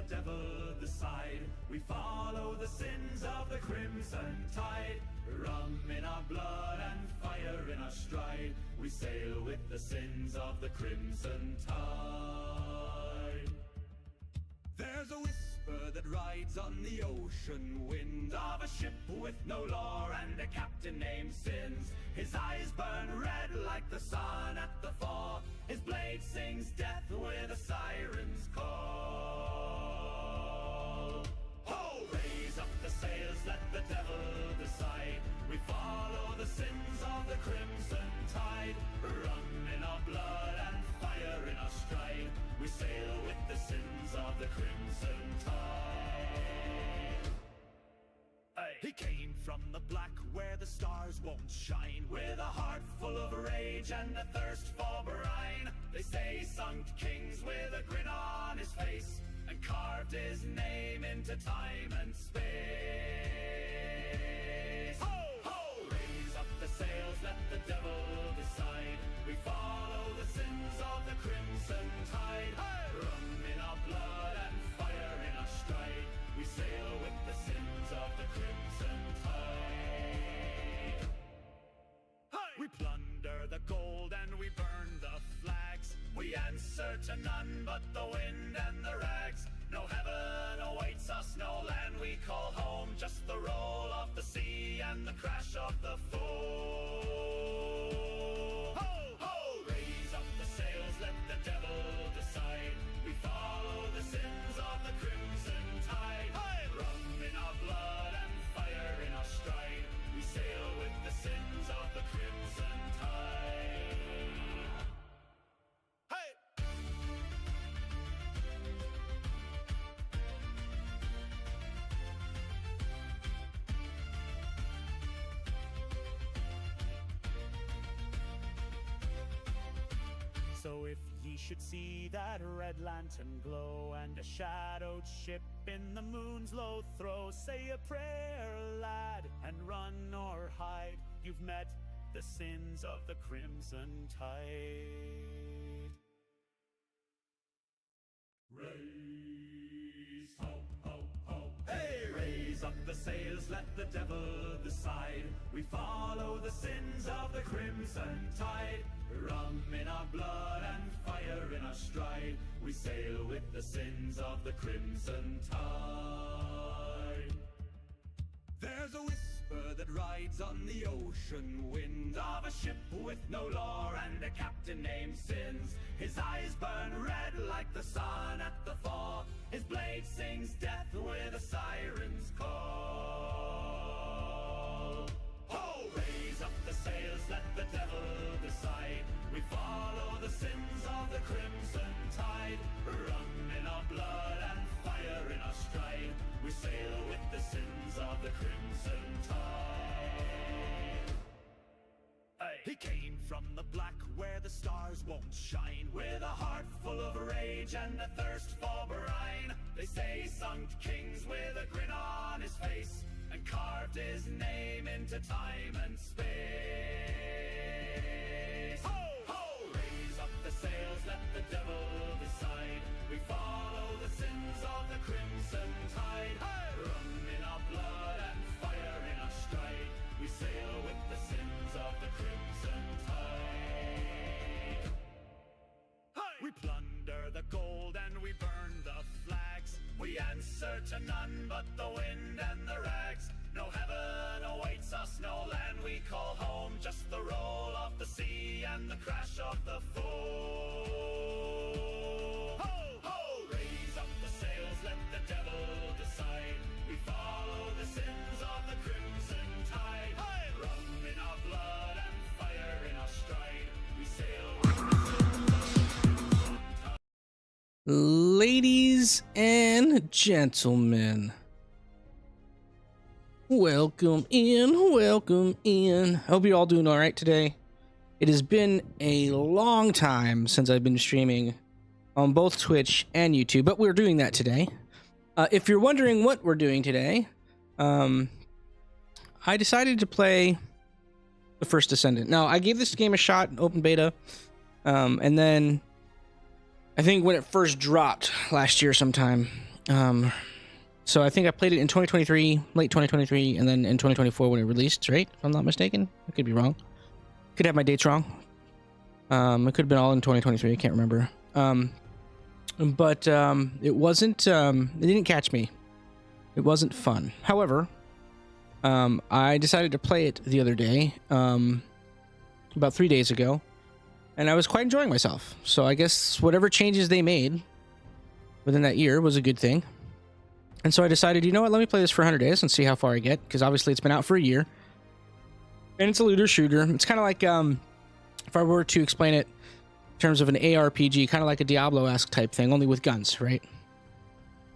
devil decide. We follow the sins of the crimson tide. Rum in our blood and fire in our stride. We sail with the sins of the crimson tide. There's a whisper that rides on the ocean wind of a ship with no law and a captain named Sins. His eyes burn red like the sun at the fall. His blade sings death with a siren's call. Ho! Raise up the sails, let the devil decide. We follow the sins of the crimson tide. Rum in our blood and fire in our stride. We sail with the sins of the crimson tide. He came from the black where the stars won't shine, with a heart full of rage and a thirst for brine. They say sunk kings with a grin on his face, and carved his name into time and space. Ho! Ho! Raise up the sails, let the devil decide. We follow the sins of the crimson tide. Hey! Rum in our blood and fire in our stride. We sail with the sins of the crimson tide. Hey! We plunder the gold and we burn the flags. We answer to none but the wind and the rags. No heaven awaits us, no land we call home, just the roll of the sea and the crash of the foam. Ho! Ho! Raise up the sails, let the devil decide. We follow the sins of the crimson tide. Hey! Rum in our blood and fire in our stride. We sail with the sins of the crimson tide. Hey! So if ye should see that red lantern glow, and a shadowed ship in the moon's low throw, say a prayer, lad, and run or hide. You've met the sins of the crimson tide. Raise, ho, ho, ho. Hey! Raise up the sails, let the devil decide. We follow the sins of the crimson tide. Rum in our blood and fire in our stride. We sail with the sins of the crimson tide. There's a whisper that rides on the ocean wind of a ship with no law and a captain named Sins. His eyes burn red like the sun at the fall. His blade sings death with a siren's call. Ho! Raise up the sails, let the devil decide. We follow the sins of the crimson tide. Rum in our blood and fire in our stride. We sail with the sins of the crimson tide. Hey. He came from the black where the stars won't shine, with a heart full of rage and a thirst for brine. They say sunk kings with a grin on his face, and carved his name into time and space. Ho! Ho! Raise up the sails, let the devil decide. We follow the sins of the crimson tide. Hey! Rum in our blood and fire in our stride. We sail with the sins of the crimson tide. Hey! We plunder the gold and we burn the flags. We answer to none but the wind and the rags. No heaven awaits us, no land we call home, just the roll of the sea and the crash of the foam. Ho! Ho! Raise up the sails, let the devil decide. We follow the sins of the crimson tide. Hey! Rum in our blood and fire in our stride. We sail with the sins of the crimson tide. Ladies and gentlemen, welcome in, welcome in. Hope you're all doing all right today. It has been a long time since I've been streaming on both Twitch and YouTube, but we're doing that today. If you're wondering what we're doing today, I decided to play the First Descendant. Now, I gave this game a shot in open beta, and then I think when it first dropped last year sometime, So I think I played it in 2023, late 2023, and then in 2024 when it released, right? If I'm not mistaken. I could be wrong. Could have my dates wrong. It could have been all in 2023. I can't remember. But it wasn't, it didn't catch me. It wasn't fun. However, I decided to play it the other day, about 3 days ago, and I was quite enjoying myself. So I guess whatever changes they made within that year was a good thing. And so I decided, you know what, let me play this for 100 days and see how far I get, because obviously it's been out for a year. And it's a looter shooter. It's kind of like, if I were to explain it in terms of an ARPG, kind of like a Diablo-esque type thing, only with guns, right?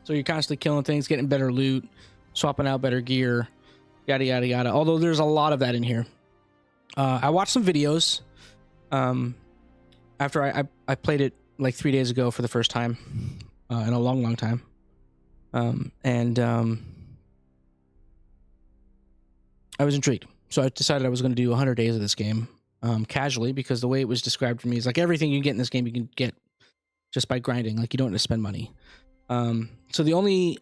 So you're constantly killing things, getting better loot, swapping out better gear, yada, yada, yada. Although there's a lot of that in here. I watched some videos after I played it like 3 days ago for the first time in a long, long time. I was intrigued. So I decided I was going to do 100 days of this game casually, because the way it was described to me is like everything you get in this game you can get just by grinding. Like you don't have to spend money. So the only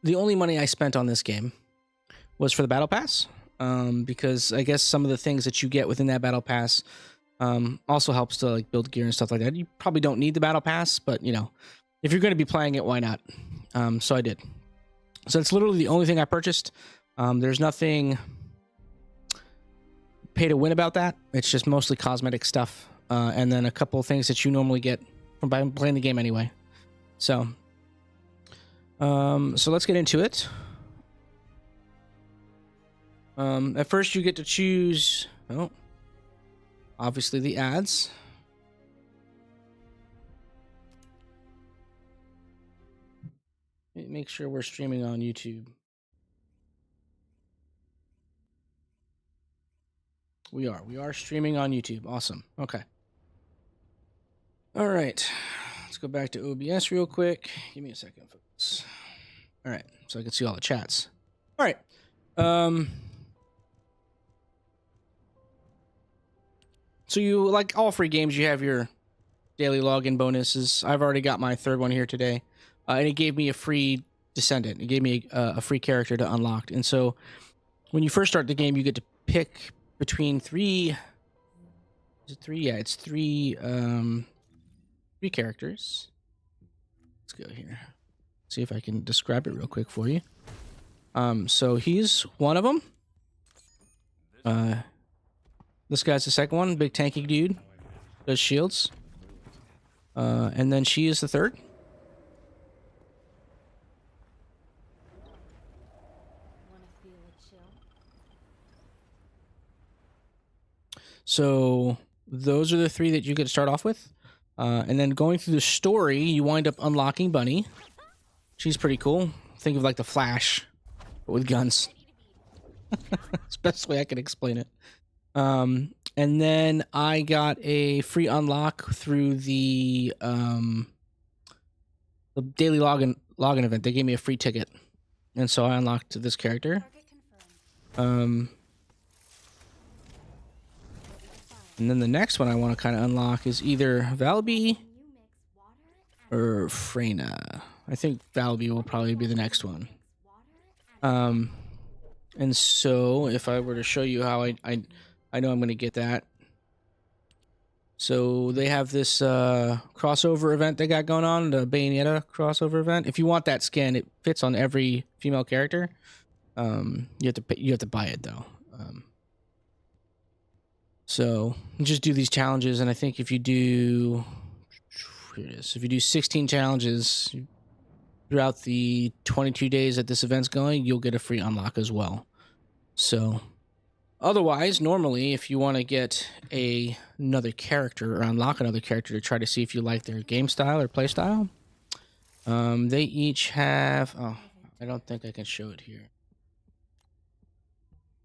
money I spent on this game was for the battle pass, because I guess some of the things that you get within that battle pass also helps to like build gear and stuff like that. You probably don't need the battle pass, but you know, if you're going to be playing it, why not? So I did. So it's literally the only thing I purchased. There's nothing pay to win about that. It's just mostly cosmetic stuff, and then a couple of things that you normally get from playing the game anyway. So let's get into it. At first you get to choose, oh, obviously the ads. Make sure we're streaming on YouTube. We are streaming on YouTube. Awesome. Okay. All right. Let's go back to OBS real quick. Give me a second, folks. All right. So I can see all the chats. All right. So you, like all free games, you have your daily login bonuses. I've already got my third one here today. And it gave me a free Descendant. It gave me a free character to unlock. And so when you first start the game, you get to pick between three. Is it three? Yeah, it's three characters. Let's go here. See if I can describe it real quick for you. So he's one of them. This guy's the second one, big tanky dude. Does shields. And then she is the third. So those are the three that you get to start off with. And then going through the story, you wind up unlocking Bunny. She's pretty cool. Think of like the Flash, but with guns. It's the best way I can explain it. And then I got a free unlock through the daily login event. They gave me a free ticket. And so I unlocked this character. And then the next one I want to kind of unlock is either Valby or Freyna. I think Valby will probably be the next one. And so if I were to show you how I know I'm going to get that. So they have this crossover event they got going on, the Bayonetta crossover event. If you want that skin, it fits on every female character. You have to buy it though. So just do these challenges, and I think if you do, here it is. If you do 16 challenges throughout the 22 days that this event's going, you'll get a free unlock as well. So otherwise, normally, if you want to get another character or unlock another character to try to see if you like their game style or play style, they each have, oh, I don't think I can show it here.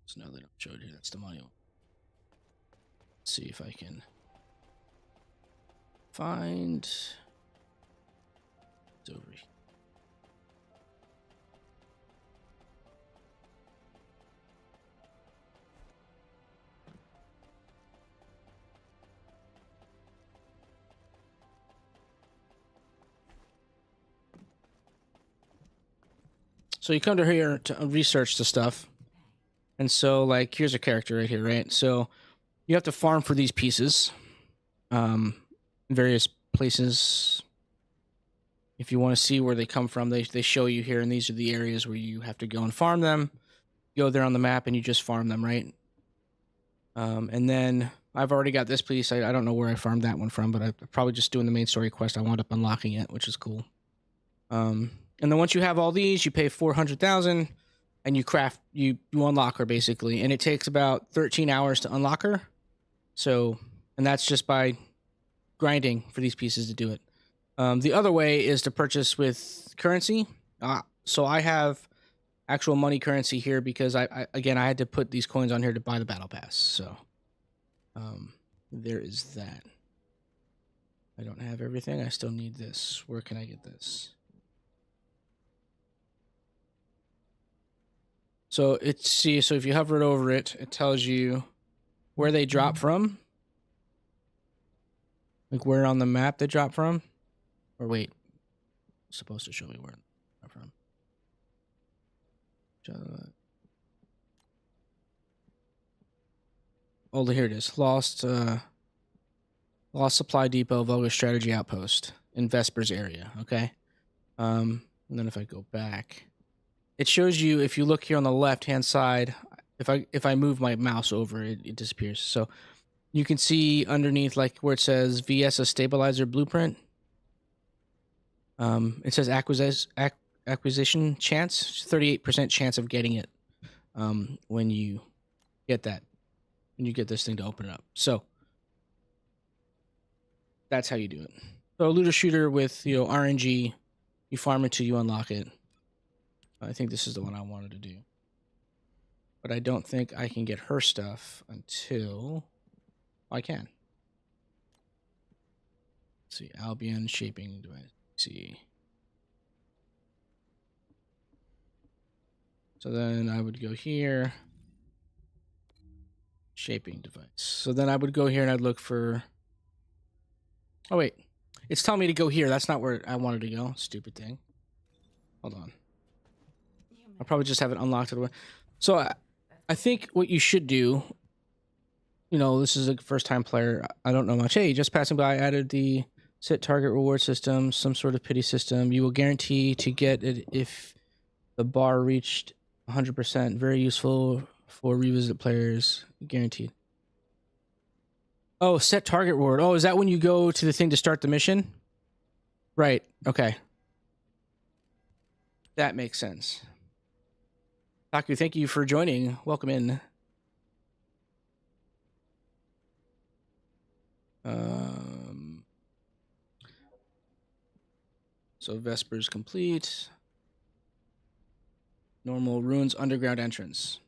So no, they don't show it here. That's the manual. See if I can find it's over here. So you come to here to research the stuff. And so, like, here's a character right here, right? So you have to farm for these pieces. In various places. If you want to see where they come from, they show you here, and these are the areas where you have to go and farm them. You go there on the map, and you just farm them, right? And then I've already got this piece. I don't know where I farmed that one from, but I'm probably just doing the main story quest. I wound up unlocking it, which is cool. And then once you have all these, you pay 400,000, and you craft, you unlock her basically, and it takes about 13 hours to unlock her. So, and that's just by grinding for these pieces to do it. The other way is to purchase with currency. So I have actual money currency here because I had to put these coins on here to buy the battle pass. So there is that. I don't have everything. I still need this. Where can I get this? So so if you hover over it, it tells you where they drop from. Like where on the map they drop from. Or wait, it's supposed to show me where they drop from. Oh, here it is. Lost Supply Depot, Vulgar Strategy Outpost in Vespers area. Okay. And then if I go back, it shows you, if you look here on the left hand side, if I move my mouse over, it disappears. So you can see underneath, like where it says VS a stabilizer blueprint. It says acquisition chance, 38% chance of getting it when you get that. And you get this thing to open it up. So that's how you do it. So a looter shooter with RNG, you farm it till you unlock it. I think this is the one I wanted to do. But I don't think I can get her stuff until I can. Let's see, Albion shaping device. Let's see. So then I would go here. Shaping device. So then I would go here and I'd look for... Oh, wait. It's telling me to go here. That's not where I wanted to go. Stupid thing. Hold on. I'll probably just have it unlocked. So I think what you should do, this is a first-time player. I don't know much. Hey, just passing by, I added the set target reward system, some sort of pity system. You will guarantee to get it if the bar reached 100%. Very useful for revisit players. Guaranteed. Oh, set target reward. Oh, is that when you go to the thing to start the mission? Right. Okay. That makes sense. Taku, thank you for joining. Welcome in. So Vespers complete. Normal ruins underground entrance.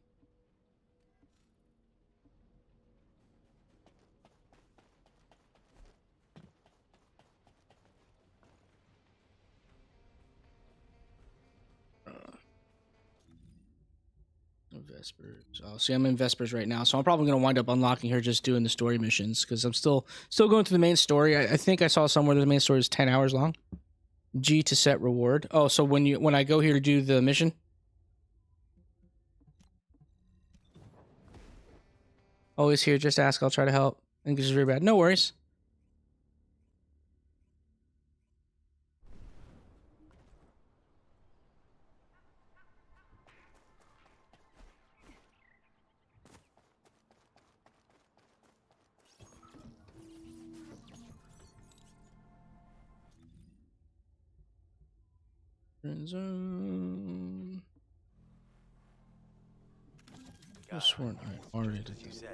Vespers. Oh, see, I'm in Vespers right now, so I'm probably going to wind up unlocking her just doing the story missions because I'm still going through the main story. I think I saw somewhere that the main story is 10 hours long. G to set reward. Oh, so when I go here to do the mission. Always here, just ask. I'll try to help. English is very bad. No worries. Zone. I sworn I already did this.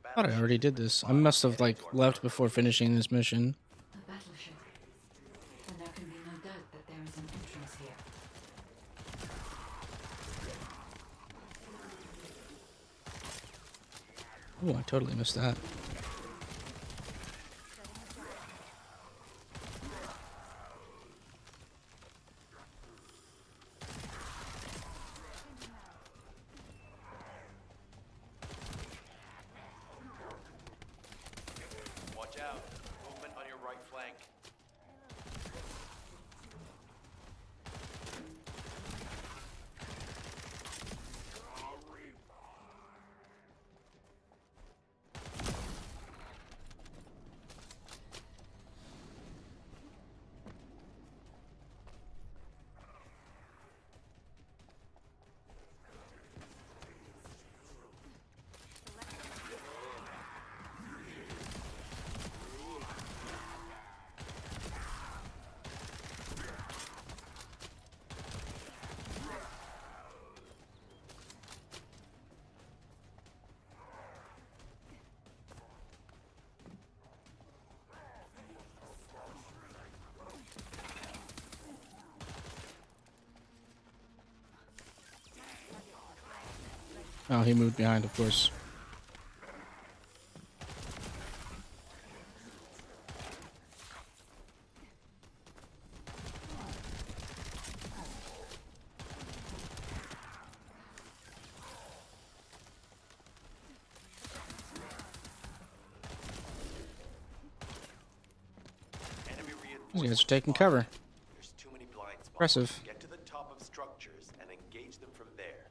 I thought I already did this. I must have left before finishing this mission. A battleship. And there can be no doubt that there is an entrance here. Oh, I totally missed that. Oh, he moved behind, of course. Enemy These reinforcements guys are taking spotted. cover. There's too many blind spots. Impressive. Get to the top of structures and engage them from there.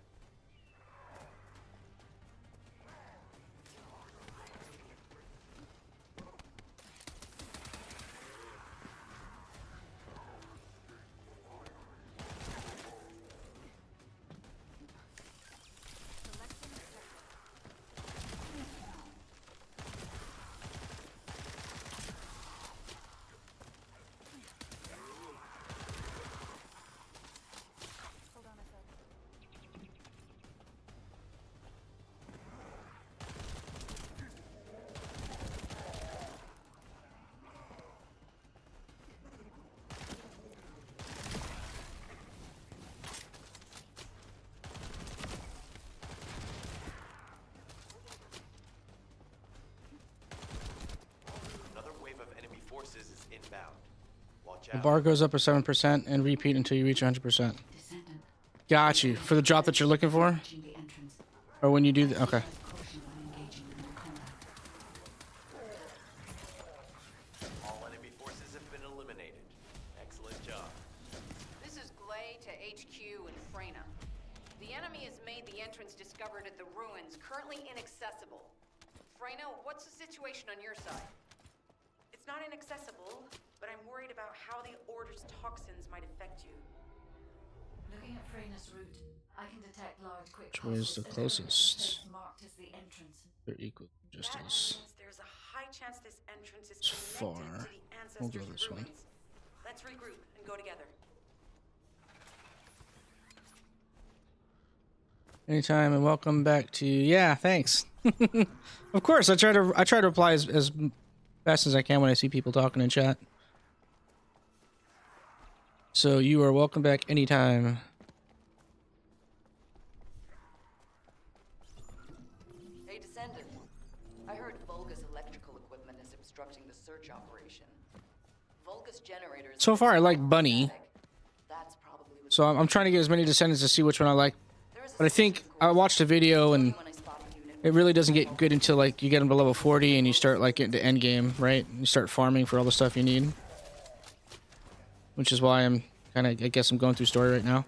Another wave of enemy forces is inbound. Watch The out. bar goes up by 7% and repeat until you reach 100%. Descendant. Got you. For the drop that you're looking for? Reaching the entrance. Or when you do the... Okay. Exercise caution when engaging in the combat. All enemy forces have been eliminated. Excellent job. This is Glay to HQ in Freyna. The enemy has made the entrance discovered at the ruins currently inaccessible. Freyna, what's the situation on your side? It's not inaccessible, but I'm worried about how the Order's toxins might affect you. Looking at Freyna's route, I can detect large quick Which way is the pulses at closest? place marked as the entrance. They're equal That distance. means there's a high chance this entrance is It's connected far. to the We'll go ancestors' this way. ruins. Let's regroup and go together. Anytime, and welcome back to... Yeah, thanks. Of course, I try to reply as fast as I can when I see people talking in chat. So you are welcome back anytime. Hey, Descendant. I heard Volga's electrical equipment is obstructing the search operation. Volga's generators... So far, I like Bunny. That's probably what... So I'm trying to get as many descendants to see which one I like. There is a But I think I watched a video and when I spot the unit. it really doesn't get good until like you get them to level 40 and you start like getting to end game, right? You start farming for all the stuff you need. Which is why I'm kind of, I guess I'm going through story right now.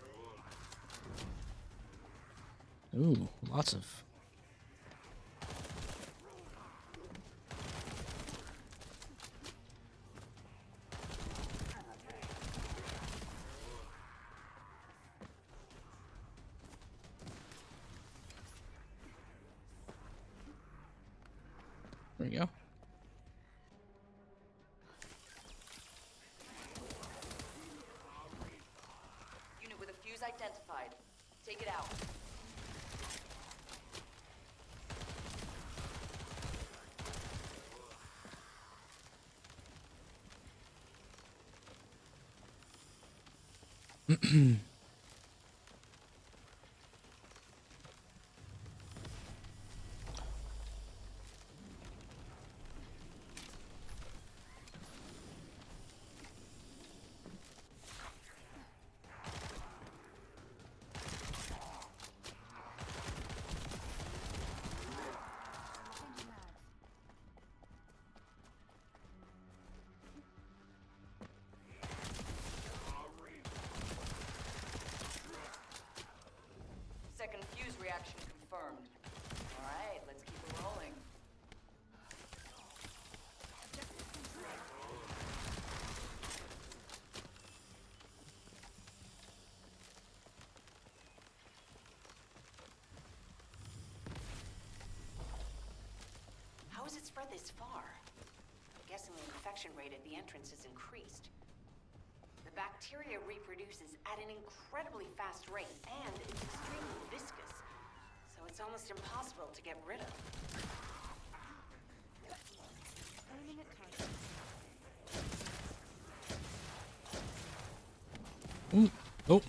Ooh, lots of... There we go. Unit with a fuse identified. Take it out. Second fuse reaction confirmed. All right, let's keep it rolling. How has it spread this far? I'm guessing the infection rate at the entrance has increased. The bacteria reproduces at an incredibly fast rate, and it's extremely viscous, so it's almost impossible to get rid of. Ooh. Oh.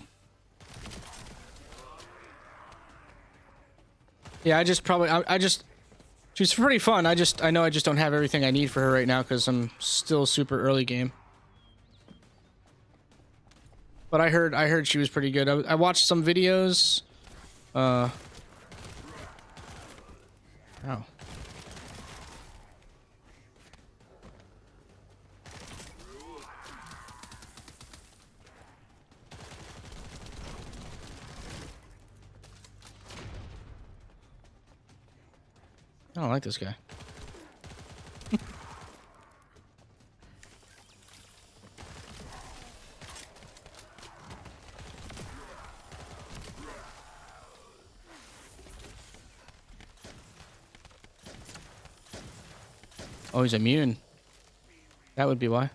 Yeah, I just probably I just she's pretty fun. I know I just don't have everything I need for her right now because I'm still super early game. But I heard she was pretty good. I watched some videos. Oh. I don't like this guy. Oh, he's immune. That would be why.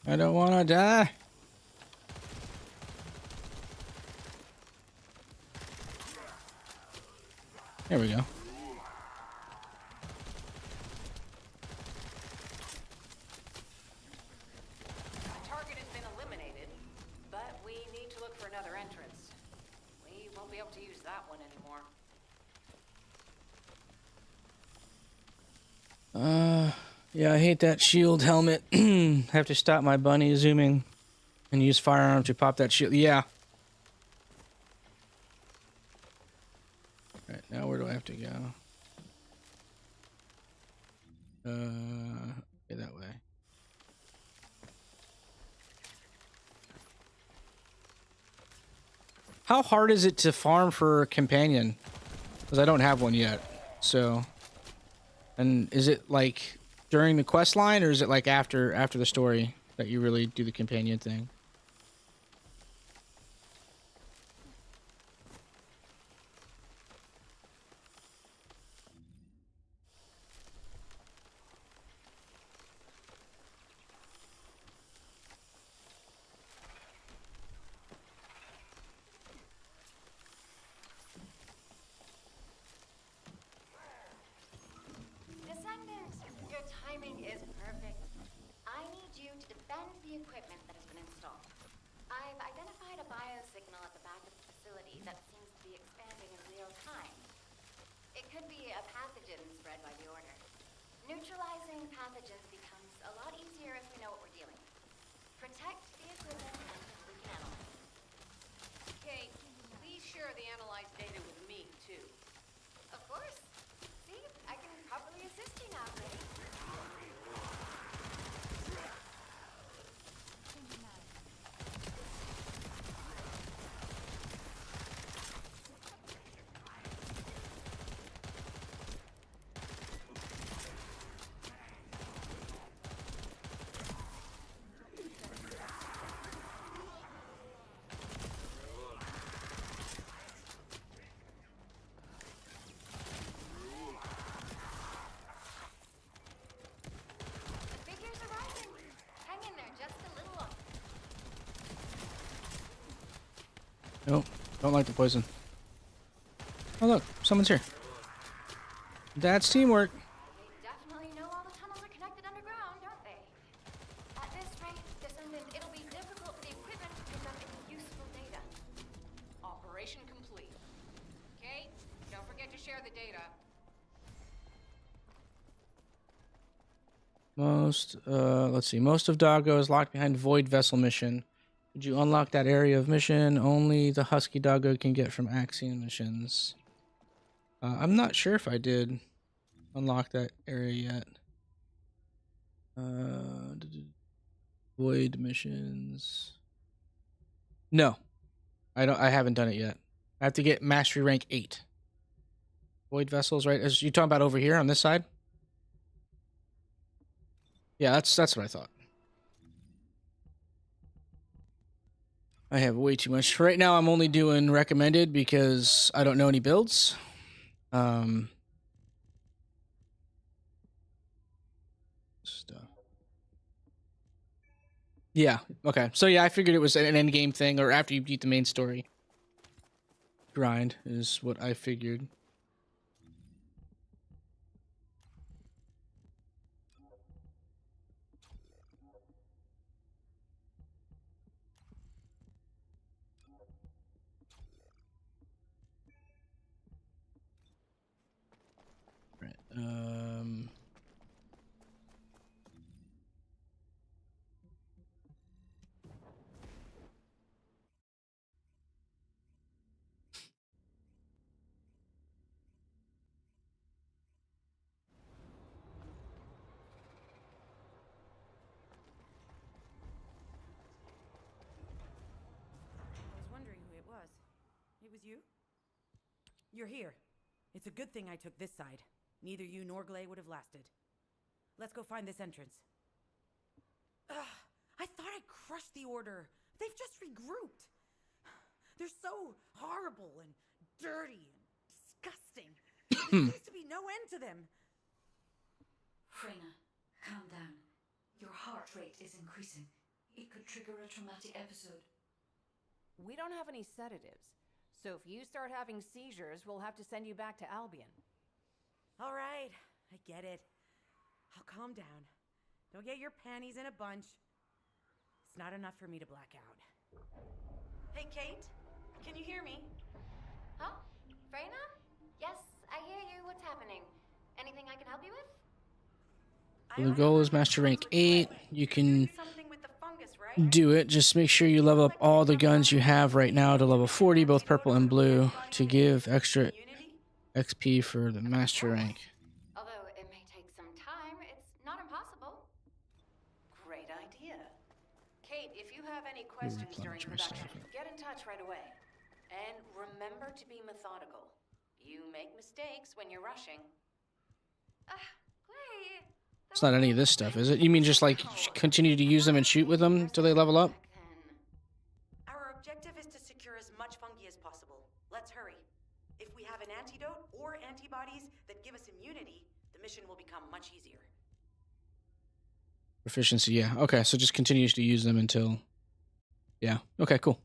I don't want to die. There we go. The target has been eliminated, but we need to look for another entrance. We won't be able to use that one anymore. Yeah, I hate that shield helmet. Have to stop my bunny zooming and use firearm to pop that shield. Yeah. Alright, now where do I have to go? Okay, that way. How hard is it to farm for a companion? Because I don't have one yet. So, and is it like during the quest line, or is it like after the story that you really do the companion thing? Descendant, your timing is perfect. I need you to defend the equipment that has been installed. I've identified a biosignal at the back of the facility that seems to be expanding in real time. It could be a pathogen spread by the Order. Neutralizing pathogens becomes a lot easier if we know what we're dealing with. Protect the equipment and we can analyze. Okay, please share the analyzed data with me, too. Of course. See, I can properly assist you now, Gray. The figures are rising. Hang in there just a little longer. Nope, don't like the poison. Oh look, someone's here. That's teamwork. They definitely know all the tunnels are connected underground, don't they? At this rate, Descendant, it'll be difficult for the equipment to pick up any useful data. Operation complete. Okay, don't forget to share the data. Let's see. Most of Doggo is locked behind Void Vessel mission. Would you unlock that area of mission? Only the Husky Doggo can get from Axiom missions. I'm not sure if I did unlock that area yet. Void missions. No, I haven't done it yet. I have to get Mastery rank 8. Void Vessels, right? Is you talking about over here on this side? Yeah, that's what I thought. I have way too much. Right now I'm only doing recommended because I don't know any builds. stuff. Yeah. Okay. So yeah, I figured it was an end game thing, or after you beat the main story. Grind is what I figured. Right. I was wondering who it was. It was you? You're here. It's a good thing I took this side. Neither you nor Glay would have lasted. Let's go find this entrance. Ugh, I thought I crushed the Order. They've just regrouped. They're so horrible and dirty and disgusting. There seems to be no end to them. Freyna, calm down. Your heart rate is increasing. It could trigger a traumatic episode. We don't have any sedatives, so if you start having seizures, we'll have to send you back to Albion. All right, I get it. I'll calm down. Don't get your panties in a bunch. It's not enough for me to black out. Hey, Kate? Can you hear me? Huh? Freyna? Yes, I hear you. What's happening? Anything I can help you with? The goal is Master Rank 8. You can Something with the fungus, right? do it. Just make sure you level up all the guns you have right now to level 40, both purple and blue, to give extra XP for the Master Rank. Although it may take some time, it's not impossible. Great idea. Kate, if you have any questions during replenish my production, stuff. get in touch right away. And remember to be methodical. You make mistakes when you're rushing. Clay. It's not any of this stuff, is it? You mean just like continue to use them and shoot with them till they level up? Our objective is to secure as much fungi as possible. Let's hurry. If we have an antidote or antibodies that give us immunity, the mission will become much easier. Proficiency, yeah. Okay, so just continues to use them until... Yeah, okay, cool.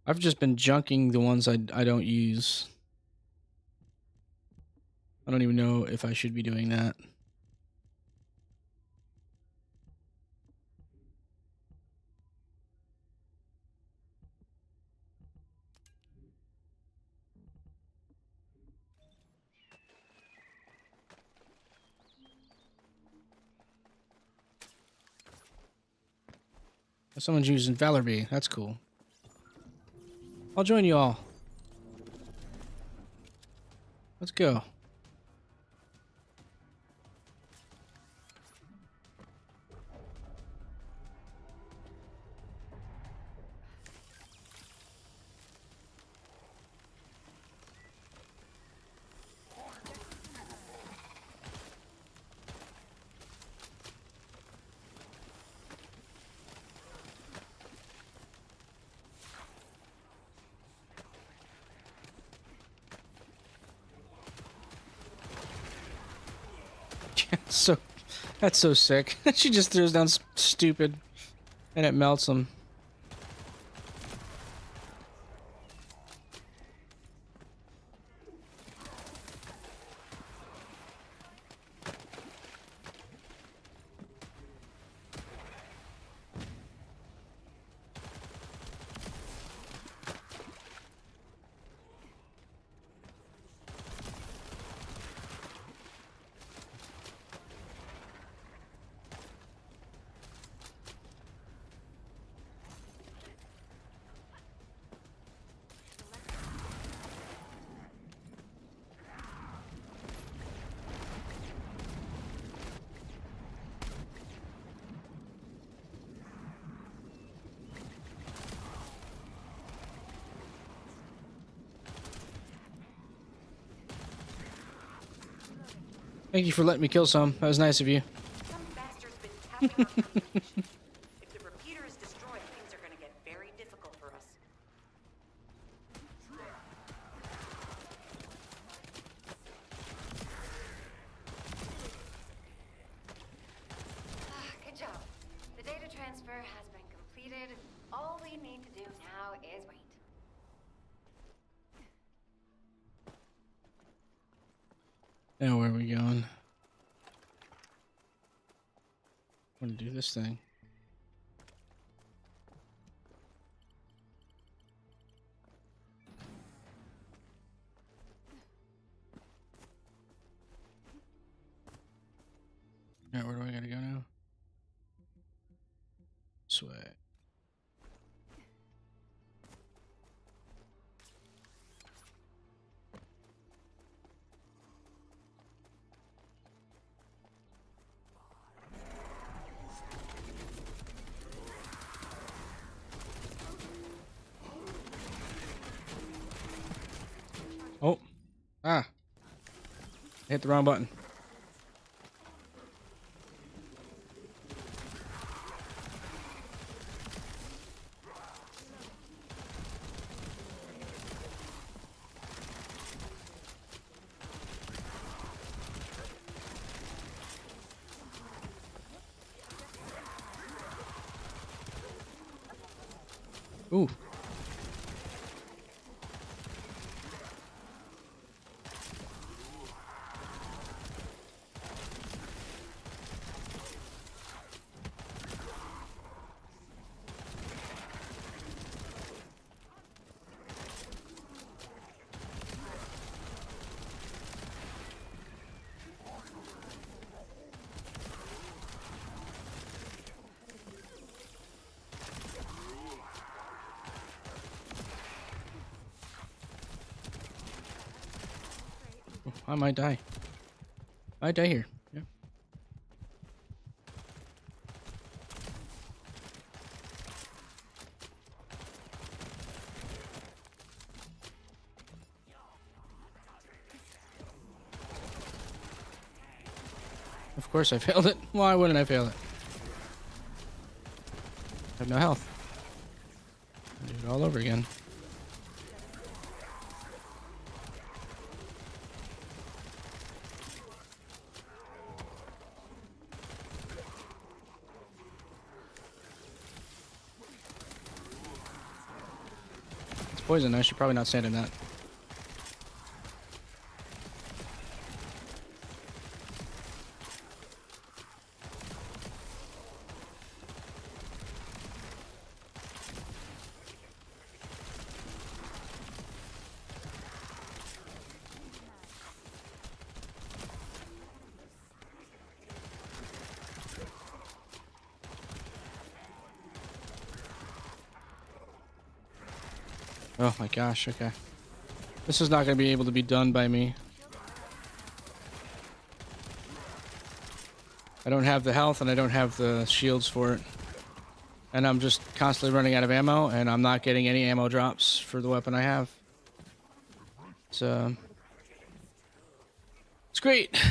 I've just been junking the ones I don't use. I don't even know if I should be doing that. Someone's using Valor Bee. That's cool. I'll join you all. Let's go. So that's so sick. She just throws down stupid and it melts them. Thank you for letting me kill some. That was nice of you. Some bastard's been tapping our communications. If the repeater is destroyed, things are gonna get very difficult for us. Now where are we going? I want to do this thing. Alright, where do I gotta go now? This way. Oh. Ah. I hit the wrong button. Ooh. I might die. I die here. Yeah. Of course I failed it. Why wouldn't I fail it? I have no health. Do it all over again. It's poison. I should probably not stand in that. Oh my gosh, okay. This is not going to be able to be done by me. I don't have the health and I don't have the shields for it. And I'm just constantly running out of ammo and I'm not getting any ammo drops for the weapon I have. So it's great.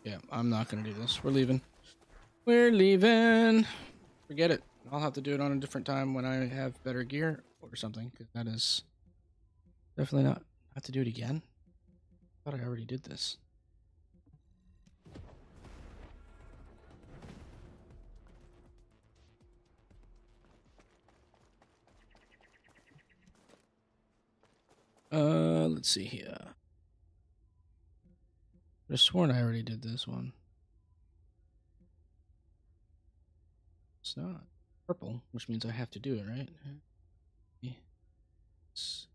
Yeah, I'm not going to do this. We're leaving. We're leaving. Forget it. I'll have to do it on a different time when I have better gear or something. Because that is definitely not. I have to do it again. I thought I already did this. Let's see here. I've sworn I already did this one. It's not purple, which means I have to do it, right? Yes.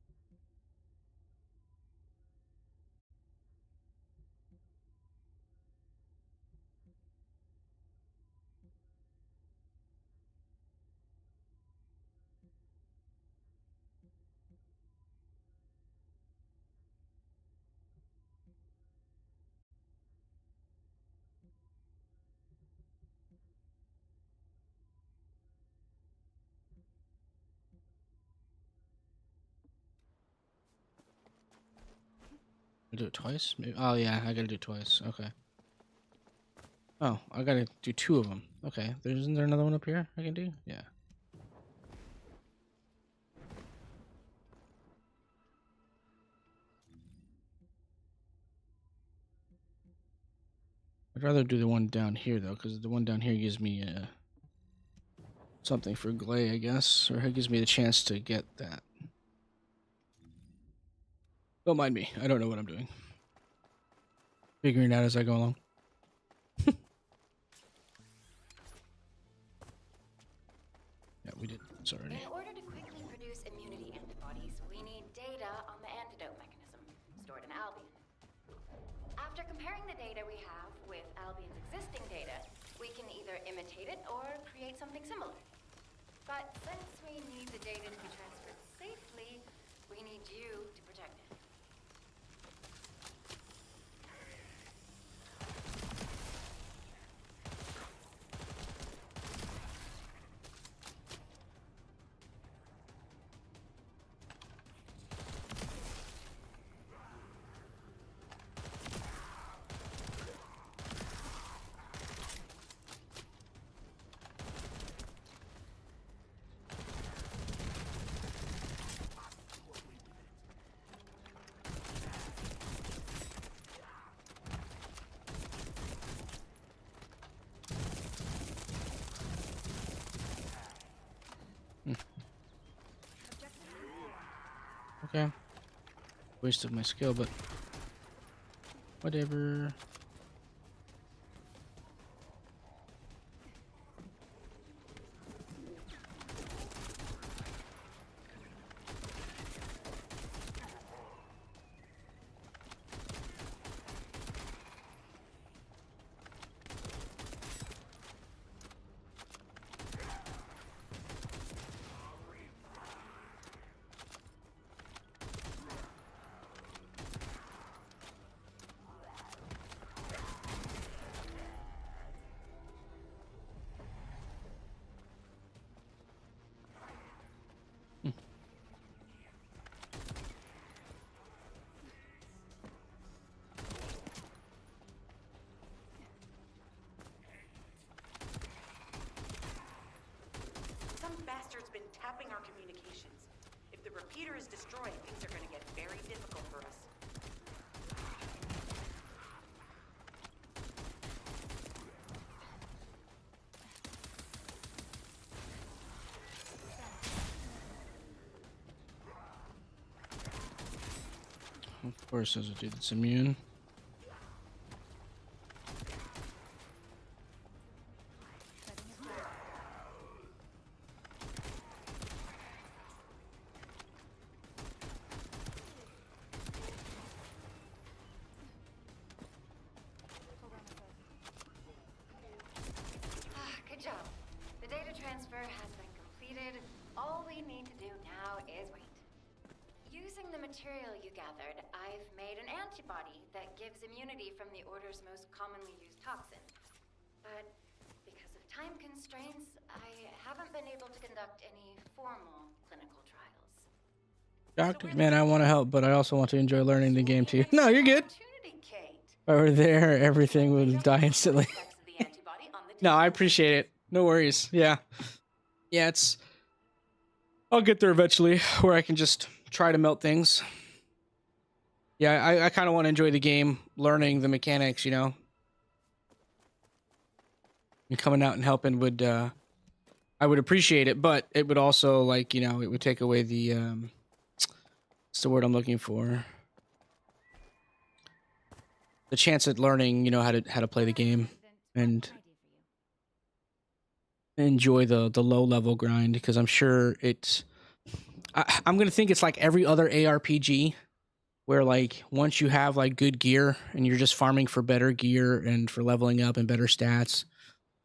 I do it twice? Maybe. Oh yeah, I gotta do it twice. Okay. Oh, I gotta do two of them. Okay. Isn't there another one up here I can do? Yeah. I'd rather do the one down here though, because the one down here gives me something for Glay, I guess, or it gives me the chance to get that. Don't mind me. I don't know what I'm doing. Figuring it out as I go along. Yeah, we did this already. In order to quickly produce immunity antibodies, we need data on the antidote mechanism, stored in Albion. After comparing the data we have with Albion's existing data, we can either imitate it or create something similar. But since we need the data to be transferred safely, we need you to protect it. Okay. Wasted my skill, but whatever. Some bastard's been tapping our communications. If the repeater is destroyed, things are gonna get very difficult for us. Of course, there's a dude that's immune. Good job. The data transfer has been completed. All we need to do now is wait. Using the material you gathered, I've made an antibody that gives immunity from the Order's most commonly used toxin. But because of time constraints, I haven't been able to conduct any formal clinical trials. Doctor, man, I want to help, but I also want to enjoy learning the game too. No, you're good. Opportunity, Kate. Over there, everything would die instantly. Effects of the antibody on the No, I tissue. appreciate it. No worries. Yeah. Yeah, it's... I'll get there eventually, where I can just try to melt things. Yeah, I kind of want to enjoy the game, learning the mechanics, you know? And coming out and helping would, I would appreciate it, but it would also, like, you know, it would take away the, what's the word I'm looking for? The chance at learning, you know, how to play the game and enjoy the low level grind, because I'm sure it's I'm gonna think it's like every other ARPG where, like, once you have like good gear and you're just farming for better gear and for leveling up and better stats,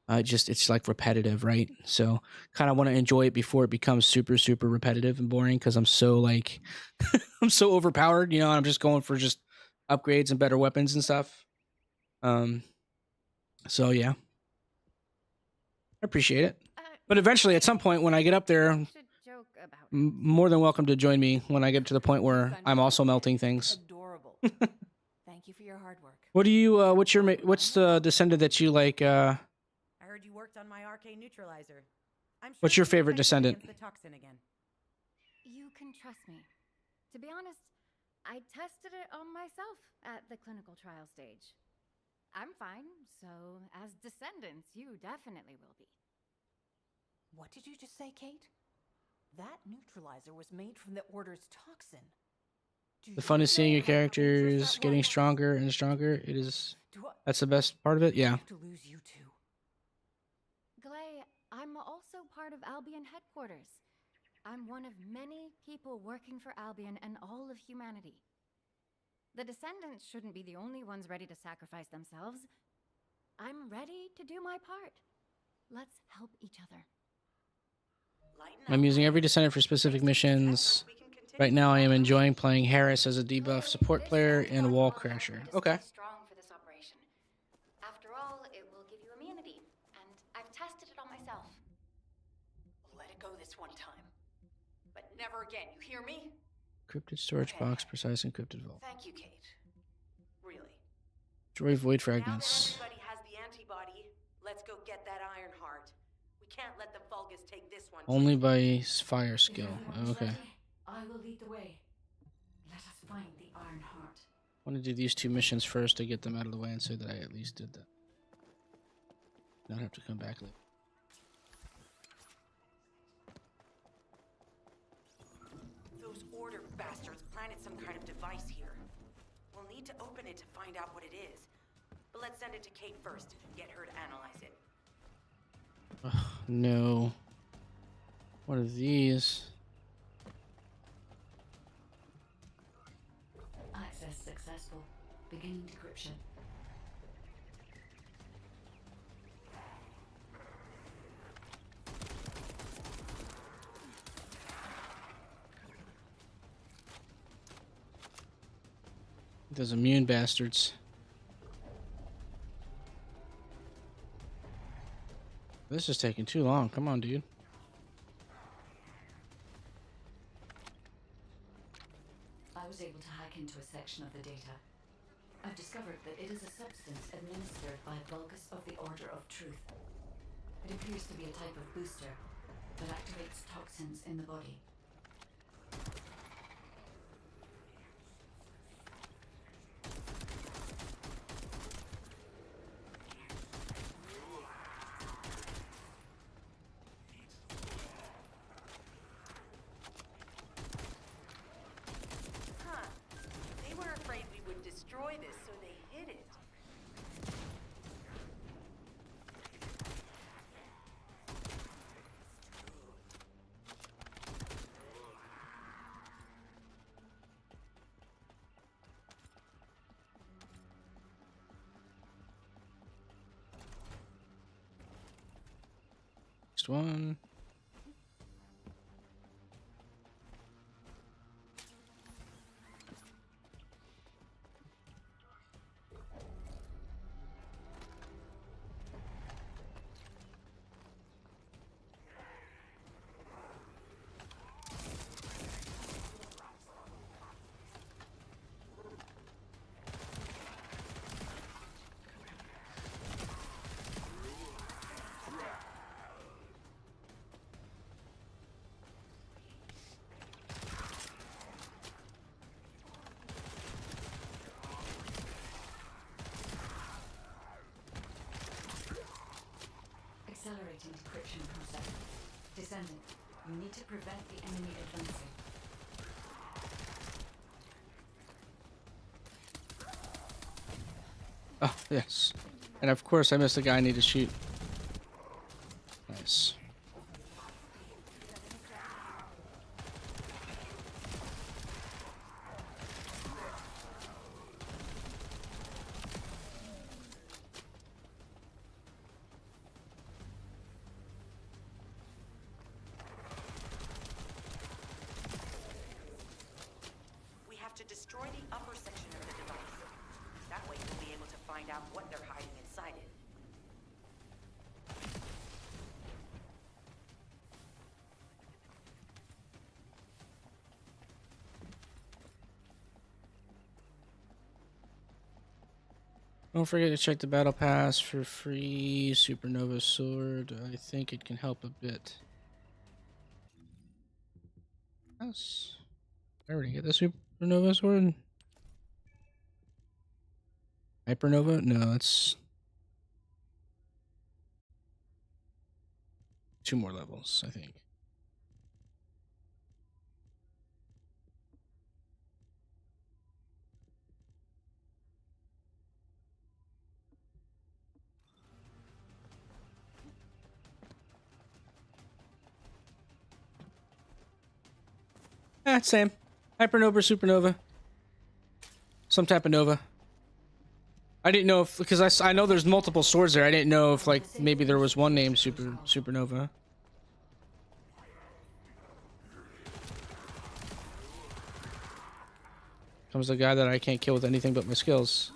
it's like repetitive, right? So kind of want to enjoy it before it becomes super repetitive and boring, because I'm so like I'm so overpowered, you know, and I'm just going for just upgrades and better weapons and stuff. So yeah, I appreciate it. But eventually, at some point, when I get up there, Should joke about it. more than welcome to join me when I get to the point where I'm also melting things. Adorable. Thank you for your hard work. What do you? What's the descendant that you like? I heard you worked on my arcane neutralizer. I'm sure What's your it's effective favorite descendant? against the toxin again. You can trust me. To be honest, I tested it on myself at the clinical trial stage. I'm fine, so as descendants, you definitely will be. What did you just say, Kate? That neutralizer was made from the Order's toxin. The fun is seeing your characters getting stronger and stronger. It is. That's the best part of it. Yeah. To lose you two. Glay, I'm also part of Albion headquarters. I'm one of many people working for Albion and all of humanity. The Descendants shouldn't be the only ones ready to sacrifice themselves. I'm ready to do my part. Let's help each other. I'm using every Descendant for specific missions. Right now, I am enjoying playing Harris as a debuff support player and Wall Crasher. Okay. Strong for this operation. After all, it will give you immunity, and I've tested it on myself. Let it go this one time. But never again, you hear me? Encrypted storage box, precise encrypted vault. Thank you, Kate. Really. Destroy void Now that fragments. everybody has the antibody, let's go get that Iron Heart. We can't let the Vulgus take this one. Only by fire If skill. everyone is Okay. ready, I will lead the way. Let us find the Iron Heart. I want to do these two missions first to get them out of the way and say that I at least did that. Not have to come back later. Those Order bastards planted some kind of device here. We'll need to open it to find out what it is. But let's send it to Kate first, get her to analyze it. Oh, no. What are these? Access successful. Beginning decryption. Those immune bastards. This is taking too long. Come on, dude. I was able to hack into a section of the data. I've discovered that it is a substance administered by Vulgus of the Order of Truth. It appears to be a type of booster that activates toxins in the body. Huh. They were afraid we would destroy this, so they hid it. Next one. Accelerating decryption process. Descendant, you need to prevent the enemy advancing. Oh, yes. And of course I missed the guy I need to shoot. Nice. We have to destroy the upper section of the device. That way we'll be able to find out what they're hiding inside it. Don't forget to check the battle pass for free supernova sword. I think it can help a bit. Yes. I already get the supernova sword. Hypernova? No, it's 2 more levels, I think. Same. Hypernova, supernova. Some type of nova. I didn't know if, because I know there's multiple swords there. I didn't know if, like, maybe there was one named supernova. Comes the guy that I can't kill with anything but my skills.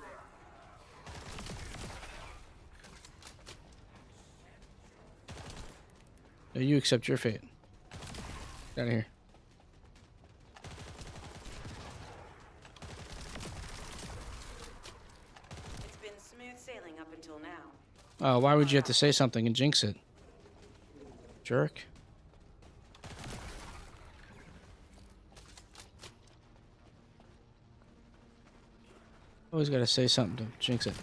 No, you accept your fate. Get out of here. Why would you have to say something and jinx it? Jerk. Always gotta say something to jinx it.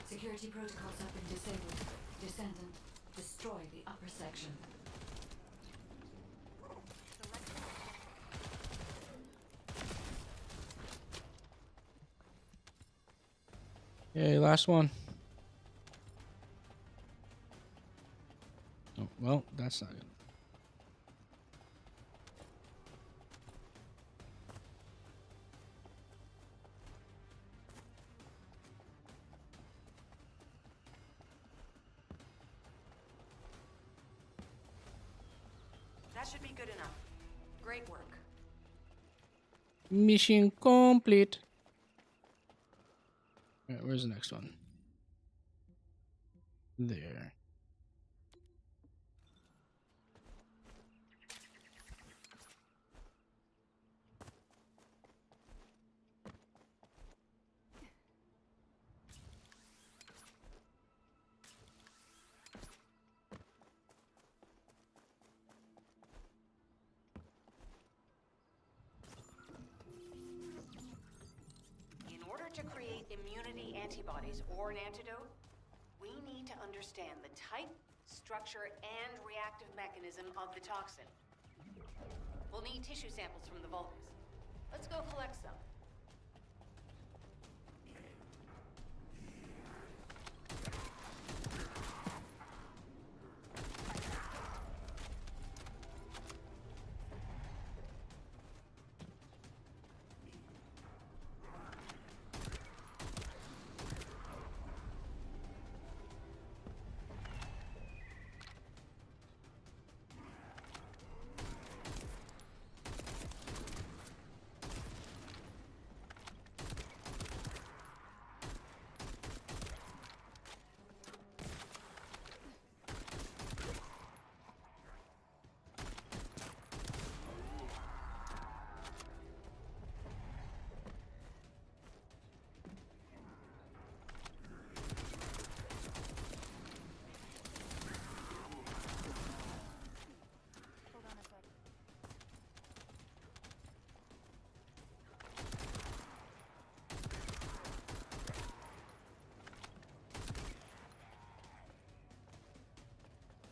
Security protocols have been disabled. Descendant, destroy the upper section. Yay, last one. Oh, well, that's not good. That should be good enough. Great work. Mission complete. Alright, where's the next one? There. To create immunity antibodies or an antidote, we need to understand the type, structure, and reactive mechanism of the toxin. We'll need tissue samples from the Vulcans. Let's go collect some.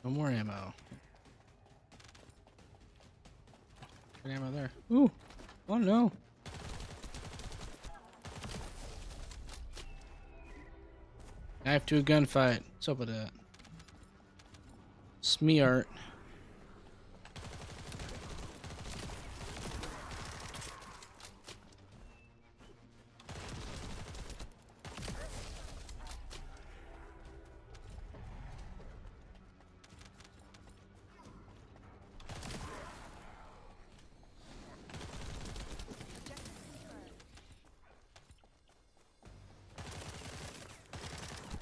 No more ammo. Good ammo there. Ooh. Oh no. Knife to a gunfight. What's up with that? Smee art.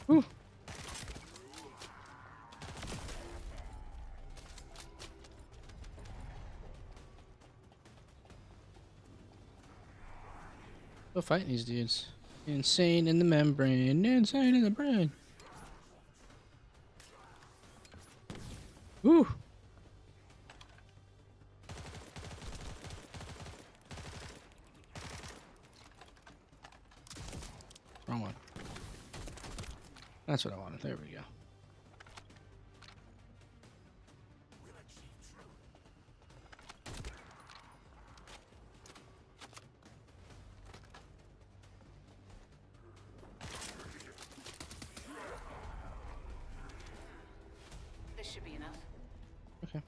Whew. Go fighting these dudes. Insane in the membrane. Insane in the brain. Woo. That's what I wanted. There we go. This should be enough. Okay.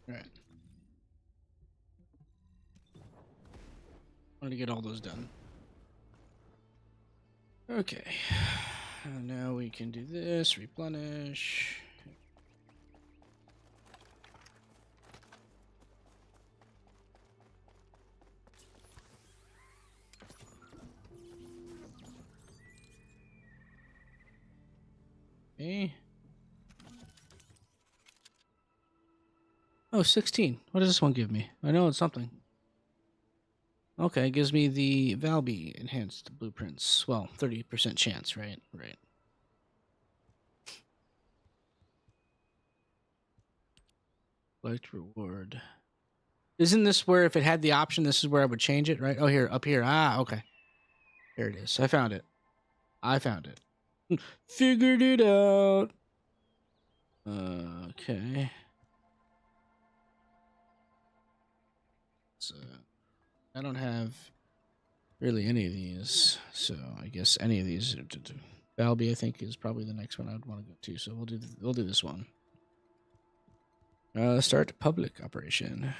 All right. Want to get all those done. Okay. And now we can do this. Replenish. Okay. Oh, 16. What does this one give me? I know it's something. Okay, it gives me the Valby enhanced blueprints. Well, 30% chance, right? Right. Select reward. Isn't this where if it had the option, this is where I would change it, right? Oh, here, up here. Ah, okay. There it is. I found it. I found it. Figured it out. Okay. So, I don't have really any of these, so I guess any of these. Valby, I think, is probably the next one I'd want to go to. So we'll do this one. Start public operation.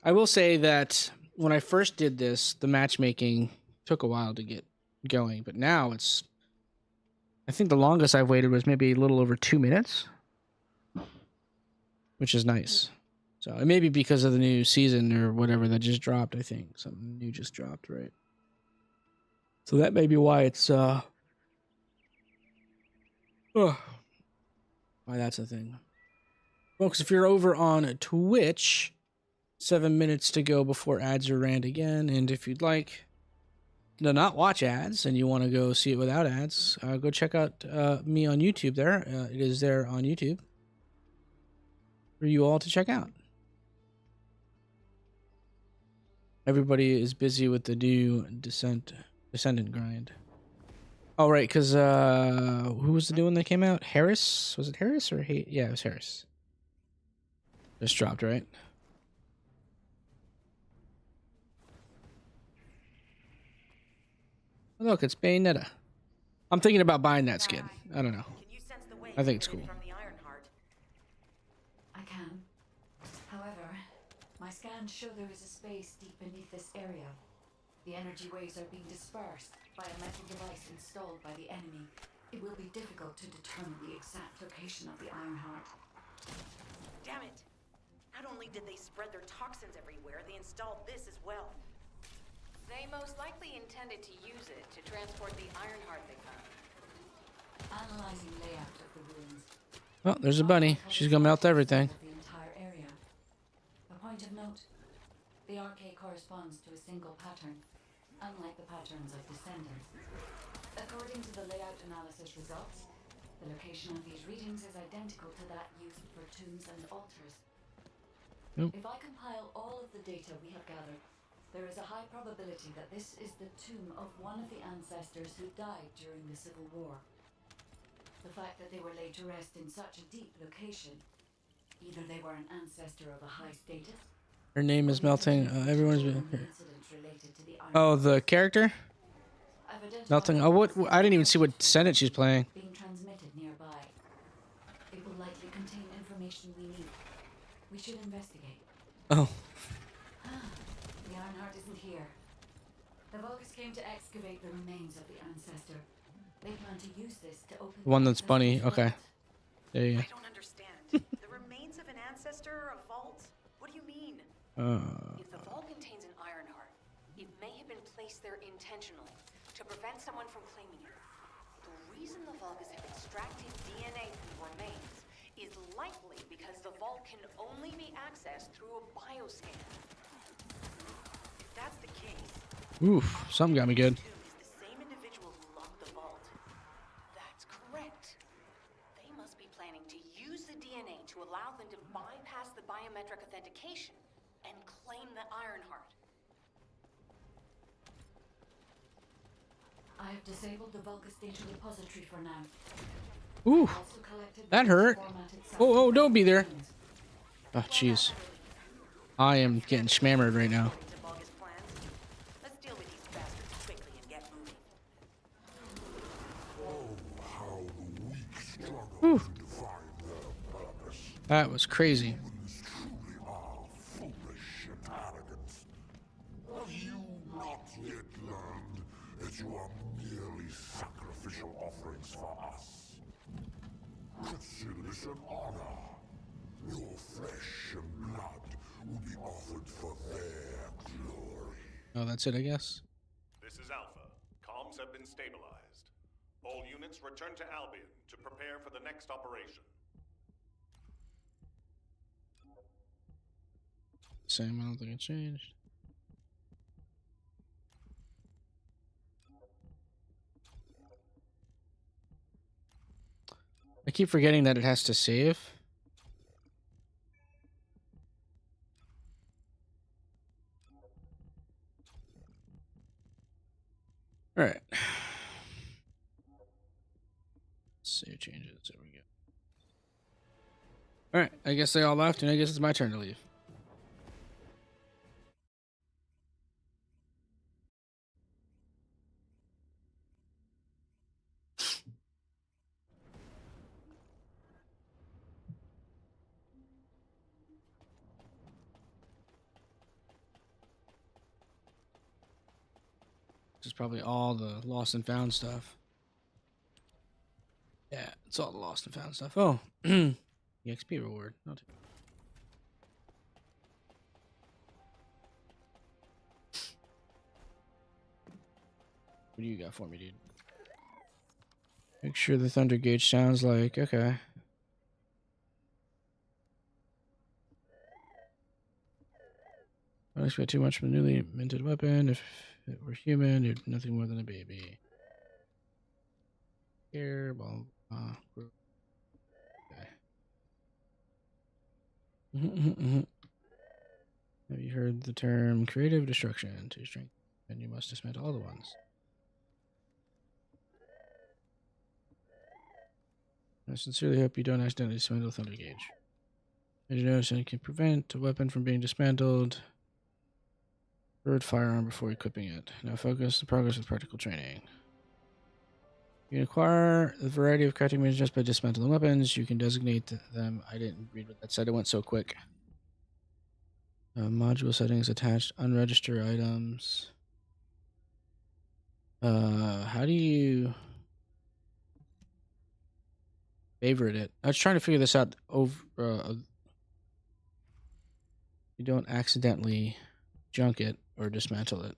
I will say that when I first did this, the matchmaking took a while to get going, but now it's. I think the longest I've waited was maybe a little over 2 minutes, which is nice. So it may be because of the new season or whatever that just dropped. I think something new just dropped, right? So that may be why it's why that's a thing. Folks, if you're over on Twitch, 7 minutes to go before ads are ran again, and if you'd like to not watch ads and you want to go see it without ads, go check out me on YouTube. There, it is there on YouTube for you all to check out. Everybody is busy with the new Descendant grind. Oh, right, because who was the new one that came out? Harris? Was it Harris or yeah, it was Harris. Just dropped, right? Look, it's Bayonetta. I'm thinking about buying that skin. I don't know. I think it's cool. I can. However, my scans show there is a space deep beneath this area. The energy waves are being dispersed by a metal device installed by the enemy. It will be difficult to determine the exact location of the Ironheart. Damn it! Not only did they spread their toxins everywhere, they installed this as well. They most likely intended to use it to transport the Ironheart they found. Analyzing layout of the ruins. Oh, there's a bunny. She's gonna melt everything. The entire area. A point of note: the arcade corresponds to a single pattern, unlike the patterns of Descendants. According to the layout analysis results, the location of these readings is identical to that used for tombs and altars. Nope. If I compile all of the data we have gathered, there is a high probability that this is the tomb of one of the ancestors who died during the Civil War. The fact that they were laid to rest in such a deep location, either they were an ancestor of a high status. Her name is melting. Everyone's been here. Incidents related to the Oh, the character I've identified melting. Oh, what? I didn't even see what Descendant she's playing. being transmitted nearby. It will likely contain information we need. We should investigate. Oh, The Ironheart isn't here. The Vulgus came to excavate the remains of the ancestor. They plan to use this to open the one the that's bunny. ancestor's Okay. vault. There you I don't understand. The remains of an ancestor, a vault? What do you mean? go. If the vault contains an Ironheart, it may have been placed there intentionally to prevent someone from claiming it. The reason the Vulgus have extracted DNA from the remains is likely because the vault can only be accessed through a bioscan. If that's the case, Oof, something got me good. tomb is the same individual who locked the vault. That's correct. They must be planning to use the DNA biometric authentication and claim the Ironheart. I have disabled the Vulgus data repository for now. Ooh, Also collected that hurt. formatted Oh, don't be there. samples. Oh, jeez. I am getting schmammered right now. To Vulgus plans. Let's deal with these bastards quickly and get moving. How the weak struggle Whew. to define their purpose. That was crazy. Humans truly are foolish and arrogant. Have you not yet learned that you are merely sacrificial offerings for us? Consider this an honor. Your flesh and blood will be offered for their glory. Oh, that's it, I guess. This is Alpha. Comms have been stabilized. All units return to Albion to prepare for the next operation. Same, I don't think it changed. I keep forgetting that it has to save. All right. Save changes. There we go. All right. I guess they all left, and I guess it's my turn to leave. This is probably all the lost and found stuff. Yeah, it's all the lost and found stuff. Oh, the XP reward. Not too What do you got for me, dude? Make sure the thunder gauge sounds like okay. Don't expect too much from a newly minted weapon. If it were human, you're nothing more than a baby. Here, well, okay. Have you heard the term creative destruction? To strengthen, and you must dismantle all the ones. I sincerely hope you don't accidentally dismantle Thunder Gauge. As you notice, it can prevent a weapon from being dismantled. Bird firearm before equipping it. Now focus the progress with practical training. You can acquire a variety of crafting means just by dismantling weapons. You can designate them. I didn't read what that said. It went so quick. Module settings attached. Unregister items. How do you favorite it? I was trying to figure this out over. You don't accidentally junk it or dismantle it.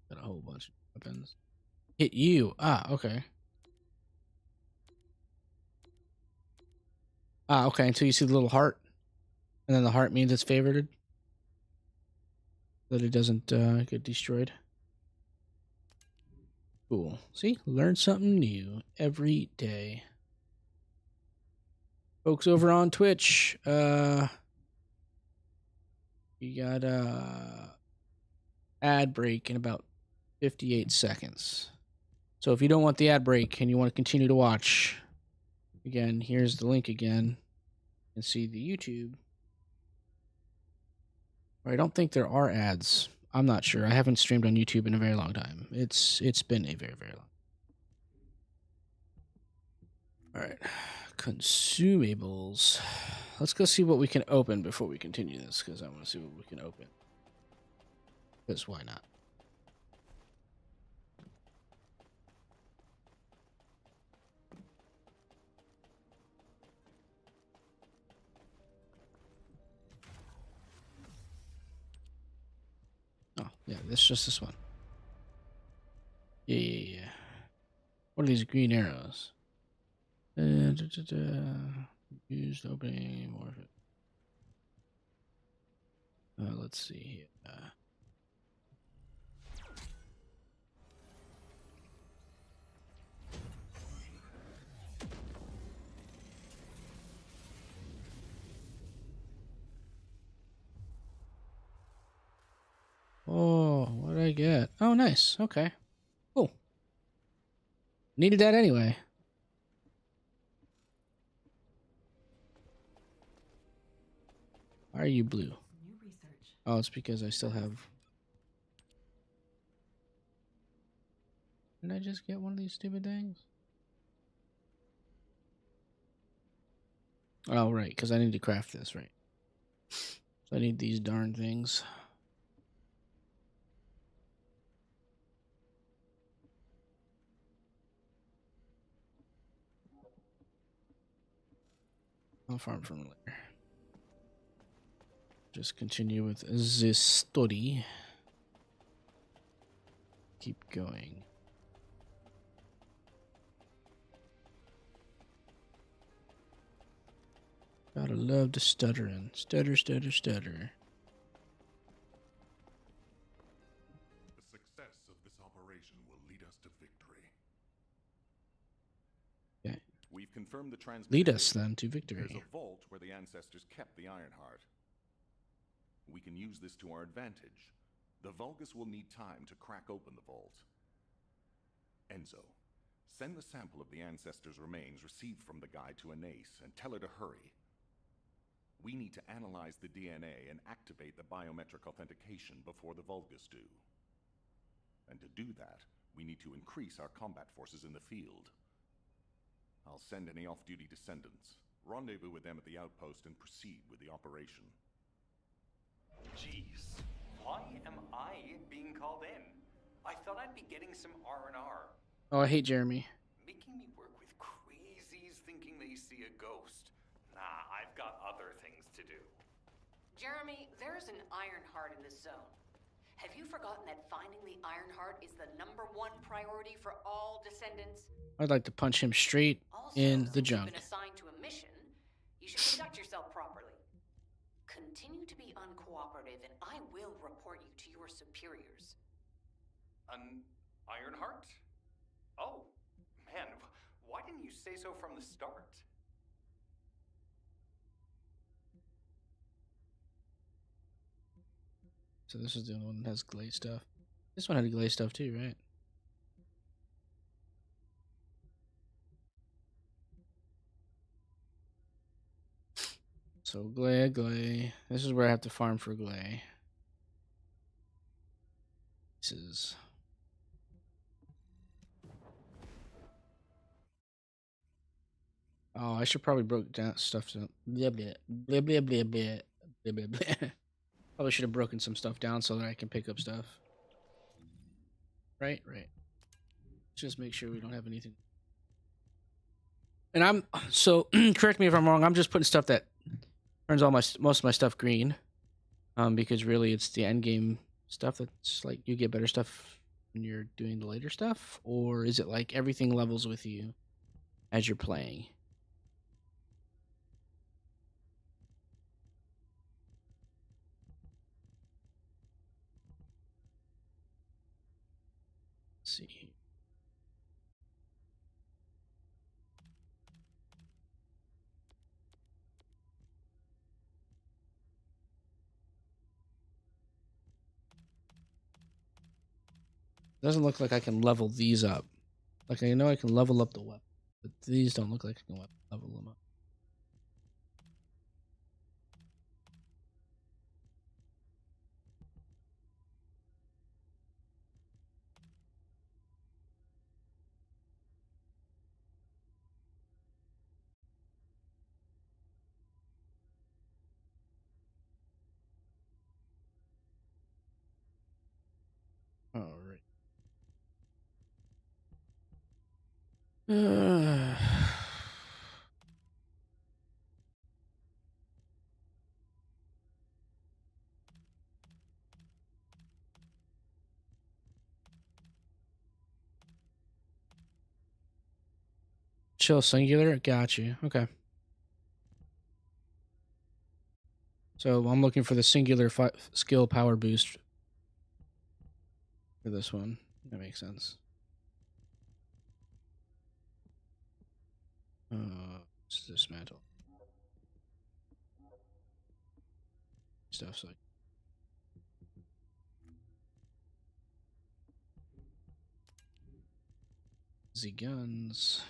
Got a whole bunch of weapons. Hit you. Ah, okay. Ah, okay. Until you see the little heart, and then the heart means it's favorited, that it doesn't get destroyed. Cool. See, learn something new every day. Folks over on Twitch, you got ad break in about 58 seconds. So if you don't want the ad break and you want to continue to watch, again, here's the link again. You can see the YouTube. I don't think there are ads. I'm not sure. I haven't streamed on YouTube in a very long time. It's been a very, very long. All right. Consumables. Let's go see what we can open before we continue this, because I want to see what we can open. Because why not? Oh, yeah, this just this one. Yeah. What are these green arrows? Used opening more of it. Let's see. get? Oh, nice. Okay. Cool. Needed that anyway. Why are you blue? New research. Oh, it's because I still have... Didn't I just get one of these stupid things? Oh, right, because I need to craft this, right? So I need these darn things. I'll farm from later. Just continue with this study. Keep going. Gotta love the stuttering. Stutter, stutter, stutter. The success of this operation will lead us to victory. Okay. We've confirmed the transmitter. Lead us then to victory. There's a vault where the ancestors kept the Ironheart. We can use this to our advantage. The Vulgus will need time to crack open the vault. Enzo, send the sample of the ancestors' remains received from the guide to Anais and tell her to hurry. We need to analyze the DNA and activate the biometric authentication before the Vulgus do. And to do that, we need to increase our combat forces in the field. I'll send any off-duty descendants, rendezvous with them at the outpost, and proceed with the operation. Jeez, why am I being called in? I thought I'd be getting some R&R. Oh, I hate Jeremy. Making me work with crazies thinking they see a ghost. Nah, I've got other things to do. Jeremy, there's an Ironheart in this zone. Have you forgotten that finding the Ironheart is the #1 priority for all descendants? I'd like to punch him straight Also, in the since junk. you've been assigned to a mission, you should conduct yourself properly. Continue to be uncooperative, and I will report you to your superiors. An Ironheart? Oh, man, why didn't you say so from the start? So this is the only one that has glaze stuff. This one had glaze stuff too, right? So glay. This is where I have to farm for glay. This is... Oh, I should probably broke down stuff down. Blah blah blah blah blah blah blah blah blah. Probably should have broken some stuff down so that I can pick up stuff. Right. Just make sure we don't have anything. And I'm so correct me if I'm wrong. I'm just putting stuff that turns all most of my stuff green, because really it's the end game stuff that's like you get better stuff when you're doing the later stuff, or is it like everything levels with you as you're playing? Let's see. Doesn't look like I can level these up. Like I know I can level up the weapon, but these don't look like I can level them up. All right. Chill singular. Got you. Okay. So I'm looking for the singular skill power boost for this one. That makes sense. Dismantle stuff. So the guns.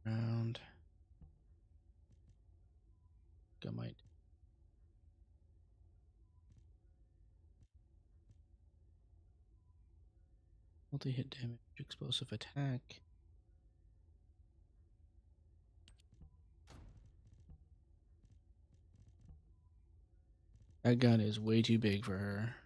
Round. Gumite. Multi-hit damage, explosive attack. That gun is way too big for her.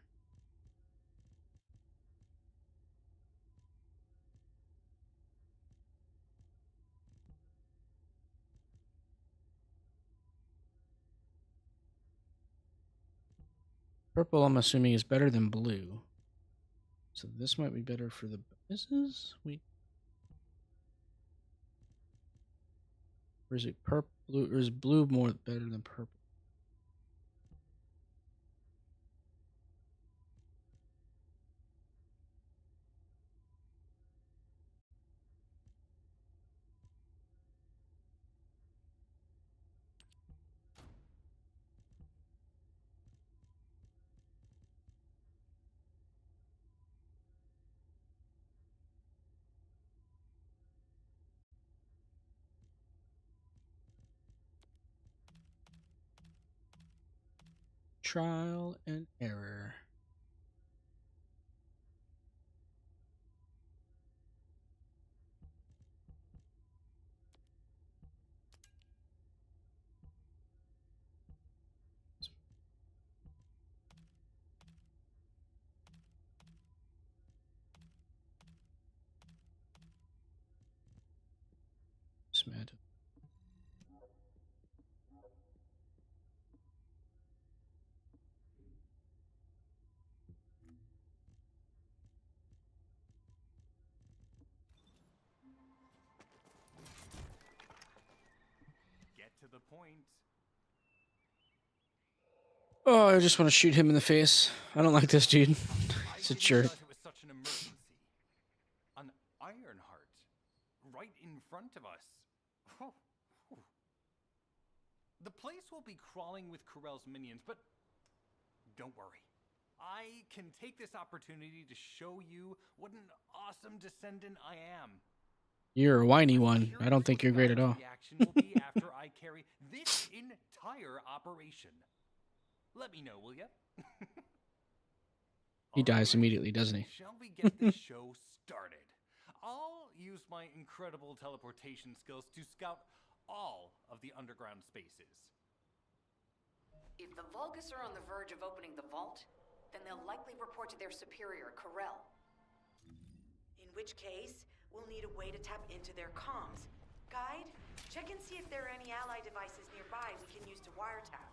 Purple, I'm assuming, is better than blue. So this might be better for the bonuses? Or is it purple? Blue, or is blue more better than purple? Trial and error. Smash. Get to the point. Oh, I just want to shoot him in the face. I don't like this dude. He's a jerk. It was such an emergency. An Ironheart, right in front of us. The place will be crawling with Corell's minions, but don't worry. I can take this opportunity to show you what an awesome descendant I am. You're a whiny one. I don't think you're great at all. Reaction will be after I carry this entire operation. Let me know, will ya? He dies immediately, doesn't he? Shall we get this show started? I'll use my incredible teleportation skills to scout all of the underground spaces. If the Vulgus are on the verge of opening the vault, then they'll likely report to their superior, Corell. In which case, we'll need a way to tap into their comms. Guide, check and see if there are any ally devices nearby we can use to wiretap.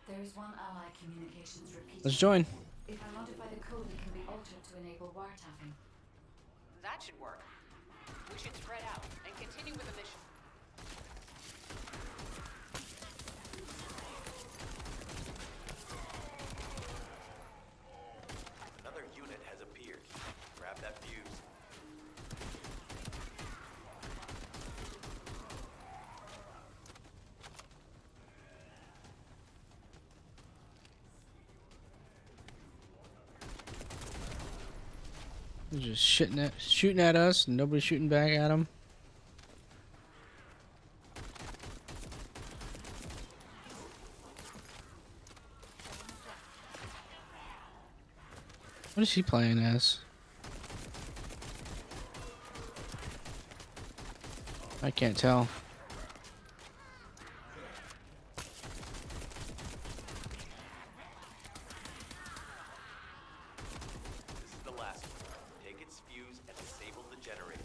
There is one ally communications repeater. Let's join. If I modify the code, it can be altered to enable wiretapping. That should work. We should spread out and continue with the mission. Another unit has appeared. Grab that fuse. He's just shooting at us, and nobody's shooting back at him. What is he playing as? I can't tell. This is the last one. Take its fuse and disable the generator.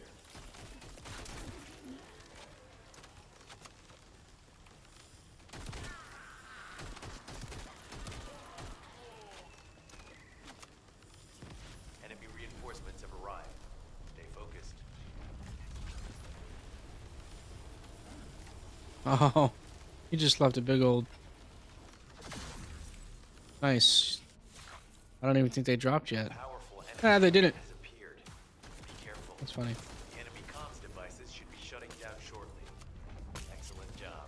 Enemy Oh, he just left a big old... Nice. I don't even think they dropped yet. Powerful Ah, enemy they didn't. has appeared. Be careful. That's funny. The enemy comms devices should be shutting down shortly. Excellent job.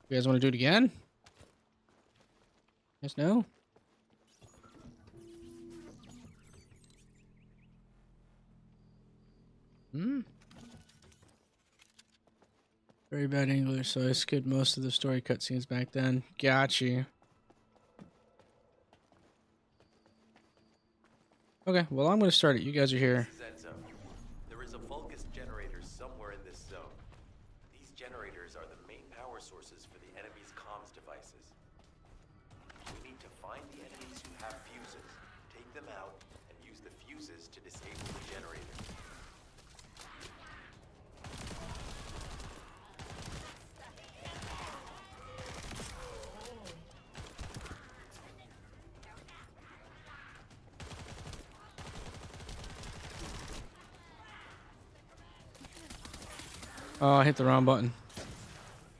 You guys want to do it again? Yes, no? Very bad English, so I skipped most of the story cutscenes back then. Got you. Okay, well, I'm going to start it. You guys are here. This is Enzo. There is a Vulgus generator somewhere in this zone. These generators are the main power sources for the enemy's comms devices. We need to find the enemies who have fuses, take them out, and use the fuses to disable the generator. Oh, I hit the wrong button.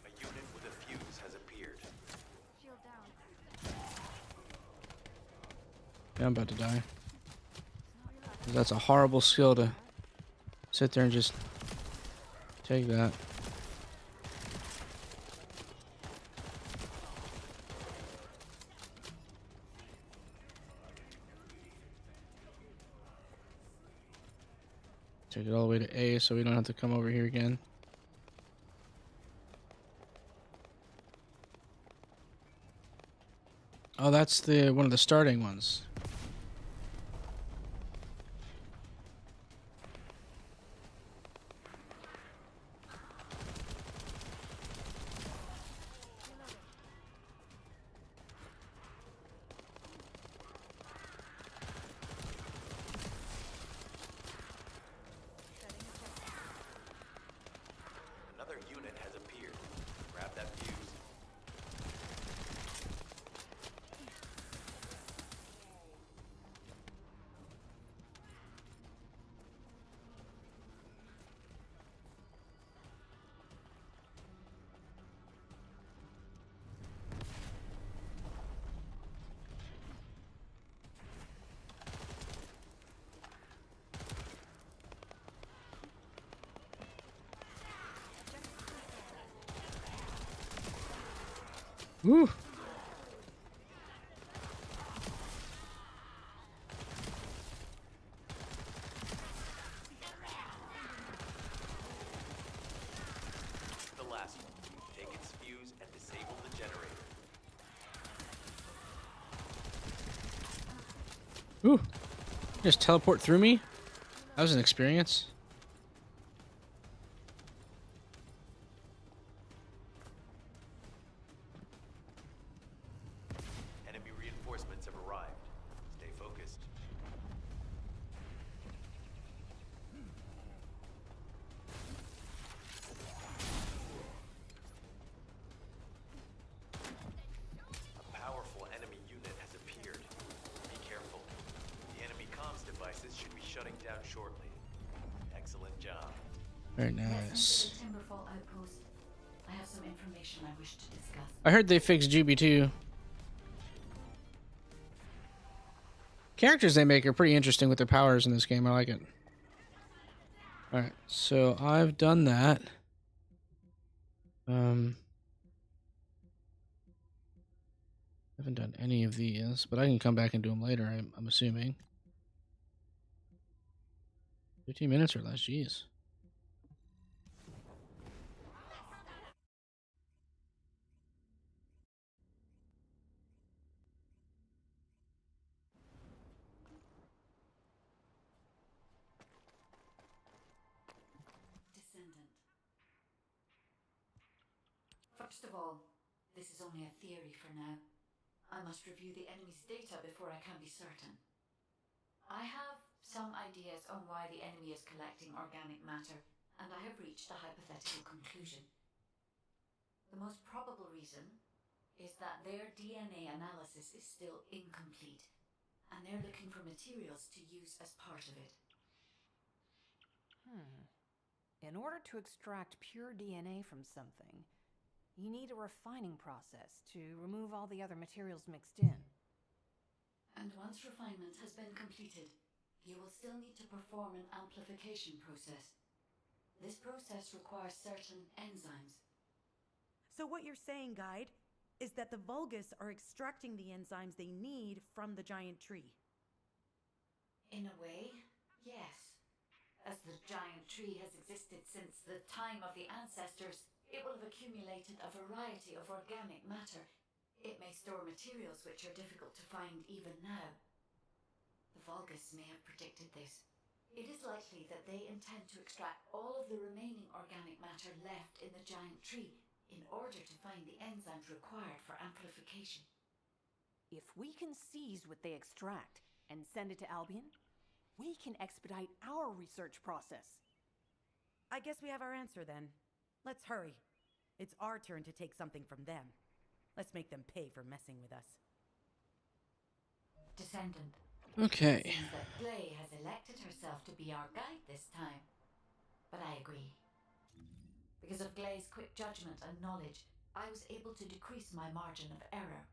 A unit with a fuse has appeared. Yeah, I'm about to die. That's a horrible skill to sit there and just take that. Take it all the way to A so we don't have to come over here again. Oh, that's the one of the starting ones. Another unit has appeared. Grab that fuse. Woo! The last one. Take its fuse and disable the generator. Ooh! Just teleport through me? That was an experience. Enemy reinforcements have arrived. Stay focused. A powerful enemy unit has appeared. Be careful. The enemy comms devices should be shutting down shortly. Excellent job. Very Yes, nice. the Timberfall outpost. I have some information I wish to discuss. I heard they fixed GB2. Characters they make are pretty interesting with their powers in this game. I like it. Alright, so I've done that. Haven't done any of these, but I can come back and do them later, I'm assuming. 15 minutes or less, jeez. Descendant. First of all, this is only a theory for now. I must review the enemy's data before I can be certain. I have some ideas on why the enemy is collecting organic matter, and I have reached a hypothetical conclusion. The most probable reason is that their DNA analysis is still incomplete, and they're looking for materials to use as part of it. In order to extract pure DNA from something, you need a refining process to remove all the other materials mixed in. And once refinement has been completed, you will still need to perform an amplification process. This process requires certain enzymes. So what you're saying, Guide, is that the Vulgus are extracting the enzymes they need from the giant tree. In a way, yes. As the giant tree has existed since the time of the ancestors, it will have accumulated a variety of organic matter. It may store materials which are difficult to find even now. The Vulgus may have predicted this. It is likely that they intend to extract all of the remaining organic matter left in the giant tree in order to find the enzymes required for amplification. If we can seize what they extract and send it to Albion, we can expedite our research process. I guess we have our answer then. Let's hurry. It's our turn to take something from them. Let's make them pay for messing with us. Descendant. Okay. It seems that Glay has elected herself to be our guide this time. But I agree. Because of Glay's quick judgment and knowledge, I was able to decrease my margin of error.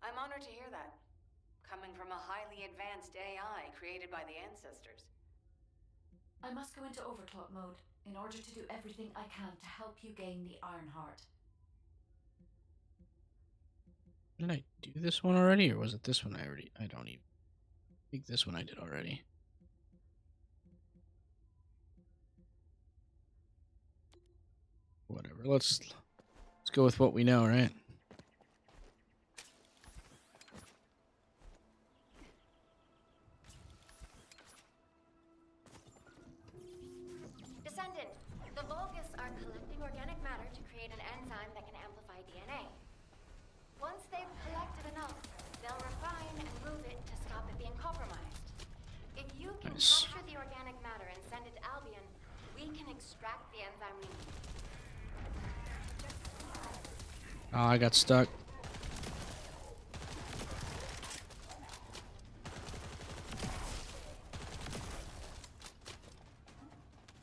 I'm honored to hear that. Coming from a highly advanced AI created by the ancestors. I must go into overclock mode in order to do everything I can to help you gain the Iron Heart. Did I do this one already, or was it this one I already? I don't even think this one I did already. Whatever. Let's go with what we know, right? Descendant, the Vulgus are collecting organic matter to create an enzyme that can amplify DNA. Once they've collected enough, they'll refine and move it to stop it being compromised. If you can Nice. capture the organic matter and send it to Albion, we can extract the enzyme we need. Oh, I got stuck.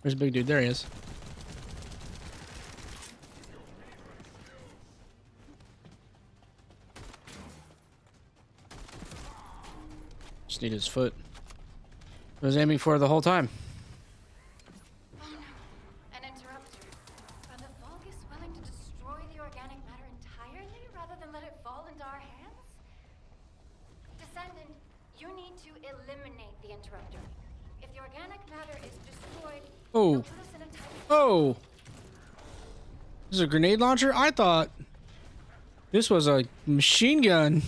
Where's the big dude? There he is. Just need his foot. I was aiming for it the whole time. Oh no, an interrupter. Are the Vulgus willing to destroy the organic matter entirely rather than let it fall into our hands? Descendant, you need to eliminate the interrupter. If the organic matter is destroyed, Oh. it'll put us in a tight... Oh! This is a grenade launcher? I thought this was a machine gun.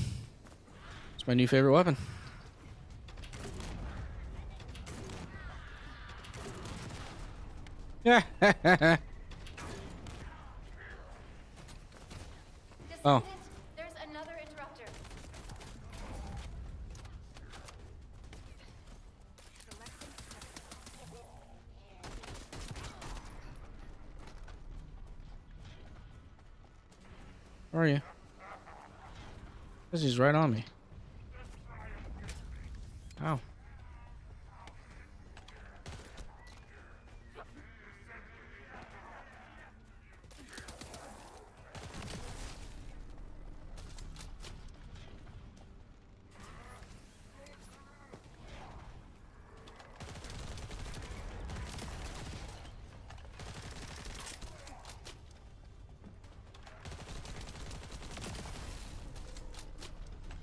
It's my new favorite weapon. Yeah. Oh. Descendant, there's another interrupter. Where are you? Because he's right on me. Ow.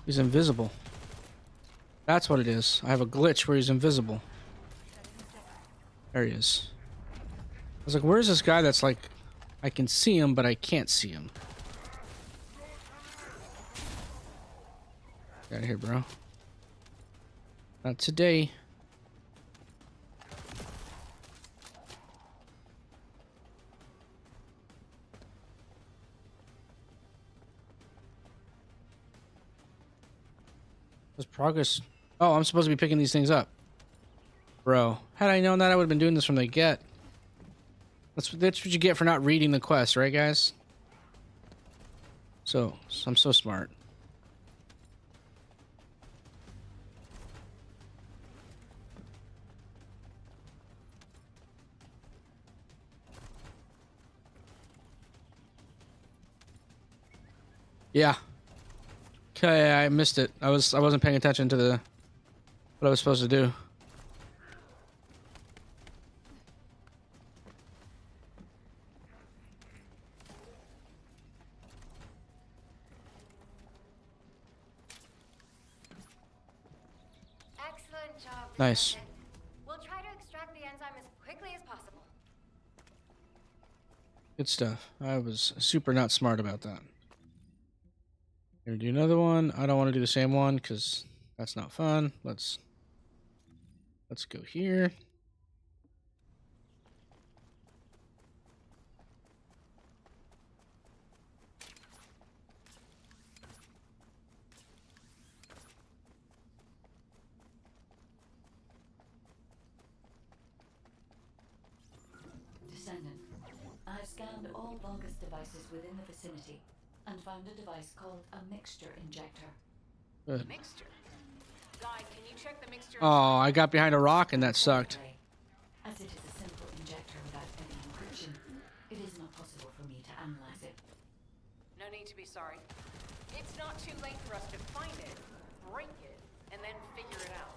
He's invisible. That's what it is. I have a glitch where he's invisible. There he is. I was like, where's this guy that's like, I can see him, but I can't see him? Get out of here, bro. Not today. Does progress... Oh, I'm supposed to be picking these things up. Bro, had I known that, I would have been doing this from the get. That's what you get for not reading the quest, right, guys? So I'm so smart. Yeah. Okay, I missed it. I wasn't paying attention to what I was supposed to do. Excellent job, Nice. Descendant. We'll try to extract the enzyme as quickly as possible. Good stuff. I was super not smart about that. Gonna do another one. I don't want to do the same one because that's not fun. Let's go here. Descendant, I've scanned all Vulgus devices within the vicinity and found a device called a mixture injector. Good. Mixture. Guy, can you check the mixture? Oh, I got behind a rock and that sucked. As it is a simple injector without any encryption, it is not possible for me to analyze it. No need to be sorry. It's not too late for us to find it, break it, and then figure it out.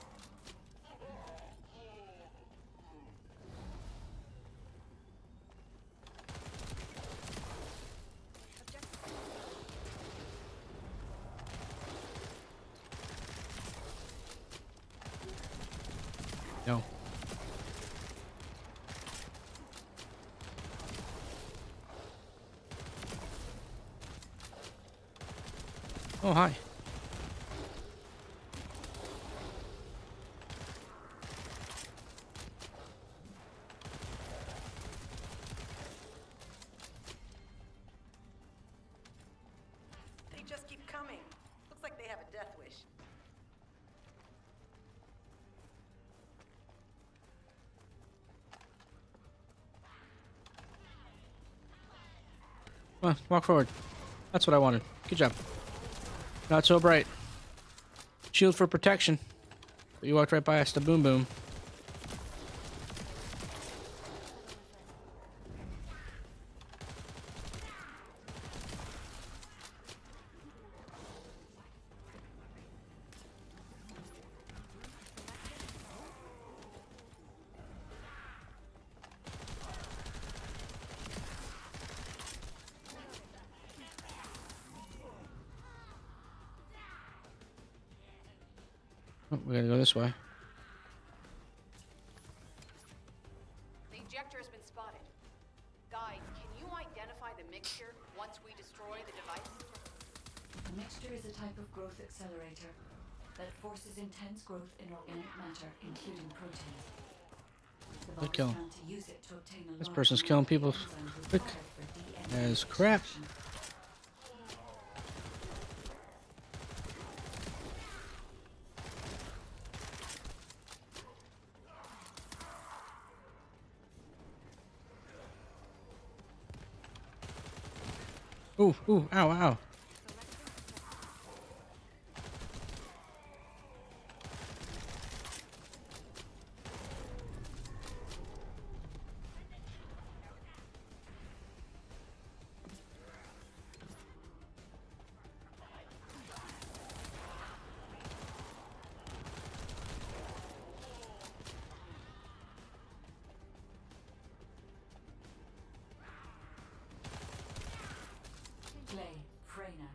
No. Oh, hi. They just keep coming. Looks like they have a death wish. Come on, walk forward. That's what I wanted. Good job. Not so bright. Shield for protection. But you walked right by us to boom boom. Oh, we gotta go this way. The injector has been spotted. Guy, can you identify the mixture once we destroy the device? A mixture is a type of growth accelerator that forces intense growth in organic matter, including proteins. The Good Vulgus kill. plan to use it to obtain a This large person's amount killing of the people enzyme quick required for DNA as crap. extraction. Ooh, ooh, ow, ow. Clay, Freyna.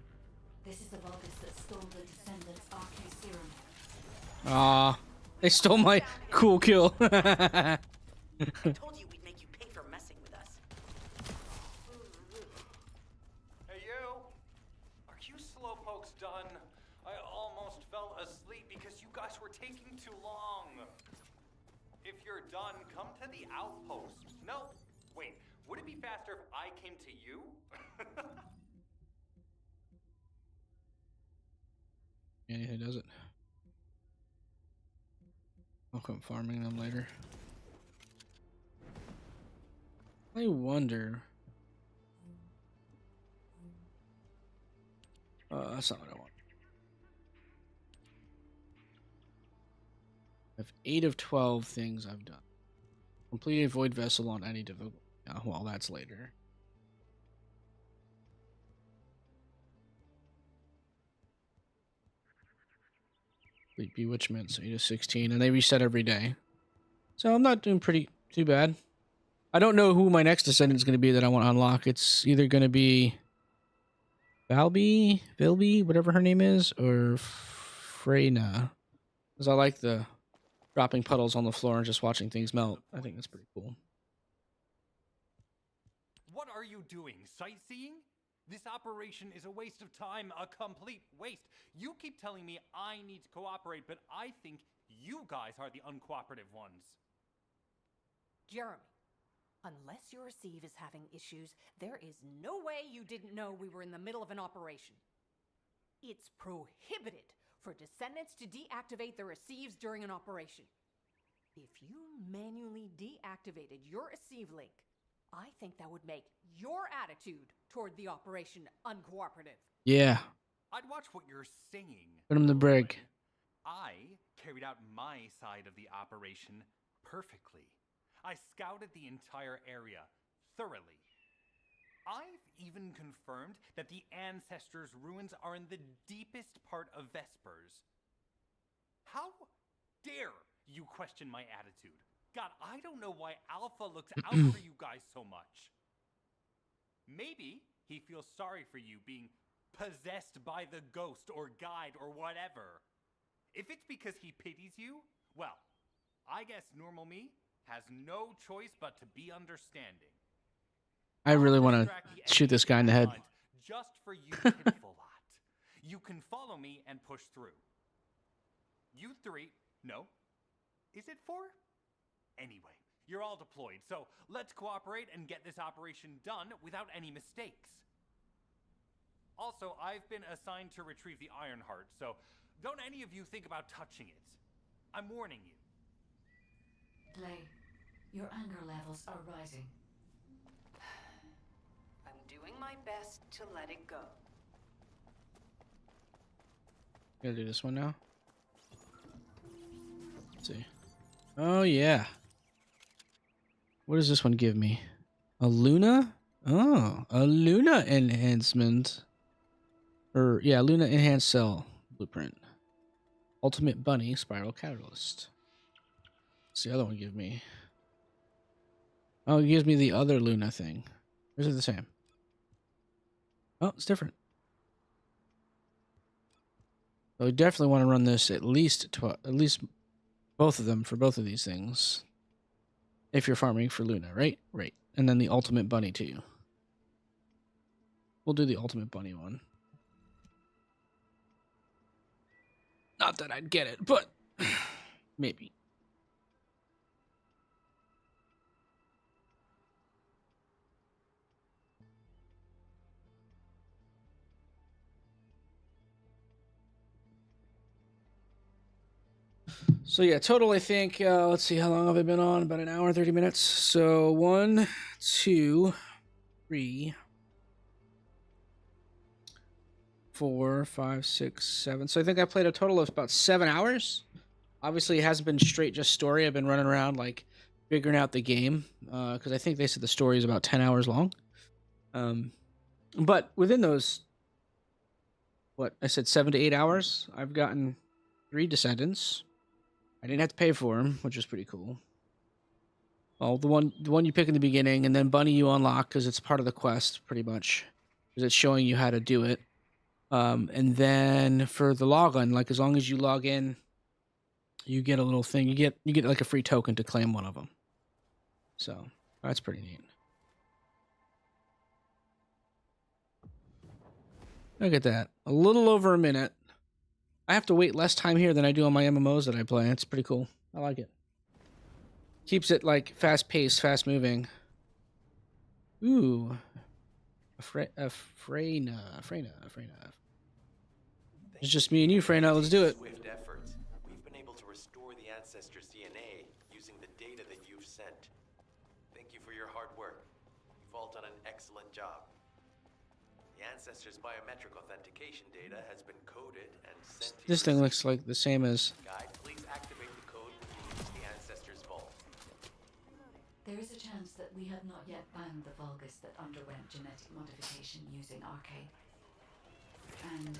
This is the Vulgus that stole the Descendant's RK serum. Aw, they stole my cool kill. I told you we'd make you pay for messing with us. Hey, you! Are you slowpokes done? I almost fell asleep because you guys were taking too long. If you're done, come to the outpost. No, wait. Would it be faster if I came to you? And who does it? I'll come farming them later. I wonder. That's not what I want. I have 8 of 12 things I've done. Complete a void vessel on any difficulty. Oh, well, that's later. Complete bewitchment, so 8 of 16, and they reset every day. So I'm not doing too bad. I don't know who my next descendant is going to be that I want to unlock. It's either going to be Vilby, whatever her name is, or Freyna. Because I like the dropping puddles on the floor and just watching things melt. I think that's pretty cool. What are you doing? Sightseeing? This operation is a waste of time, a complete waste. You keep telling me I need to cooperate, but I think you guys are the uncooperative ones. Jeremy, unless your receive is having issues, there is no way you didn't know we were in the middle of an operation. It's prohibited for Descendants to deactivate their receives during an operation. If you manually deactivated your receive link, I think that would make your attitude toward the operation uncooperative. Yeah. I'd watch what you're saying. Put him the brig. I carried out my side of the operation perfectly. I scouted the entire area thoroughly. I've even confirmed that the Ancestors' ruins are in the deepest part of Vespers. How dare you question my attitude? God, I don't know why Alpha looks out for you guys so much. Maybe he feels sorry for you being possessed by the ghost or guide or whatever. If it's because he pities you, well, I guess normal me has no choice but to be understanding. I really want to shoot this guy in the head. Just for you pitiful lot. You can follow me and push through. You 3, no. Is it 4? Anyway, you're all deployed, so let's cooperate and get this operation done without any mistakes. Also, I've been assigned to retrieve the Ironheart, so don't any of you think about touching it. I'm warning you. Lay, your anger levels are rising. I'm doing my best to let it go. Gonna do this one now. Let's see. Oh yeah. What does this one give me? A Luna? Oh, a Luna enhancement. Or yeah, Luna enhanced cell blueprint. Ultimate Bunny spiral catalyst. What's the other one give me? Oh, it gives me the other Luna thing. Or is it the same? Oh, it's different. So we definitely want to run this at least both of them for both of these things. If you're farming for Luna, right? Right. And then the Ultimate Bunny too. We'll do the Ultimate Bunny one. Not that I'd get it, but maybe. So yeah, total I think, let's see, how long have I been on? About an hour, 30 minutes. So 1, 2, 3, 4, 5, 6, 7. So I think I played a total of about 7 hours. Obviously, it hasn't been straight just story. I've been running around like figuring out the game because I think they said the story is about 10 hours long. But within those, what I said, 7 to 8 hours, I've gotten 3 Descendants. I didn't have to pay for them, which is pretty cool. Well, the one you pick in the beginning, and then Bunny you unlock because it's part of the quest, pretty much, because it's showing you how to do it. And then for the login, like as long as you log in, you get a little thing. You get like a free token to claim one of them. So that's pretty neat. Look at that, a little over a minute. I have to wait less time here than I do on my MMOs that I play. It's pretty cool. I like it. Keeps it like fast-paced, fast-moving. Ooh. Freyna. It's just me and you, Freyna. Let's do it. Swift efforts, we've been able to restore the Ancestors' DNA using the data that you've sent. Thank you for your hard work. You've all done an excellent job. The ancestors' biometric authentication data has been coded and sent to This your thing looks like the same as. Guide, please activate the code when you use the ancestors' vault. There is a chance that we have not yet found the Vulgus that underwent genetic modification using Arcade. And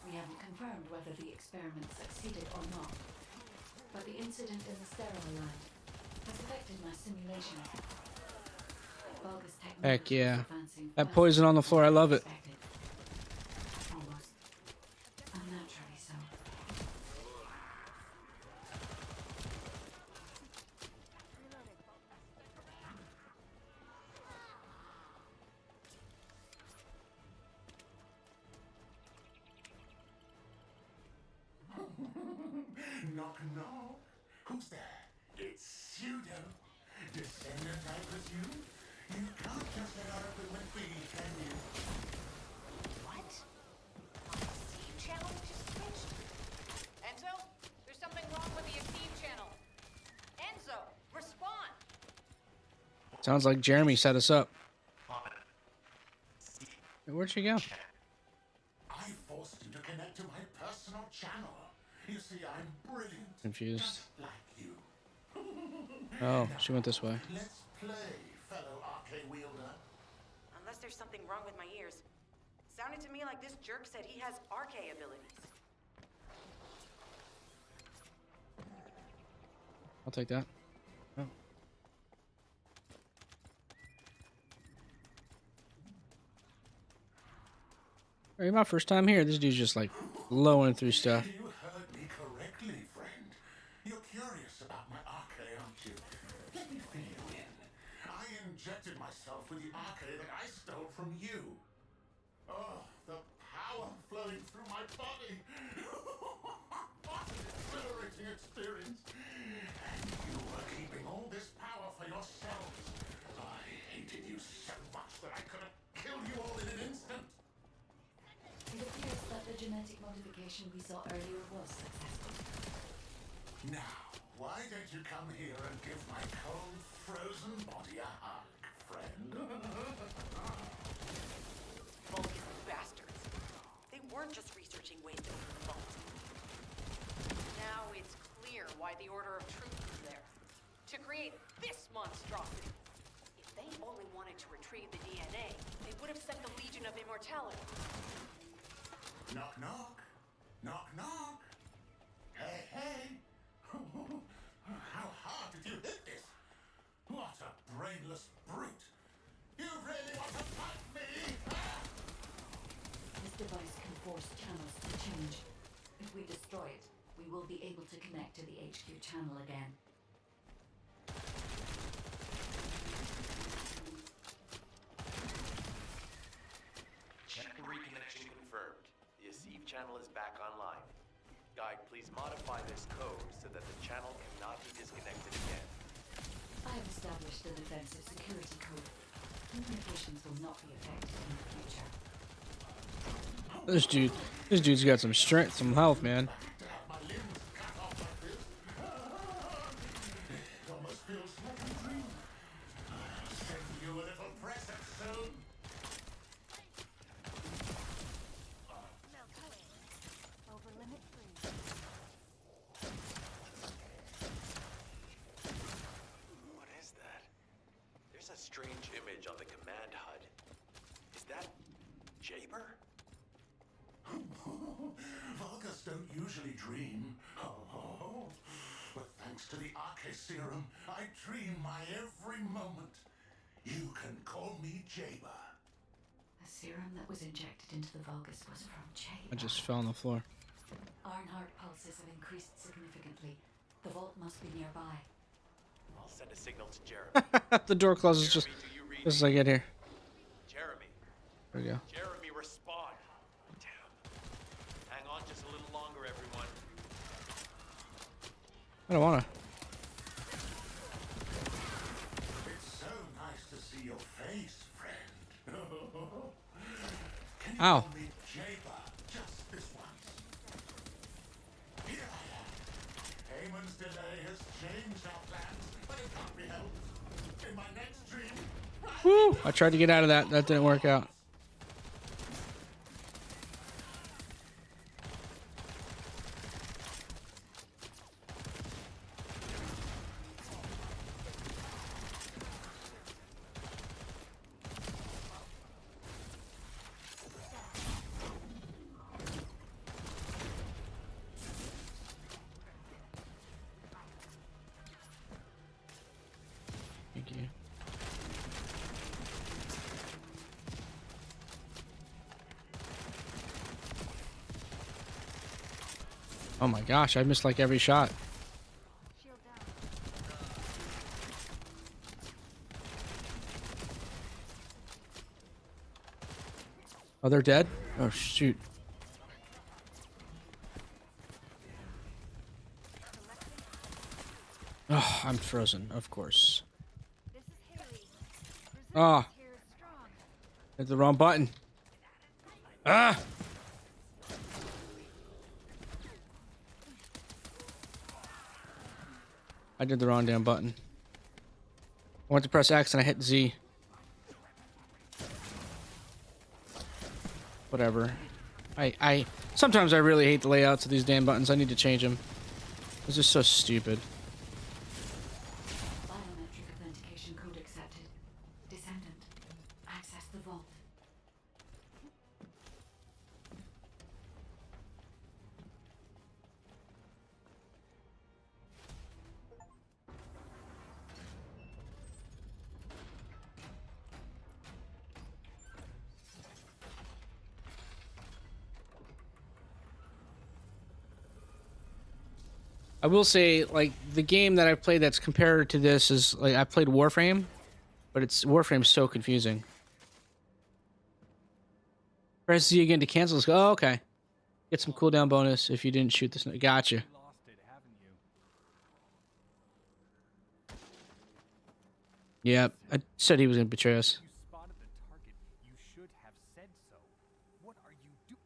we haven't confirmed whether the experiment succeeded or not. But the incident in the sterile lab has affected my simulation. Vulgus technology Heck yeah. is advancing That faster poison on the than floor, I love it. expected. Almost. Unnaturally so. Knock, knock. Who's there? It's Pseudo. Descendant, I presume? You can't just let her open with me, can you? What? Receive channel just switched? Enzo? There's something wrong with the receive channel. Enzo, respond! Sounds like Jeremy set us up. Where'd she go? I forced you to connect to my personal channel. You see, I'm brilliant. Confused. Just like you. Oh, she went this way. Let's play, fellow arcade wielder. Unless there's something wrong with my ears. Sounded to me like this jerk said he has RK abilities. I'll take that. Oh. Hey, my first time here. This dude's just like blowing through stuff. You heard me correctly, friend. You're curious about my arcade, aren't you? Let me fill you in. I injected myself with the arcade that I stole from you. Oh, the power flowing through my body. What an exhilarating experience. And you were keeping all this power for yourselves. I hated you so much that I could have killed you all in an instant. It appears that the genetic modification we saw earlier was successful. Now, why don't you come here and give my cold, frozen body a hug, friend? Vulcan bastards. They weren't just researching ways to open the vault. Now it's clear why the Order of Truth was there. To create this monstrosity. If they only wanted to retrieve the DNA, they would have sent the Legion of Immortality. Knock, knock. Knock, knock. Hey, hey. How hard did you hit this? What a brainless brute. You really want to fight me? This device can force channels to change. If we destroy it, we will be able to connect to the HQ channel again. Check reconnection confirmed. The Asif channel is back online. Guide, please modify this code so that the channel cannot be disconnected again. I have established a defensive security code. Communications will not be affected in the future. This dude's got some strength, some health, man. To have my limbs cut off like this. It almost feels like a dream. I'll send you a little present soon. Over limit free. What is that? There's a strange image on the command HUD. Is that Jaber? Vulgus don't usually dream. Oh, but thanks to the Arche serum, I dream my every moment. You can call me Jaber. The serum that was injected into the Vulgus was from Jay. I just fell on the floor. Ironheart pulses have increased significantly. The vault must be nearby. I'll send a signal to Jeremy. The door closes just Jeremy, do you read as me? I get here. Jeremy. There we go. Jeremy, respond. Damn. Hang on just a little longer, everyone. I don't wanna. It's so nice to see your face, friend. Can you Ow. call me Jaber just this once? Here I am. Haman's delay has changed our plans, but it can't be helped. In my next dream, Woo! I tried to get out of that. That didn't work out. Oh my gosh, I missed like every shot. Shield down. Oh, they're dead? Oh, shoot. Oh, I'm frozen, of course. This is Haley. Ah, Resistance here is strong. hit the wrong button. Ah! I did the wrong damn button. I went to press X and I hit Z. Whatever. Sometimes I really hate the layouts of these damn buttons. I need to change them. It's just so stupid. Biometric authentication code accepted. Descendant, access the vault. I will say, like, the game that I've played that's compared to this is, like, I played Warframe, but Warframe's so confusing. Press Z again to cancel. Oh, okay. Get some cooldown bonus if you didn't shoot this. Gotcha. You lost it, haven't you? Yeah, I said he was gonna betray us. You spotted the target. You should have said so. What are you doing?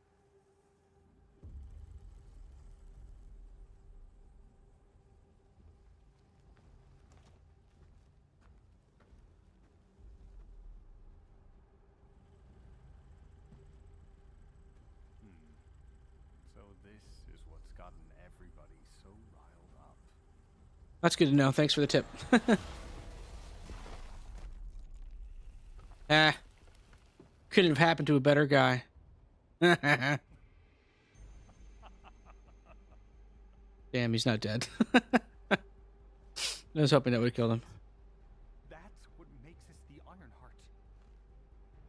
So this is what's gotten everybody so riled up. That's good to know. Thanks for the tip. Ah, couldn't have happened to a better guy. Damn, he's not dead. I was hoping that would have killed him. That's what makes us the Ironheart.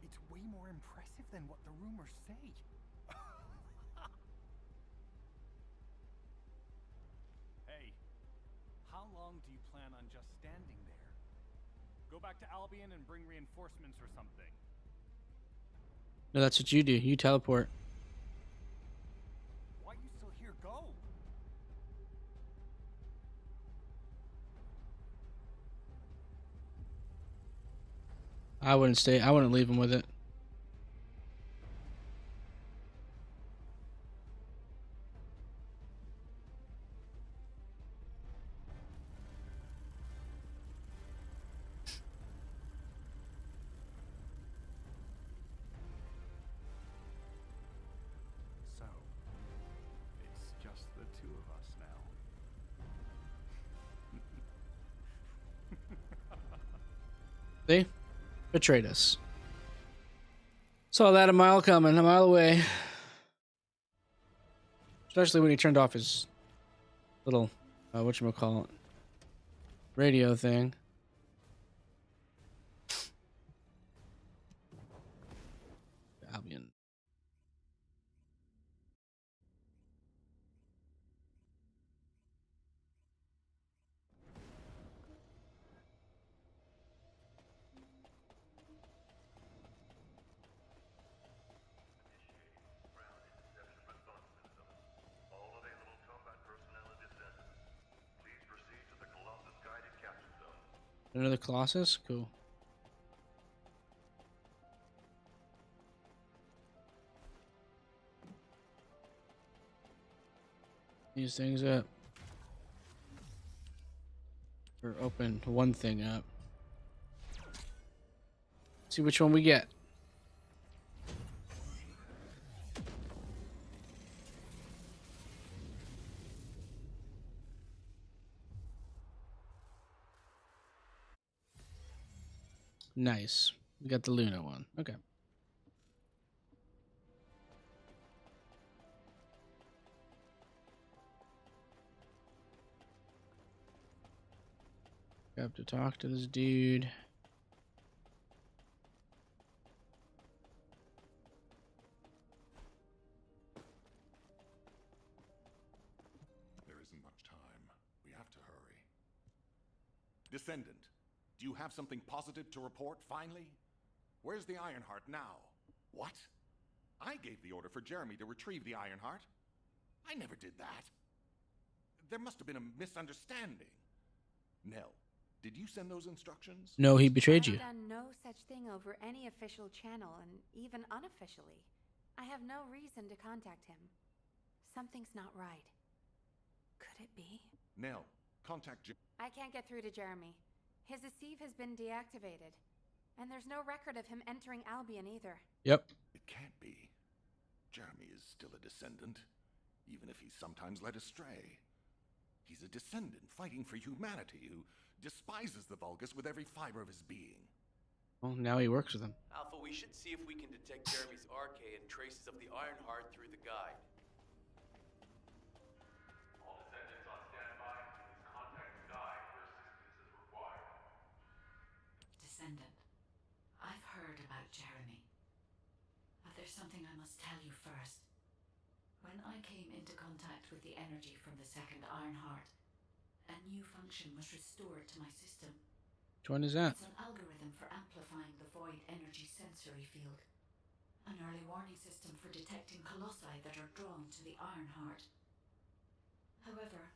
It's way more impressive than what the rumors say. Hey, how long do you plan on just standing there? Go back to Albion and bring reinforcements or something. No, that's what you do. You teleport. Why are you still here? Go! I wouldn't stay. I wouldn't leave him with it. So, it's just the two of us now. See? Betrayed us. Saw that a mile coming, a mile away. Especially when he turned off his little, whatchamacallit, radio thing. Albion. Another Colossus? Cool. These things up. Or open one thing up. See which one we get. Nice. We got the Luna one. Okay. Have to talk to this dude. isn't much time. We have to hurry. Descendant, do you have something positive to report, finally? Where's the Ironheart now? What? I gave the order for Jeremy to retrieve the Ironheart. I never did that. There must have been a misunderstanding. Nell, did you send those instructions? No, he betrayed you. I've done no such thing over any official channel, and even unofficially. I have no reason to contact him. Something's not right. Could it be? Nell, contact I can't get through to Jeremy. His Deceive has been deactivated. And there's no record of him entering Albion either. Yep. It can't be. Jeremy is still a descendant, even if he's sometimes led astray. He's a descendant fighting for humanity who despises the Vulgus with every fiber of his being. Well, now he works with them. Alpha, we should see if we can detect Jeremy's RK and traces of the Ironheart through the guide. All descendants on standby. Please contact the guide for assistance as required. Descendant, I've heard about Jeremy. But there's something I must tell you first. When I came into contact with the energy from the second Ironheart, a new function was restored to my system. Which one is that? It's an algorithm for amplifying the void energy sensory field. An early warning system for detecting colossi that are drawn to the Ironheart. However,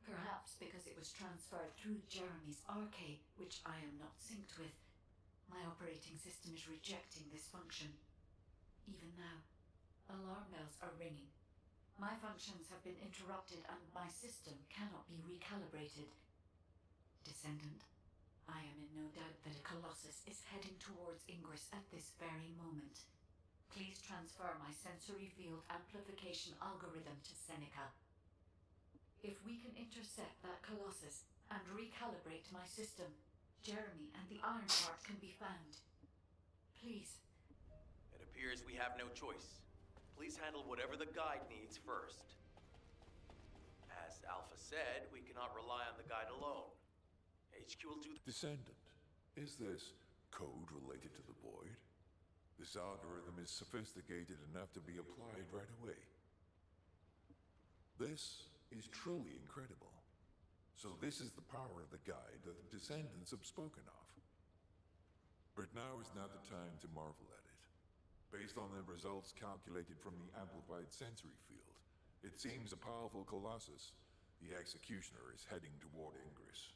perhaps because it was transferred through Jeremy's RK, which I am not synced with, my operating system is rejecting this function. Even now, alarm bells are ringing. My functions have been interrupted and my system cannot be recalibrated. Descendant, I am in no doubt that a Colossus is heading towards Ingress at this very moment. Please transfer my sensory field amplification algorithm to Seneca. If we can intercept that Colossus and recalibrate my system, Jeremy and the Ironheart can be found. Please. It appears we have no choice. Please handle whatever the guide needs first. As Alpha said, we cannot rely on the guide alone. HQ will do the— Descendant, is this code related to the Void? This algorithm is sophisticated enough to be applied right away. This is truly incredible. So this is the power of the guide that the Descendants have spoken of. But now is not the time to marvel at it. Based on the results calculated from the amplified sensory field, it seems a powerful Colossus, the Executioner, is heading toward Ingress.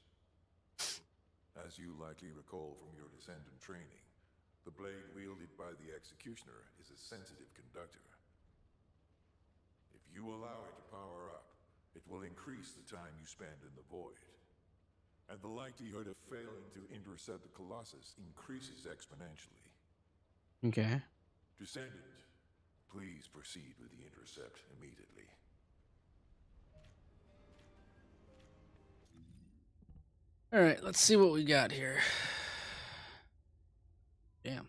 As you likely recall from your Descendant training, the blade wielded by the Executioner is a sensitive conductor. If you allow it to power up, it will increase the time you spend in the Void. And the likelihood of failing to intercept the Colossus increases exponentially. Okay. Descendant, please proceed with the intercept immediately. All right, let's see what we got here. Damn.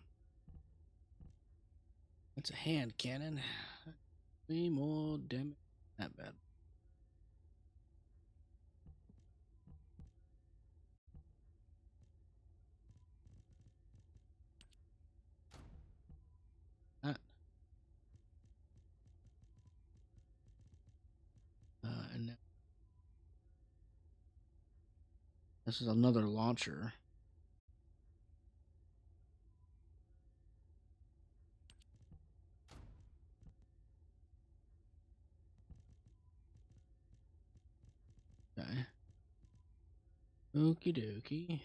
That's a hand cannon. Way more damage. Not bad. Not. And now this is another launcher. Okay. Okie dokie.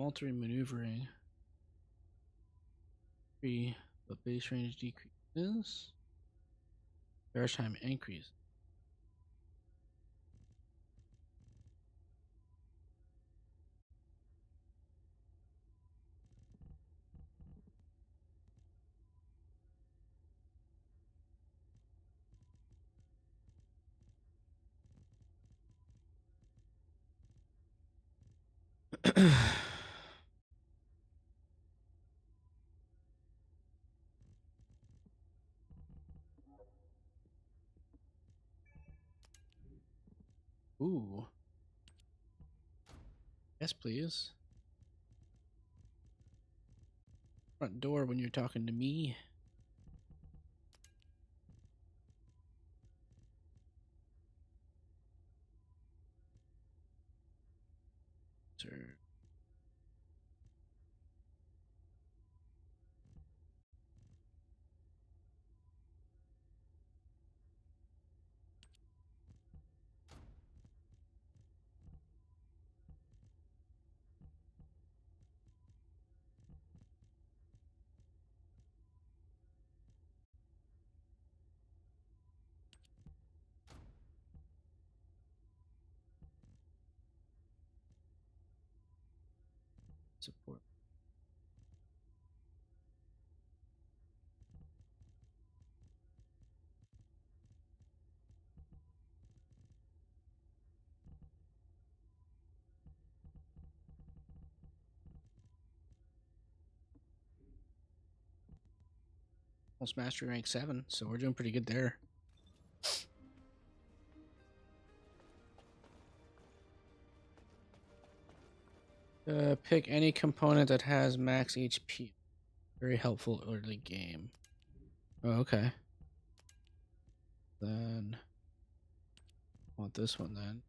Altering maneuvering. 3, but base range decreases. Charge time increase. Ooh. Yes, please. Front door when you're talking to me. Sir. Support. Almost mastery rank 7, so we're doing pretty good there. Pick any component that has max HP. Very helpful early game. Oh, okay. Then I want this one then.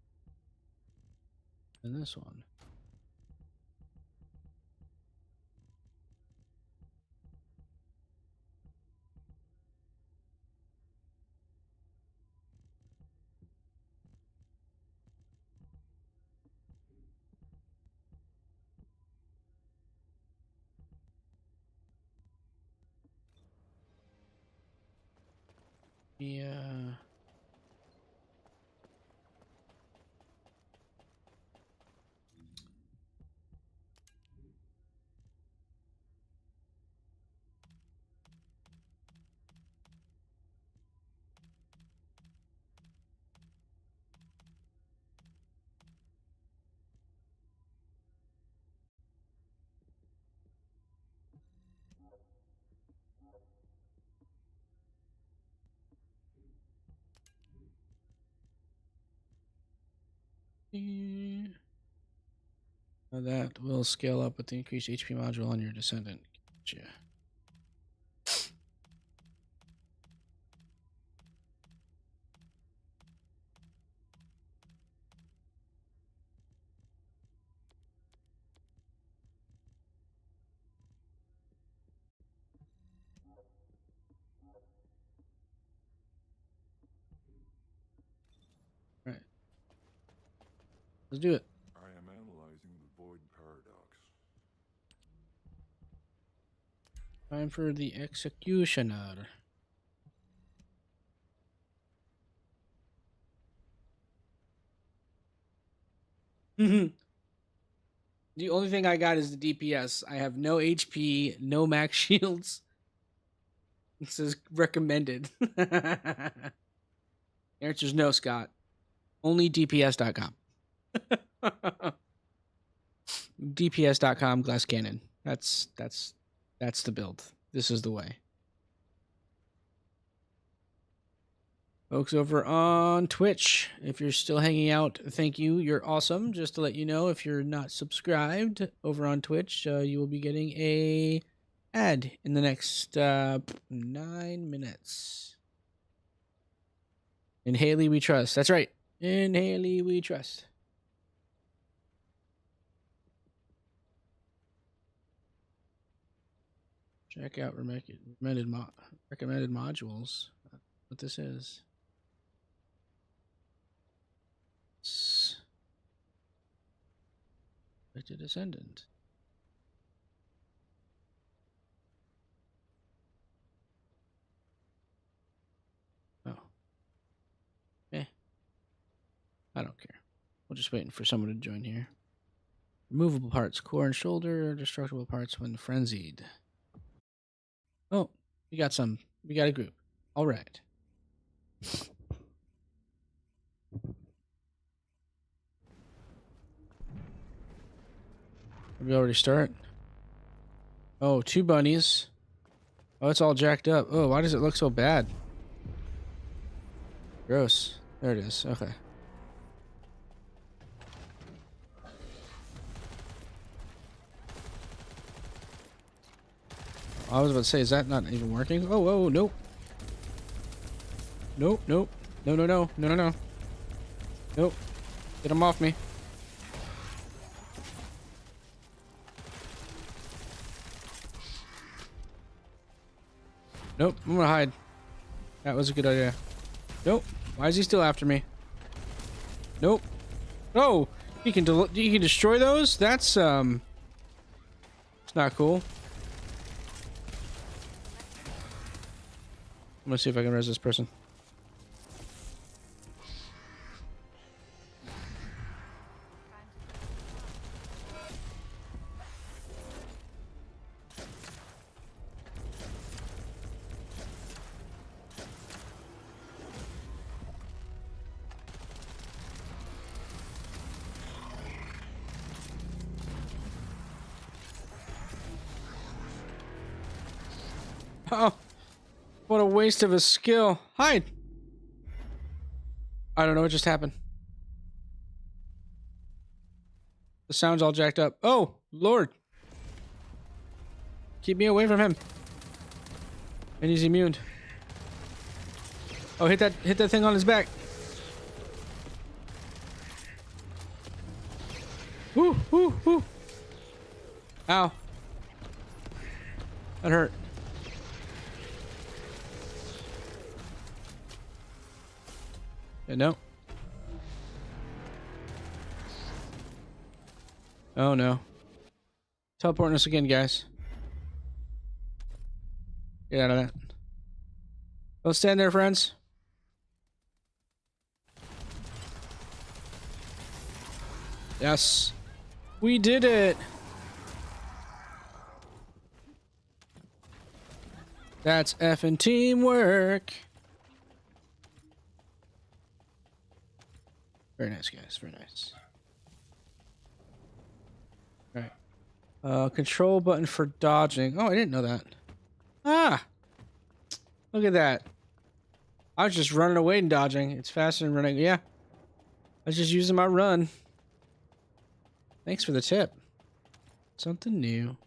And this one. Yeah. That will scale up with the increased HP module on your Descendant. Gotcha. All right. Let's do it. I am analyzing the void paradox. Time for the executioner. The only thing I got is the DPS. I have no HP, no max shields. It says recommended. The answer's no, Scott. Only DPS.com. DPS.com glass cannon. That's the build. This is the way. Folks over on Twitch, if you're still hanging out, thank you. You're awesome. Just to let you know, if you're not subscribed over on Twitch, you will be getting a ad in the next 9 minutes. In Haley we trust. That's right. In Haley we trust. Check out recommended modules. What this is. First Descendant. Oh. Eh. I don't care. We're just waiting for someone to join here. Removable parts, core and shoulder, destructible parts when frenzied. Oh, we got some. We got a group. All right. Did we already start? Oh, 2 bunnies. Oh, it's all jacked up. Oh, why does it look so bad? Gross. There it is. Okay. I was about to say, is that not even working? Oh, oh, nope. Nope, nope. No, no, no. No, no, no. Nope. Get him off me. Nope, I'm gonna hide. That was a good idea. Nope. Why is he still after me? Nope. Oh, you can destroy those? That's it's not cool. I'm gonna see if I can res this person. Oh, what a waste of a skill. Hide. I don't know what just happened. The sound's all jacked up. Oh, Lord. Keep me away from him. And he's immune. Oh, hit that thing on his back. Woo, woo, woo. Ow. That hurt. Yeah, no. Oh no. Teleporting us again, guys. Get out of that. Don't stand there, friends. Yes. We did it. That's effing teamwork. Very nice, guys. Very nice. Alright. Control button for dodging. Oh, I didn't know that. Ah! Look at that. I was just running away and dodging. It's faster than running. Yeah. I was just using my run. Thanks for the tip. Something new.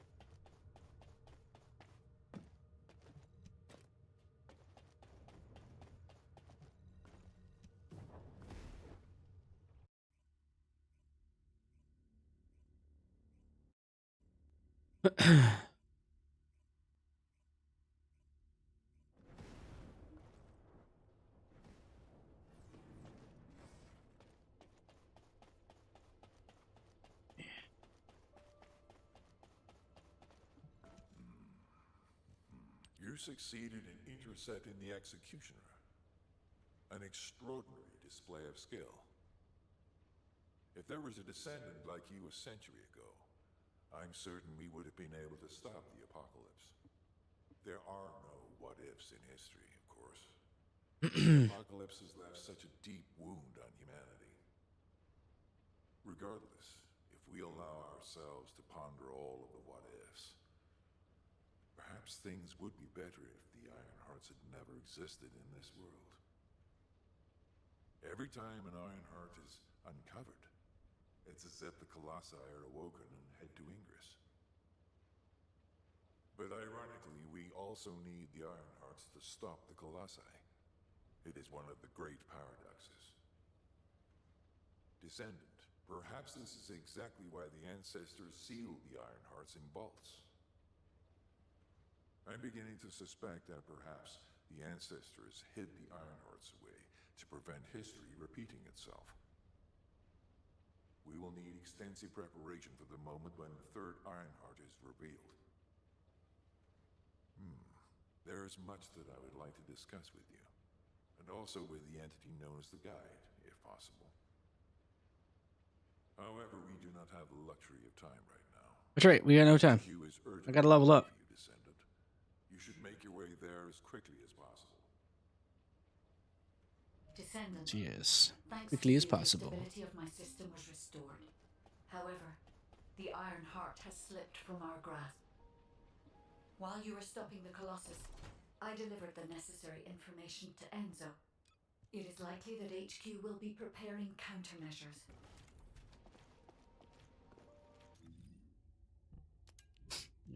You succeeded in intercepting the executioner. An extraordinary display of skill. If there was a descendant like you a century ago, I'm certain we would have been able to stop the apocalypse. There are no what-ifs in history, of course. The apocalypse has left such a deep wound on humanity. Regardless, if we allow ourselves to ponder all of the what-ifs, perhaps things would be better if the Ironhearts had never existed in this world. Every time an Ironheart is uncovered, it's as if the Colossi are awoken and head to Ingress. But ironically, we also need the Ironhearts to stop the Colossi. It is one of the great paradoxes. Descendant, perhaps this is exactly why the ancestors sealed the Ironhearts in vaults. I'm beginning to suspect that perhaps the ancestors hid the Ironhearts away to prevent history repeating itself. We will need extensive preparation for the moment when the third Ironheart is revealed. There is much that I would like to discuss with you, and also with the entity known as the Guide, if possible. However, we do not have the luxury of time right now. That's right, we got no time. I gotta level up. You should make your way there as quickly as possible. Descendant. Yes. Thanks Quickly to as you, the possible. stability of my system was restored. However, The Iron Heart has slipped from our grasp. While you were stopping the Colossus, I delivered the necessary information to Enzo. It is likely that HQ will be preparing countermeasures.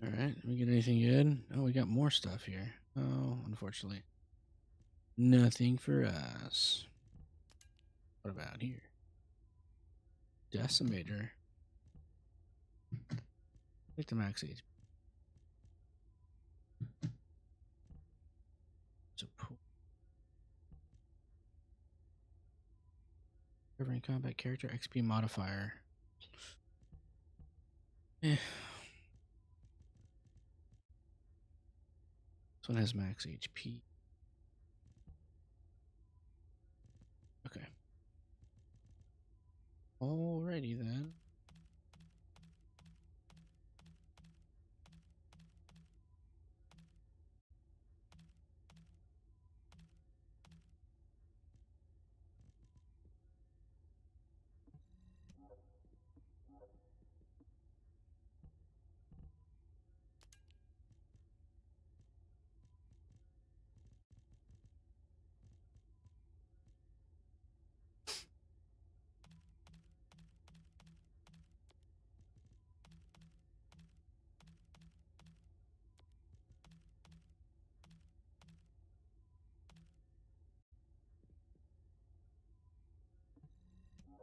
Alright, we get anything good? Oh, we got more stuff here. Oh, unfortunately. Nothing for us. What about here? Decimator. Take the max HP. Support. Covering combat character XP modifier. Eh. This one has max HP. Okay. Alrighty then.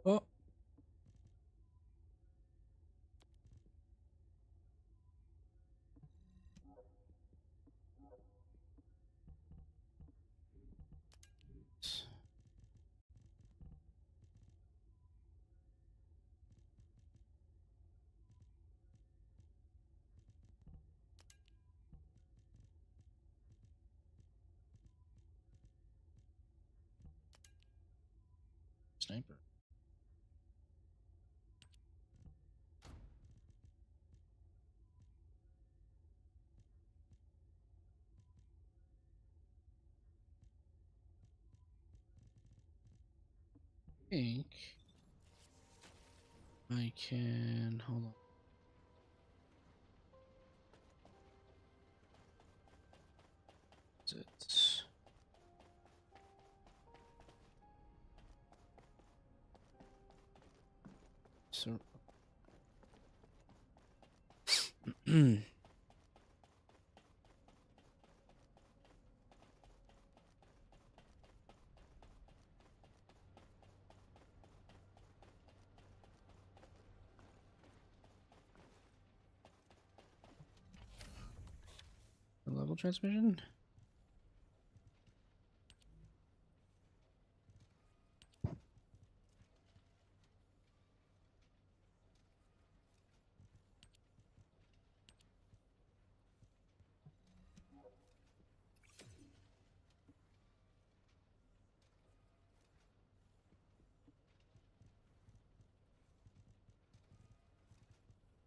Oh. Sniper. I think I can hold on. Is it? So level transmission?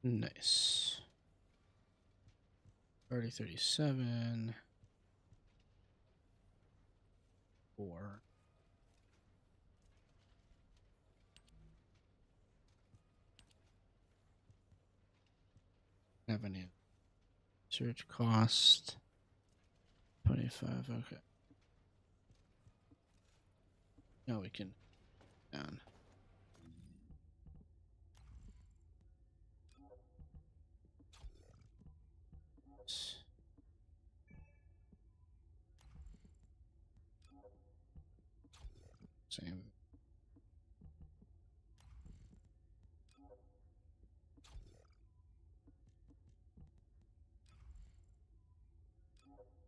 Nice. Already 37. 4. Avenue. Search cost 25. Okay. Now we can down. Same.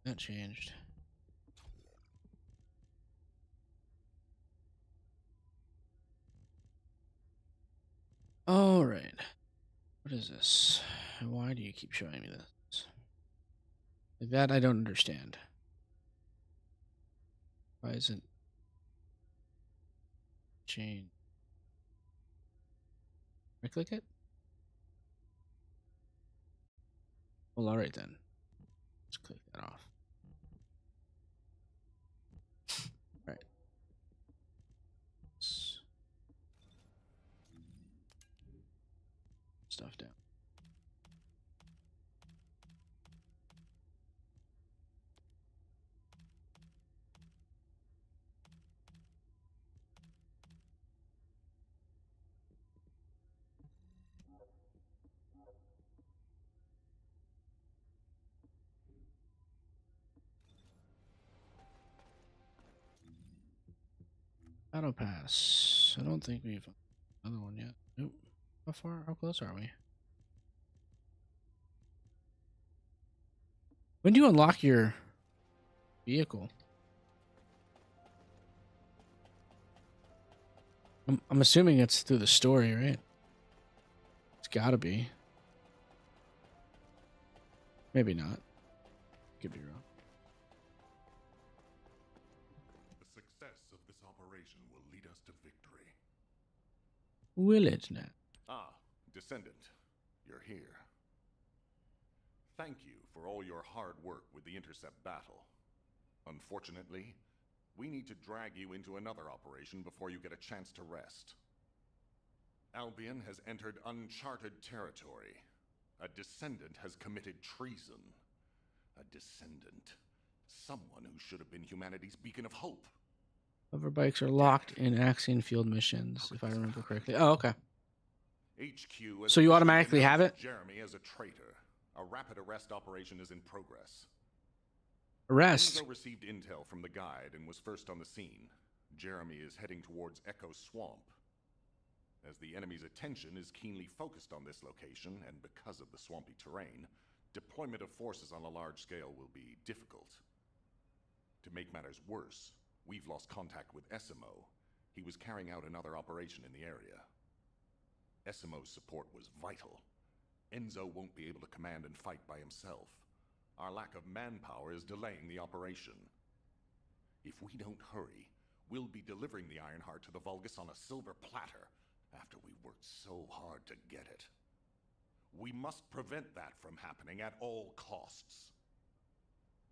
That changed. All right. What is this? Why do you keep showing me this? Like that I don't understand. Why isn't change? I click it? Well, all right then. Let's click that off. All right. Stuff down. Battle pass. I don't think we've another one yet. Nope. How far? How close are we? When do you unlock your vehicle? I'm assuming it's through the story, right? It's gotta be. Maybe not. Could be wrong. The success of this operation will lead us to victory. Will it not? Ah, Descendant, you're here. Thank you for all your hard work with the intercept battle. Unfortunately, we need to drag you into another operation before you get a chance to rest. Albion has entered uncharted territory. A Descendant has committed treason. A Descendant. Someone who should have been humanity's beacon of hope. Hover bikes are locked in Axion field missions, if I remember correctly. Oh, okay. HQ So you automatically have it? Jeremy as a traitor. A rapid arrest operation is in progress. Arrest? Enzo received intel from the guide and was first on the scene. Jeremy is heading towards Echo Swamp. As the enemy's attention is keenly focused on this location, and because of the swampy terrain, deployment of forces on a large scale will be difficult. To make matters worse, we've lost contact with Essimo. He was carrying out another operation in the area. Essimo's support was vital. Enzo won't be able to command and fight by himself. Our lack of manpower is delaying the operation. If we don't hurry, we'll be delivering the Ironheart to the Vulgus on a silver platter after we worked so hard to get it. We must prevent that from happening at all costs.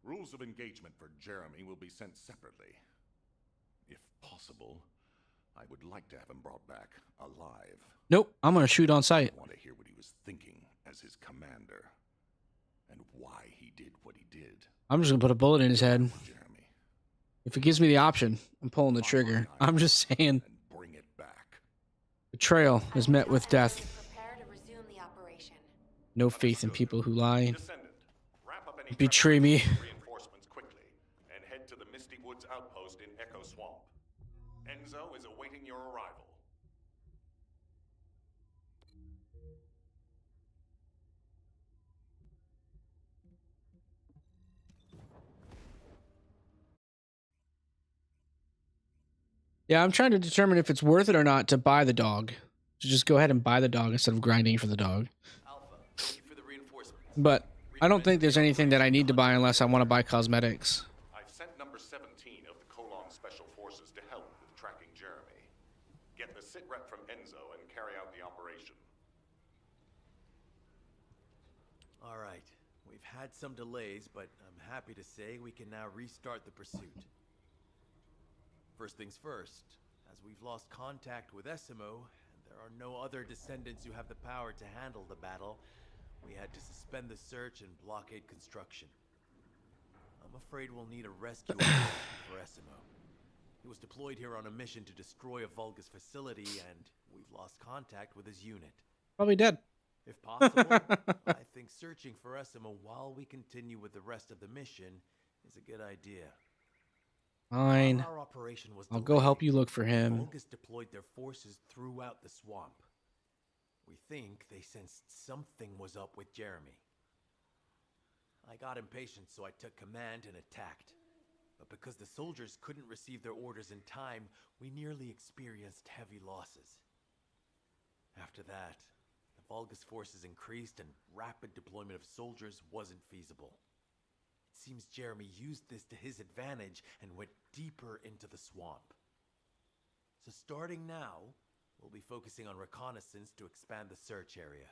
Rules of engagement for Jeremy will be sent separately. If possible, I would like to have him brought back alive. Nope, I'm gonna shoot on sight. I want to hear what he was thinking as his commander, and why he did what he did. I'm just gonna put a bullet in his head. Jeremy, If it gives me the option, I'm pulling the trigger. I'm just saying. and bring it back. Betrayal is met with death. Prepare to resume the operation. No faith in people who lie. Descendant, wrap up any Betray me. reinforcements quickly and head to the Misty Woods outpost in Echo Swamp. Enzo is awaiting your arrival. Yeah, I'm trying to determine if it's worth it or not to buy the dog. To just go ahead and buy the dog instead of grinding for the dog. Alpha, thank you for the reinforcements. But I don't think there's anything that I need to buy unless I want to buy cosmetics. I've sent number 17 of the Colon Special Forces to help with tracking Jeremy. Get the sitrep from Enzo and carry out the operation. All right. We've had some delays, but I'm happy to say we can now restart the pursuit. First things first, as we've lost contact with Essimo, and there are no other descendants who have the power to handle the battle, we had to suspend the search and blockade construction. I'm afraid we'll need a rescue operation for Essimo. He was deployed here on a mission to destroy a Vulgus facility, and we've lost contact with his unit. Probably dead. If possible, I think searching for Essimo while we continue with the rest of the mission is a good idea. Fine. While our operation was I'll go help delayed, you look for him. Vulgus deployed their forces throughout the swamp. We think they sensed something was up with Jeremy. I got impatient, so I took command and attacked. But because the soldiers couldn't receive their orders in time, we nearly experienced heavy losses. After that, the Vulgus forces increased and rapid deployment of soldiers wasn't feasible. It seems Jeremy used this to his advantage and went deeper into the swamp. So starting now, we'll be focusing on reconnaissance to expand the search area.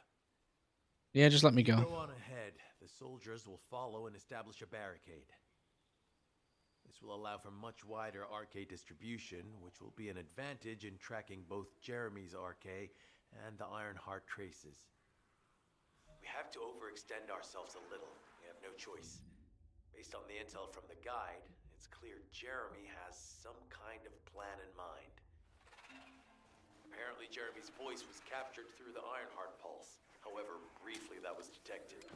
Yeah, just let me Go go. on ahead. The soldiers will follow and establish a barricade. This will allow for much wider RK distribution, which will be an advantage in tracking both Jeremy's RK and the Ironheart traces. We have to overextend ourselves a little. We have no choice. Based on the intel from the guide, it's clear Jeremy has some kind of plan in mind. Apparently Jeremy's voice was captured through the Ironheart pulse. However, briefly that was detected.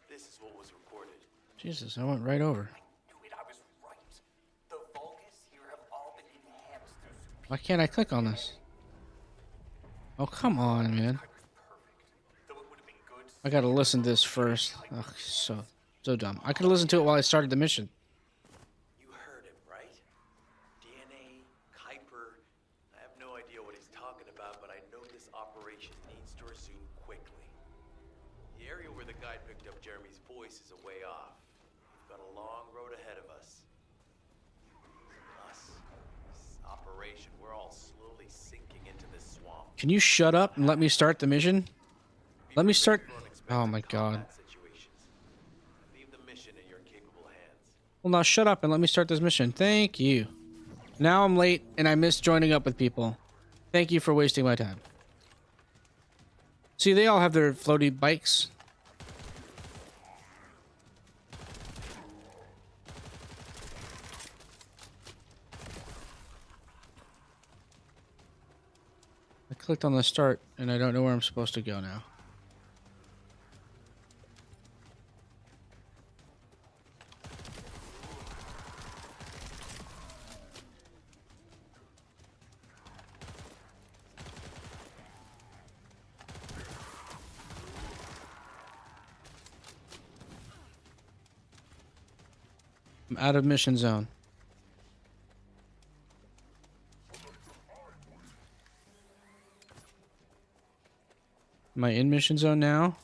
This is what was recorded. Jesus, I went right over. I knew it, I was right. The Vulgus here have all been enhanced through Why can't I click on this? Oh, come on, man. I gotta listen to this first. Ugh, so dumb. I could have listened to it while I started the mission. You heard him, right? DNA, Kuiper. I have no idea what he's talking about, but I know this operation needs to resume quickly. The area where the guide picked up Jeremy's voice is a way off. We've got a long road ahead of us. Plus, this operation, we're all slowly sinking into this swamp. Can you shut up and let me start the mission? Let me start. Oh my god. Leave the mission in your capable hands. Well, now shut up and let me start this mission. Thank you. Now I'm late and I missed joining up with people. Thank you for wasting my time. See, they all have their floaty bikes. I clicked on the start and I don't know where I'm supposed to go now. I'm out of mission zone. Am I in mission zone now?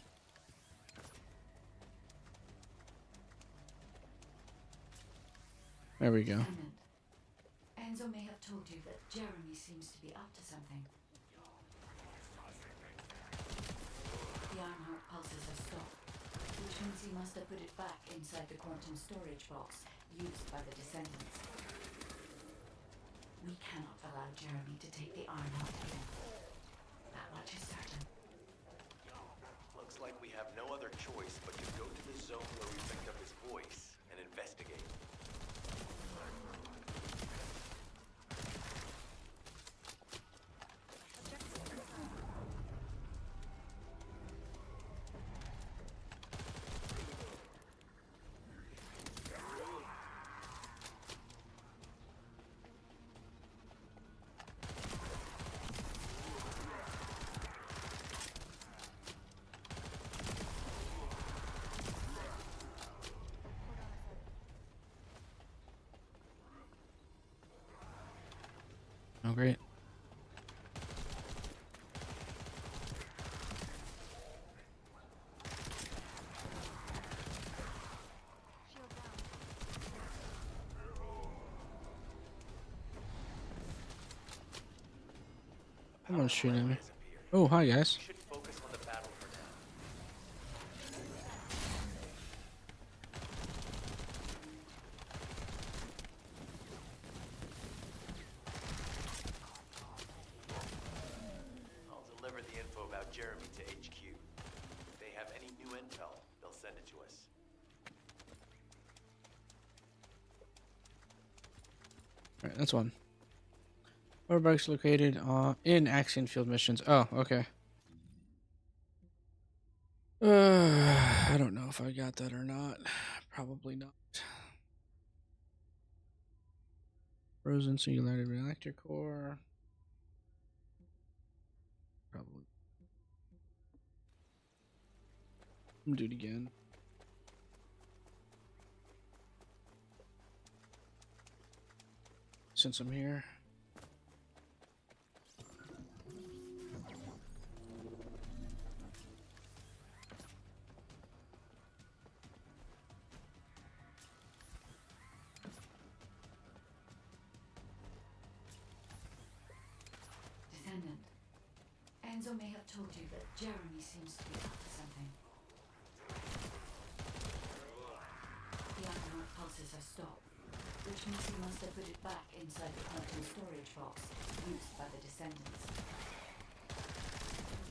There we go. Enzo may have told you that Jeremy seems to be up to something. The Ironheart pulses have stopped, which means he must have put it back inside the quantum storage box used by the Descendants. We cannot allow Jeremy to take the Ironheart again. That much is certain. Looks like we have no other choice but to go to the zone where we picked up his voice and investigate. Oh, great. Someone's shooting at me. Oh, hi, guys. We should focus on the battle for now. I'll deliver the info about Jeremy to HQ. If they have any new intel, they'll send it to us. Alright, that's one. Where bikes located in Axion Field missions. Oh, okay. I don't know if I got that or not. Probably not. Frozen Singularity Reactor Core. Probably. I'm gonna do it again. Since I'm here. Descendant, Enzo may have told you that Jeremy seems to be up to something. The Ironheart pulses have stopped, which means he must have put it back inside the quantum storage box used by the Descendants.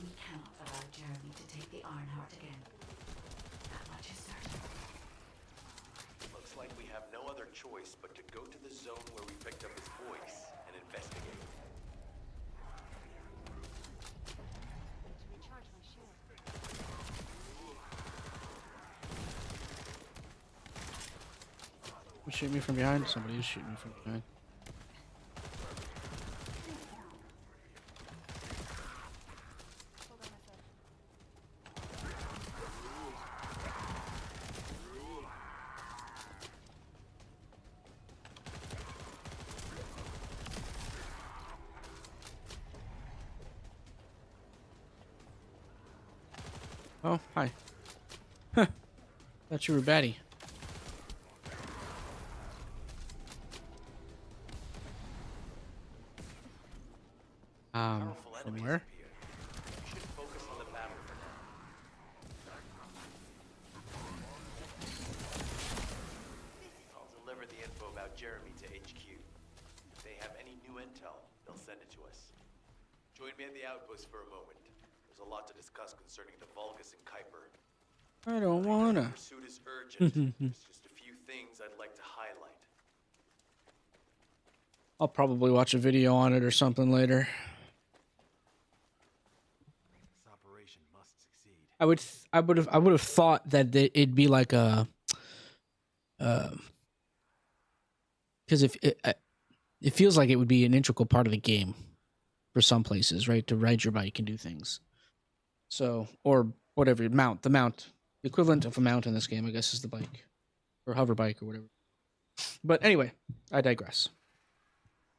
We cannot allow Jeremy to take the Ironheart again. That much is certain. Looks like we have no other choice but to go to the zone where we picked up his voice and investigate. Shoot me from behind. Somebody is shooting me from behind. Oh, hi. Huh. Thought you were batty. Powerful From enemies where? appear. You should focus on the battle for now. I'll deliver the info about Jeremy to HQ. If they have any new intel, they'll send it to us. Join me at the outpost for a moment. There's a lot to discuss concerning the Vulgus and Kuiper. I don't wanna. Pursuit is urgent. There's just a few things I'd like to highlight. I'll probably watch a video on it or something later. This operation must succeed. I would have thought that it'd be like a, because if it feels like it would be an integral part of the game for some places, right? To ride your bike and do things. So, or whatever, the mount, the equivalent of a mount in this game, I guess, is the bike or hover bike or whatever. But anyway, I digress.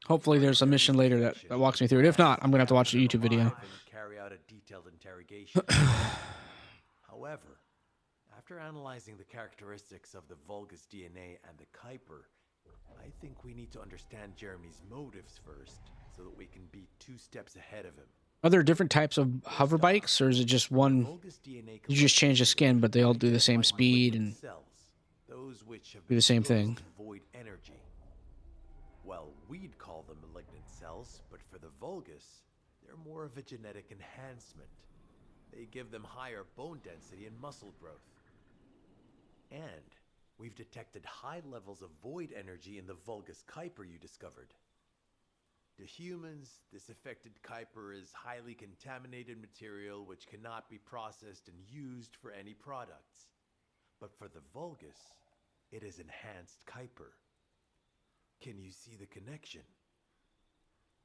Hopefully there's a mission later that walks me through it. If not, I'm going to have to watch a YouTube video. Carry out a detailed interrogation. However, after analyzing the characteristics of the Vulgus DNA and the Kuiper, I think we need to understand Jeremy's motives first, so that we can be 2 steps ahead of him. Are there different types of hover bikes, or is it just one? You just change the skin, but they all do the same speed and those which have do the same thing. void energy. Well, we'd call them malignant cells, but for the Vulgus, they're more of a genetic enhancement. They give them higher bone density and muscle growth. And we've detected high levels of void energy in the Vulgus Kuiper you discovered. To humans, this affected Kuiper is highly contaminated material which cannot be processed and used for any products. But for the Vulgus, it is enhanced Kuiper. Can you see the connection?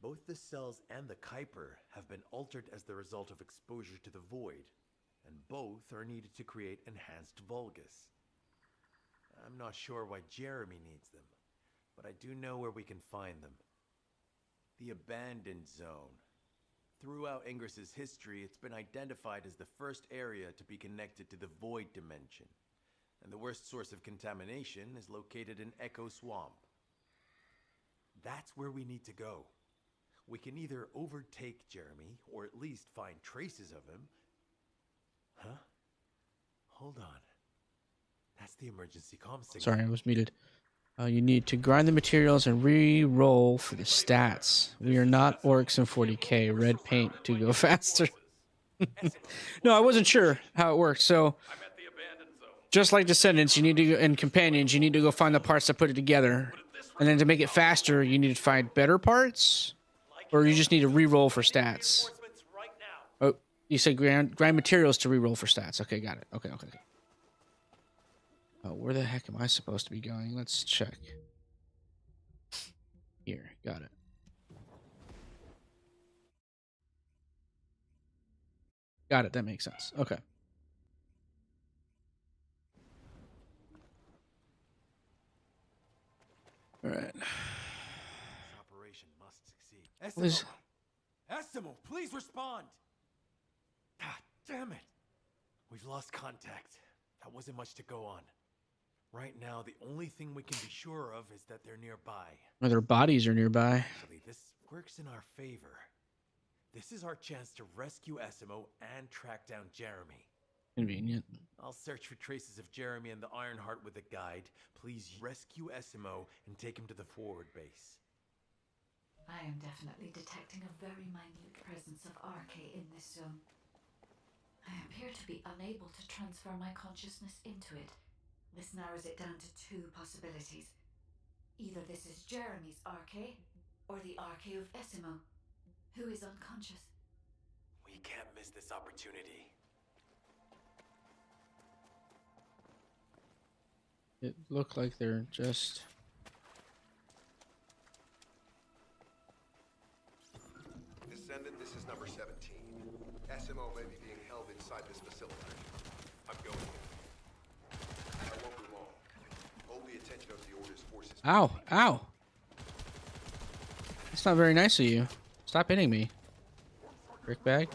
Both the cells and the Kuiper have been altered as the result of exposure to the void, and both are needed to create enhanced Vulgus. I'm not sure why Jeremy needs them, but I do know where we can find them. The Abandoned Zone. Throughout Ingris's history, it's been identified as the first area to be connected to the Void Dimension, and the worst source of contamination is located in Echo Swamp. That's where we need to go. We can either overtake Jeremy, or at least find traces of him. Huh? Hold on. That's the emergency comm signal. Sorry, I was muted. You need to grind the materials and re-roll for the stats. We are not orcs in 40k. Red paint to go faster. No, I wasn't sure how it worked. So, just like Descendants, you need to go, and Companions, you need to go find the parts that put it together. And then to make it faster, you need to find better parts? Or you just need to re-roll for stats? Oh, you said grind materials to re-roll for stats. Okay, got it. Okay. Oh, where the heck am I supposed to be going? Let's check. Here, got it. Got it, that makes sense. Okay. All right. This operation must succeed. Please. Estimo, please respond! Ah, damn it! We've lost contact. That wasn't much to go on. Right now, the only thing we can be sure of is that they're nearby. Or their bodies are nearby. Actually, this works in our favor. This is our chance to rescue Estimo and track down Jeremy. Convenient. I'll search for traces of Jeremy and the Ironheart with a guide. Please rescue Estimo and take him to the forward base. I am definitely detecting a very minute presence of RK in this zone. I appear to be unable to transfer my consciousness into it. This narrows it down to 2 possibilities. Either this is Jeremy's RK, or the RK of Estimo, who is unconscious. We can't miss this opportunity. It looked like they're just... Descendant, this is number 17. SMO may be being held inside this facility. I'm going in. I won't be long. Hold the attention of the Order's forces. Ow, ow. That's not very nice of you. Stop hitting me. Brick bag.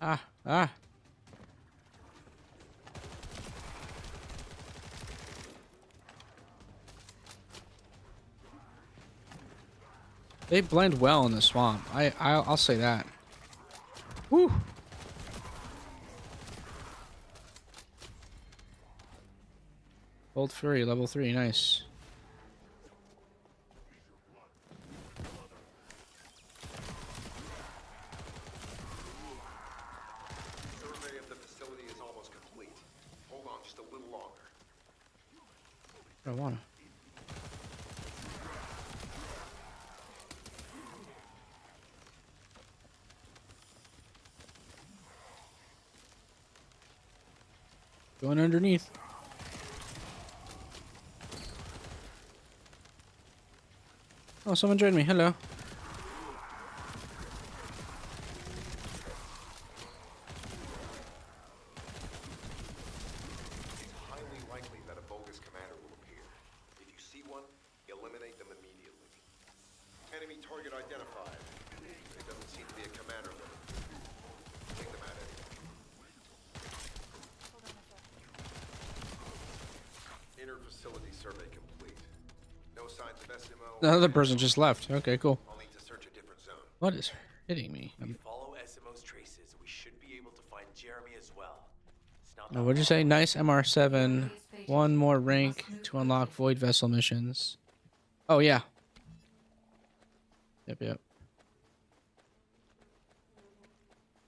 Ah, ah. They blend well in the swamp. I'll say that. Woo. Old Fury, level 3, nice. Survey of the facility is almost complete. Hold on just a little longer. I wanna. Going underneath. Oh, someone joined me. Hello. It's highly likely that a bogus commander will appear. If you see one, eliminate them immediately. Enemy target identified. There doesn't seem to be a commander with them. Take them out anyway. Inner facility survey complete. No signs of SMO. The other person just left. Okay, cool. I'll need to search a different zone. What is hitting me? If we follow SMO's traces, we should be able to find Jeremy as well. It's not Oh, what'd you say? Nice MR7. One more rank to unlock Void Vessel missions. Oh, yeah. Yep.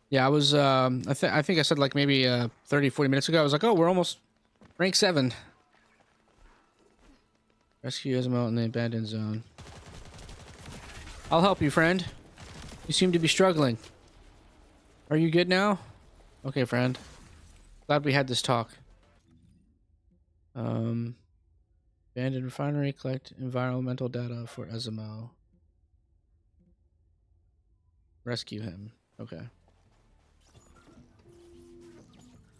Yeah, I was, I think I said like maybe 30, 40 minutes ago, I was like, oh, we're almost rank 7. Rescue Ismo in the abandoned zone. I'll help you, friend. You seem to be struggling. Are you good now? Okay, friend. Glad we had this talk. Abandoned refinery, collect environmental data for Ismo. Rescue him. Okay.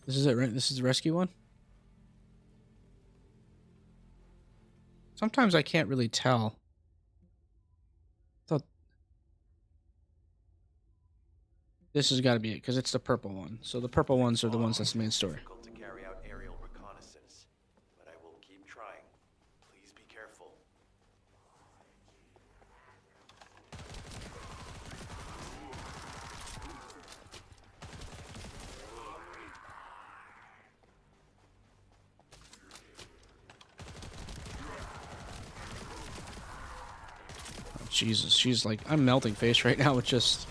This is it, right? This is the rescue one? Sometimes I can't really tell. Thought this has got to be it because it's the purple one. So the purple ones are the ones that's the main story. difficult to carry out aerial reconnaissance, but I will keep trying. Please be careful. Oh, Jesus, she's like, I'm melting face right now with just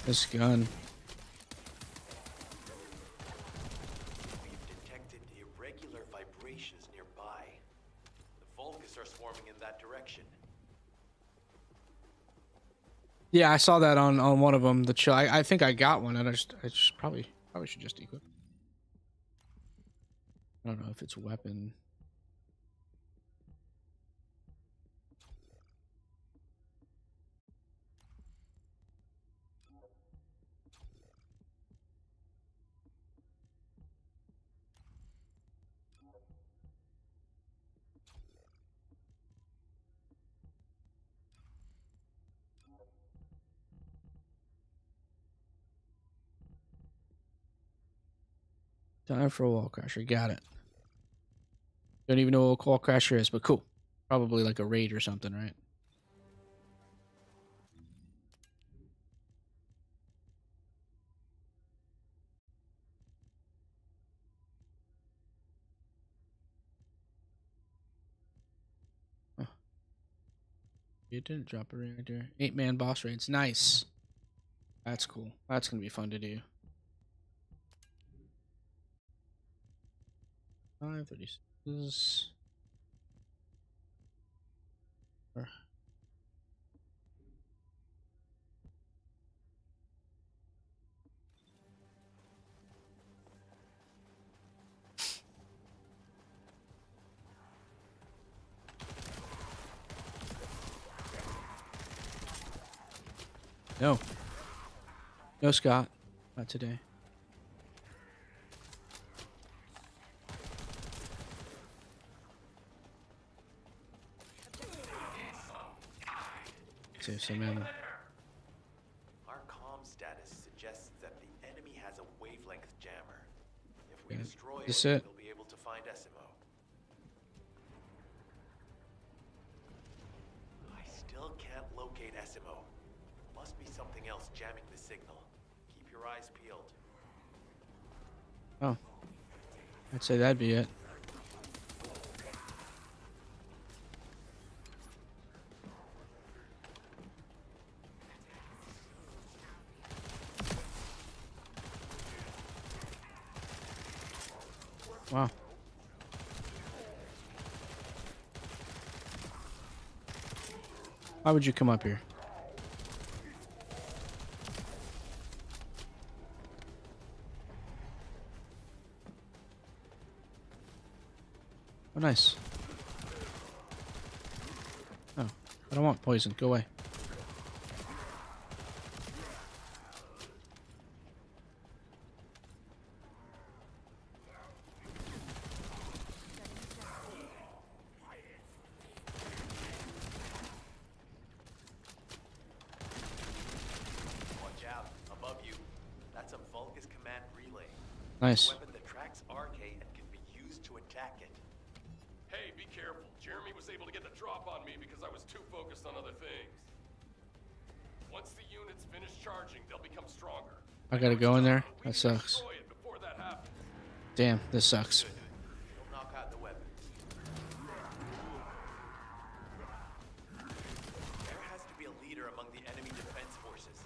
this gun. We've detected irregular vibrations nearby. The Vulgus are swarming in that direction. Yeah, I saw that on one of them. The chill. I think I got one, and I just probably should just equip. I don't know if it's weapon. Time for a wall crasher. Got it. Don't even know what a wall crasher is, but cool. Probably like a raid or something, right? Huh. It didn't drop a reactor. 8-man boss raids. Nice. That's cool. That's gonna be fun to do. 536. No. No, Scott. Not today. Save some ammo. Our comm status suggests that the destroy This it, it? you'll be able to find SMO. I still can't locate SMO. Must be something else jamming the signal. Keep your eyes peeled. Oh. I'd say that'd be it. Wow. Why would you come up here? Oh, nice. Oh, I don't want poison. Go away. Watch out, above you. That's a Vulgus command relay. Nice. A weapon that tracks RK and can be used to attack it. Hey, be careful. Jeremy was able to get the drop on me because I was too focused on other things. Once the units finish charging, they'll become stronger. I gotta go in there? We That need to sucks. destroy it before that happens. Damn, this sucks. Don't knock out the weapons. There has to be a leader among the enemy defense forces.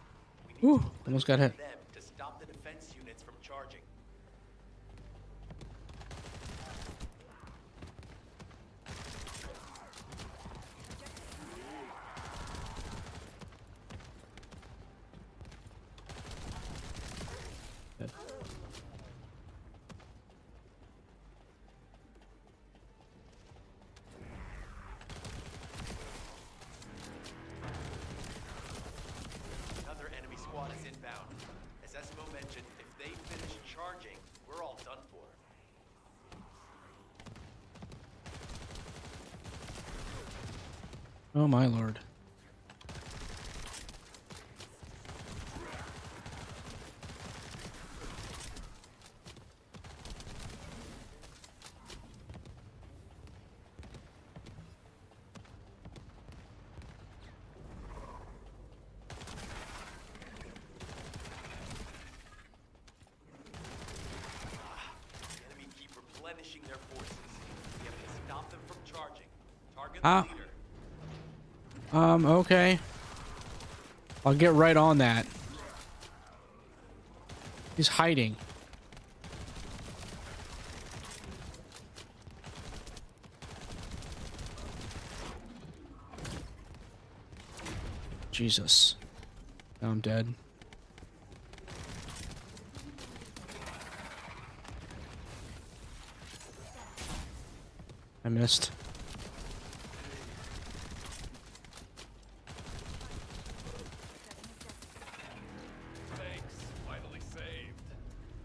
We need Whew, to almost got hit. them to stop the defense units from charging. Another enemy squad is inbound. As Esmo mentioned, if they finish charging, we're all done for. Oh my lord. The enemy keep replenishing their forces. We have to stop them from charging. Target Ah. the leader. Okay. I'll get right on that. He's hiding. Jesus. Now I'm dead. I missed. Thanks. Finally saved.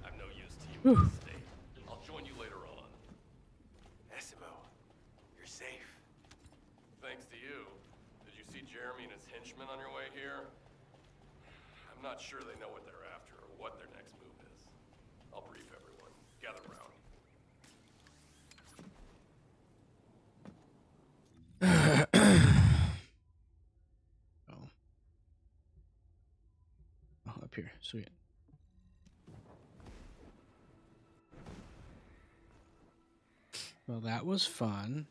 I'm no use to you Whew. in this state. I'll join you later on. Esmo, you're safe. Thanks to you. Did you see Jeremy and his henchmen on your way here? I'm not sure they know what they're after or what their next move is. I'll brief everyone. Gather round. Oh. Oh, up here. Sweet. Well, that was fun.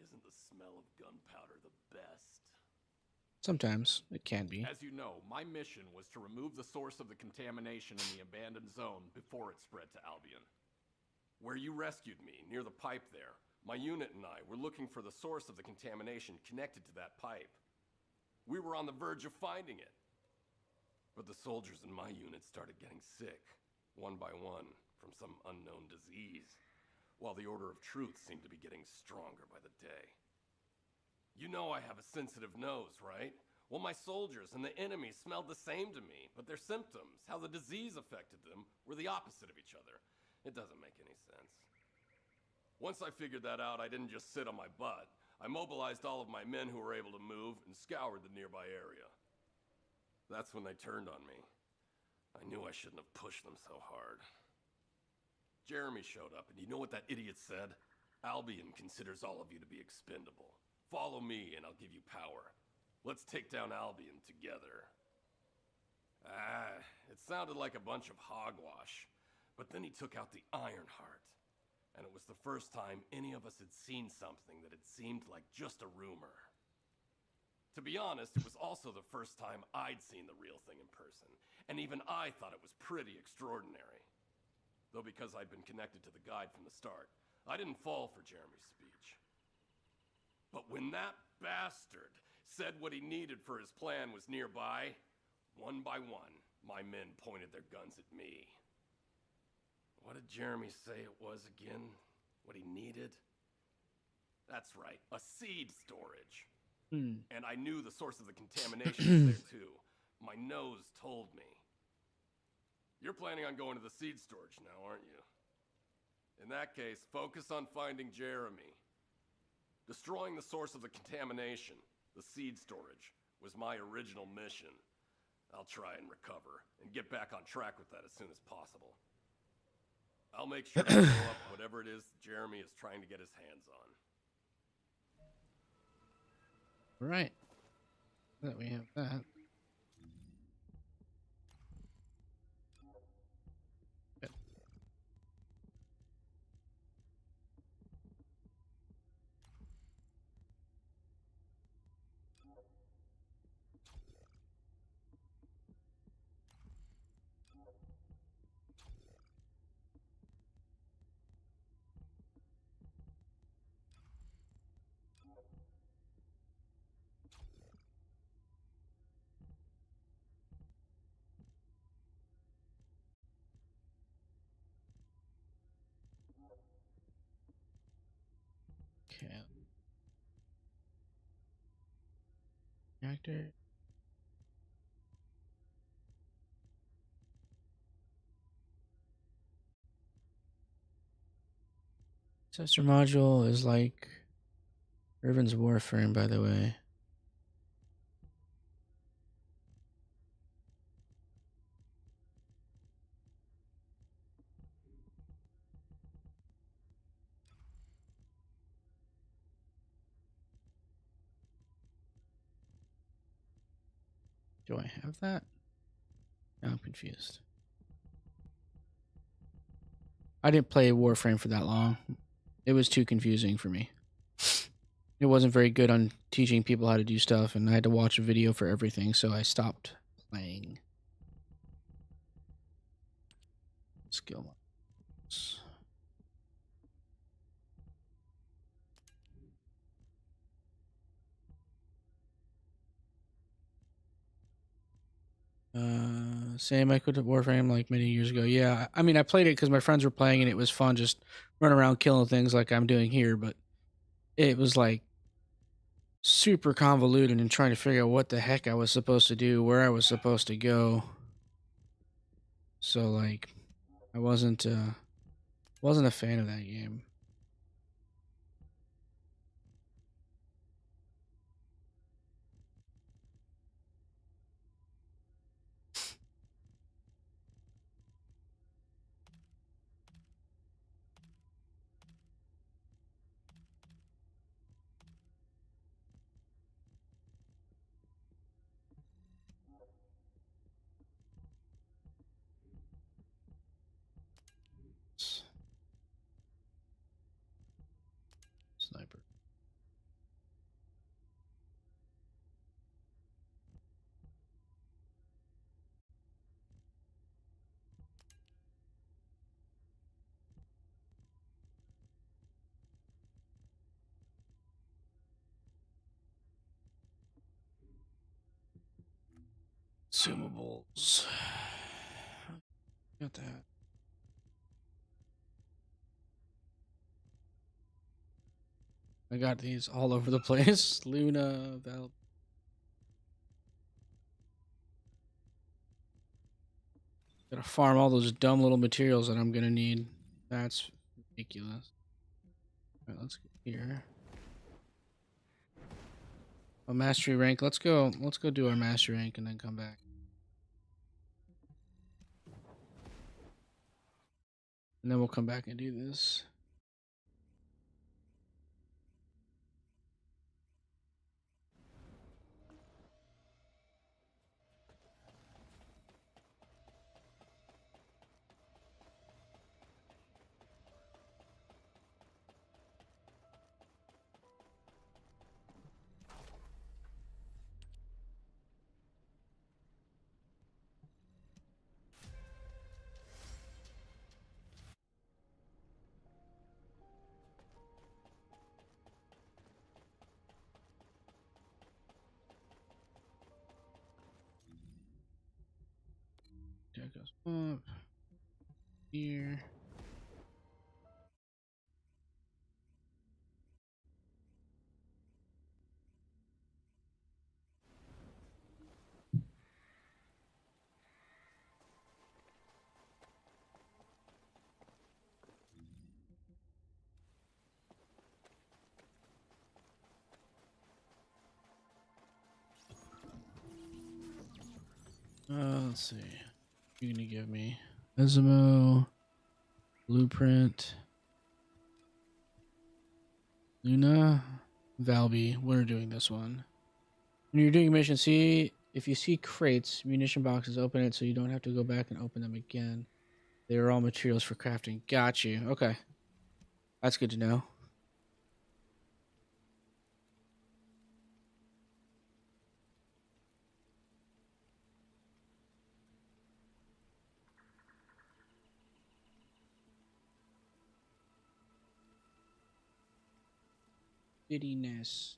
Isn't the smell of gunpowder the best? Sometimes it can be. As you know, my mission was to remove the source of the contamination in the abandoned zone before it spread to Albion. Where you rescued me, near the pipe there, my unit and I were looking for the source of the contamination connected to that pipe. We were on the verge of finding it. But the soldiers in my unit started getting sick, one by one, from some unknown disease, while the Order of Truth seemed to be getting stronger by the day. You know I have a sensitive nose, right? Well, my soldiers and the enemy smelled the same to me, but their symptoms, how the disease affected them, were the opposite of each other. It doesn't make any sense. Once I figured that out, I didn't just sit on my butt. I mobilized all of my men who were able to move and scoured the nearby area. That's when they turned on me. I knew I shouldn't have pushed them so hard. Jeremy showed up, and you know what that idiot said? Albion considers all of you to be expendable. Follow me, and I'll give you power. Let's take down Albion together. It sounded like a bunch of hogwash. But then he took out the Ironheart. And it was the first time any of us had seen something that had seemed like just a rumor. To be honest, it was also the first time I'd seen the real thing in person. And even I thought it was pretty extraordinary. Though because I'd been connected to the guide from the start, I didn't fall for Jeremy's speech. But when that bastard said what he needed for his plan was nearby, one by one, my men pointed their guns at me. What did Jeremy say it was again? What he needed? That's right, a seed storage. And I knew the source of the contamination was there too. My nose told me. You're planning on going to the seed storage now, aren't you? In that case, focus on finding Jeremy. Destroying the source of the contamination, the seed storage, was my original mission. I'll try and recover, and get back on track with that as soon as possible. I'll make sure to blow up whatever it is Jeremy is trying to get his hands on. Right. That we have that. Good. Okay. Reactor. Sensor module is like Irvin's Warframe, by the way. Do I have that? Now I'm confused. I didn't play Warframe for that long. It was too confusing for me. It wasn't very good on teaching people how to do stuff, and I had to watch a video for everything, so I stopped playing. Skill mods. Same, I could have Warframe like many years ago. Yeah, I mean, I played it because my friends were playing and it was fun just running around killing things like I'm doing here, but it was like super convoluted and trying to figure out what the heck I was supposed to do, where I was supposed to go. So like, I wasn't a fan of that game. Sniper. Consumables. Got that. I got these all over the place. Luna, Val. Gotta farm all those dumb little materials that I'm gonna need. That's ridiculous. Alright, let's go here. A mastery rank. Let's go do our mastery rank and then come back. And then we'll come back and do this. That goes up here. Let's see. You're gonna give me Esmo, Blueprint, Luna, Valby. We're doing this one. When you're doing a mission, see if you see crates, munition boxes, open it so you don't have to go back and open them again. They are all materials for crafting. Got you. Okay. That's good to know. Fittiness.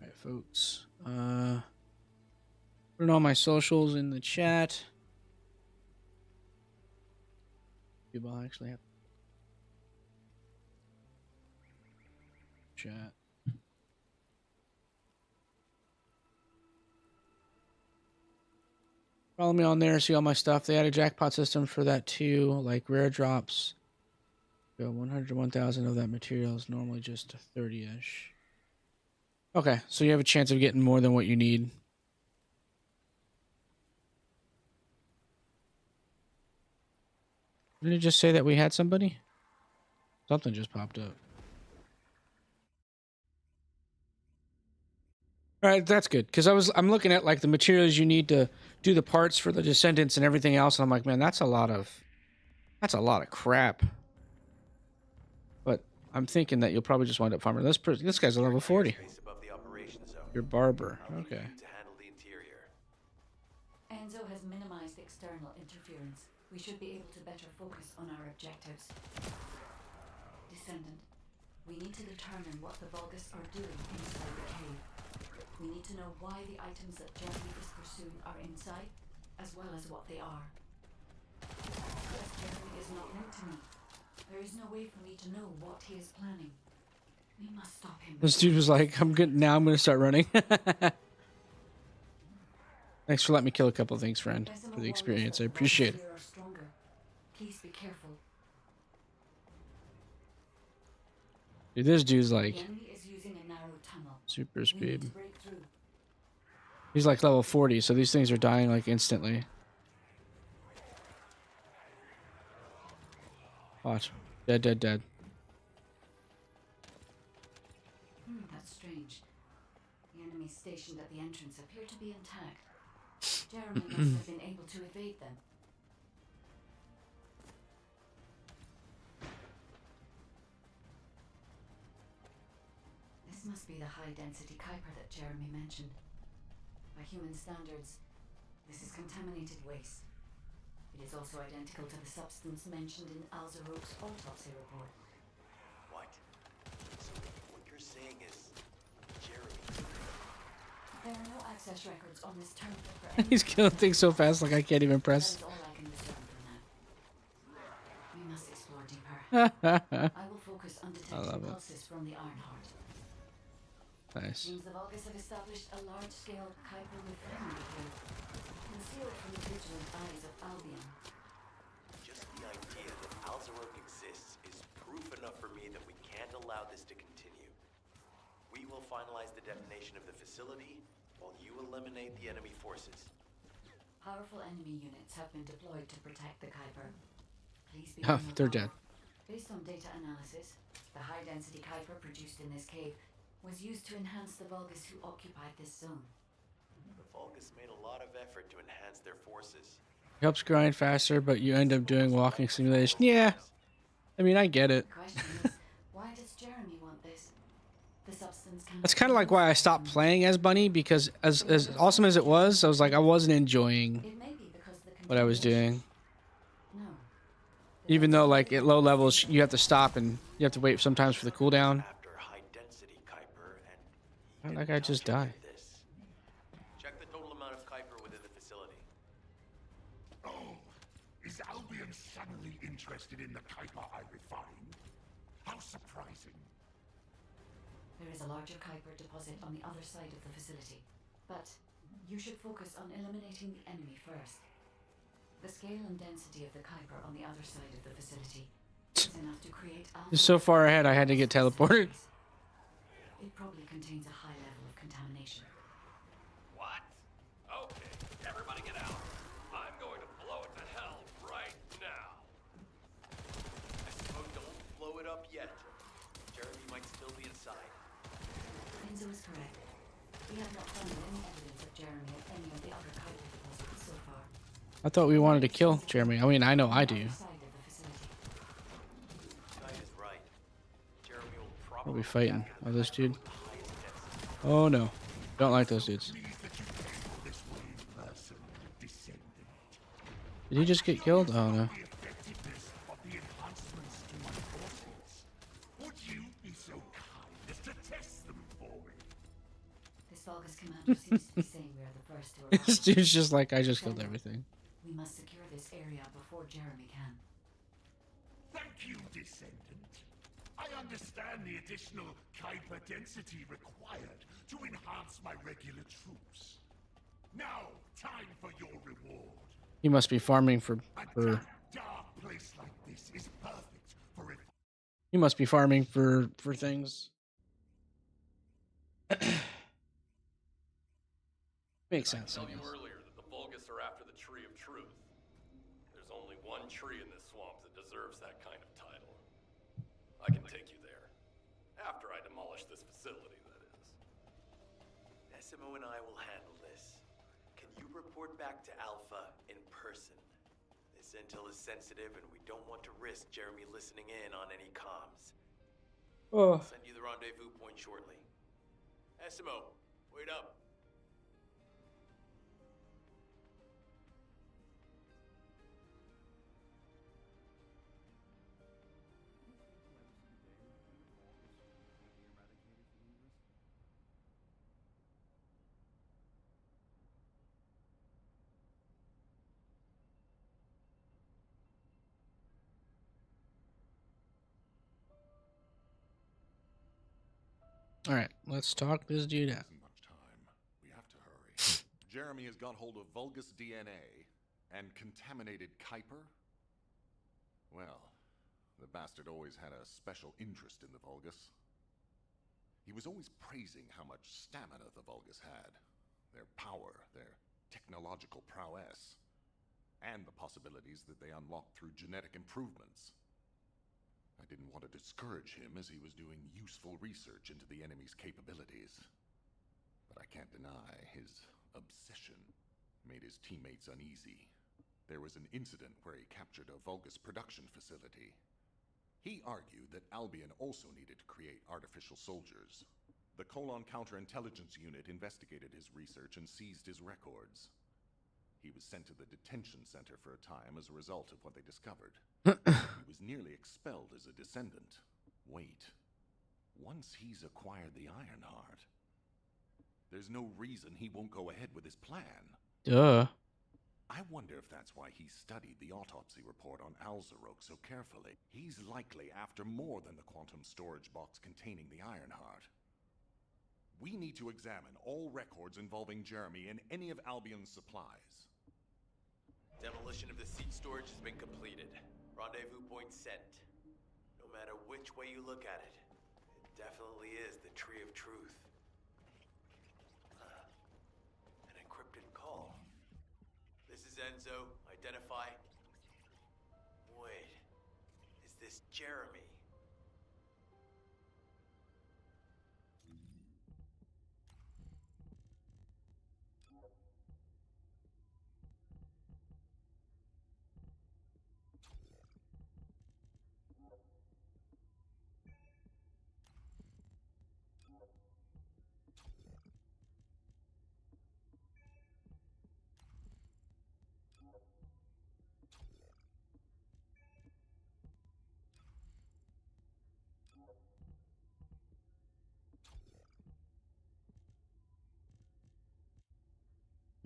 All right, folks. Putting all my socials in the chat. People actually have chat. Follow me on there, see all my stuff. They had a jackpot system for that too, like rare drops. Go 101,000 of that material is normally just 30-ish. Okay, so you have a chance of getting more than what you need. Didn't it just say that we had somebody? Something just popped up. All right, that's good, because I'm looking at like the materials you need to do the parts for the Descendants and everything else, and I'm like, man, that's a lot of crap. But I'm thinking that you'll probably just wind up farming. This guy's a level 40. Your barber, okay. Enzo has minimized external interference. We should be able to better focus on our objectives. Descendant, we need to determine what the Vulgus are doing inside the cave. We need to know why the items that Jeremy is pursuing are inside, as well as what they are. Because Jeremy is not known to me, there is no way for me to know what he is planning. We must stop him. This dude was like, I'm good now, I'm gonna start running. Thanks for letting me kill a couple of things, friend, for the experience. I appreciate it. Please be careful. Dude, this dude's like The enemy is using a narrow tunnel. super speed. We need to break through. He's like level 40, so these things are dying like instantly. Watch. Dead, dead, dead. That's strange. The enemies stationed at the entrance appear to be intact. Jeremy must have been able to evade them. This must be the high-density Kuiper that Jeremy mentioned. By human standards, this is contaminated waste. It is also identical to the substance mentioned in Alzarok's autopsy report. What? So what you're saying is Jeremy. There are no access records on this terminal for any. He's killing things so fast, like I can't even press. That is all I can discern from that. We must explore deeper. I will focus focus on I love detecting it. pulses from the Ironheart. Nice. Seems the Vulgus have established a large-scale Kuiper refinery here, concealed from the vigilant eyes of Albion. Just the idea that Alzarok exists is proof enough for me that we can't allow this to continue. We will finalize the detonation of the facility while you eliminate the enemy forces. Powerful enemy units have been deployed to protect the Kuiper. Please be Oh, on your they're guard. dead. Based on data analysis, the high-density Kuiper produced in this cave was used to enhance the Vulgus who occupied this zone. The Vulgus made a lot of effort to enhance their forces. Helps grind faster, but you end up doing walking simulation. Yeah. I mean, I get it. The question is, why does Jeremy want this? The substance can. That's kind of like why I stopped playing as Bunny, because as awesome as it was, I was like, I wasn't enjoying It may be because the what I was doing. No. Even though, like, at low levels, you have to stop and you have to wait sometimes for the cooldown. After high-density Kuiper, and How did that guy just die? this. Check the total amount of Kuiper within the facility. Oh, is Albion suddenly interested in the Kuiper I refined? How surprising. There is a larger Kuiper deposit on the other side of the facility, but you should focus on eliminating the enemy first. The scale and density of the Kuiper on the other side of the facility is enough to create Just so far ahead, I had to get teleported. It probably contains a high level of contamination. What? Okay, everybody get out. I'm going to blow it to hell right now. I suppose don't blow it up yet. Jeremy might still be inside. Enzo is correct. We have not found any evidence of Jeremy at any of the other Kuiper deposits so far. I thought we wanted to kill Jeremy. I mean, I know I do. Other side of the facility. Knight is right. Jeremy will What are probably we fighting? Oh, this dude. the highest density. Oh no. Don't like those dudes. Believe that you came this way, person, descendant. Did he just get killed? Oh no. The effectiveness of the enhancements to my forces. Would you be so kind as to test them for me? This Vulgus commander seems to be saying we are the first to arrive. This dude's just like, I just killed everything. We must secure this area before Jeremy can. Thank you, descendant. I understand the additional Kuiper density required to enhance my regular troops. Now, time for your reward. He must be farming for A dark place like this is perfect for it. he must be farming for things. Makes Did I sense, I tell you guess. earlier that the Vulgus are after the Tree of Truth? There's only one tree in this swamp that deserves that kind of title. I can take you there. After I demolish this facility, that is. SMO and I will handle this. Can you report back to Alpha in person? This intel is sensitive and we don't want to risk Jeremy listening in on any comms. Oh. I'll send you the rendezvous point shortly. SMO, wait up. All right, let's talk this dude out. Isn't much time. We have to hurry. Jeremy has got hold of Vulgus DNA and contaminated Kuiper. Well, the bastard always had a special interest in the Vulgus. He was always praising how much stamina the Vulgus had, their power, their technological prowess, and the possibilities that they unlocked through genetic improvements. I didn't want to discourage him as he was doing useful research into the enemy's capabilities. But I can't deny his obsession made his teammates uneasy. There was an incident where he captured a Vulgus production facility. He argued that Albion also needed to create artificial soldiers. The Colon Counterintelligence Unit investigated his research and seized his records. He was sent to the detention center for a time as a result of what they discovered. He was nearly expelled as a descendant. Wait. Once he's acquired the Ironheart, there's no reason he won't go ahead with his plan. Duh. I wonder if that's why he studied the autopsy report on Alzarok so carefully. He's likely after more than the quantum storage box containing the Ironheart. We need to examine all records involving Jeremy and any of Albion's supplies. Demolition of the seat storage has been completed. Rendezvous point set. No matter which way you look at it, it definitely is the Tree of Truth. An encrypted call. This is Enzo. Identify. Wait. Is this Jeremy?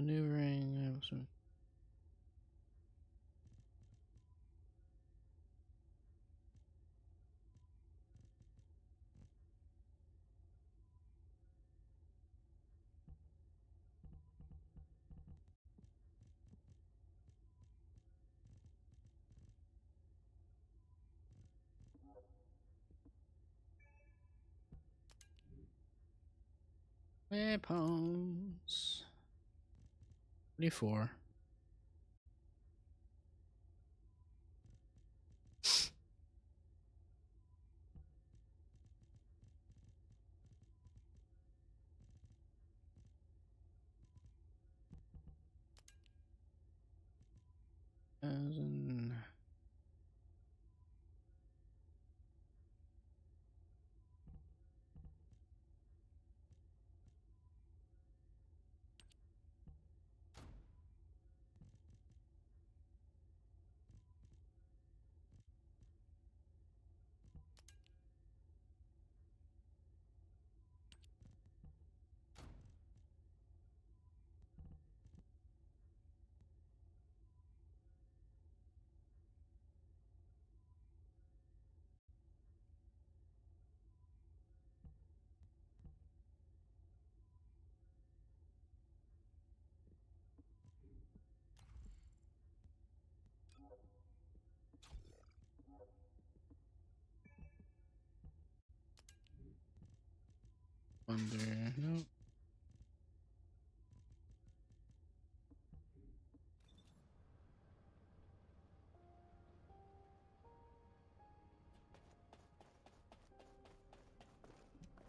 Maneuvering. Weapons. 24. Thousand. Wonder. No.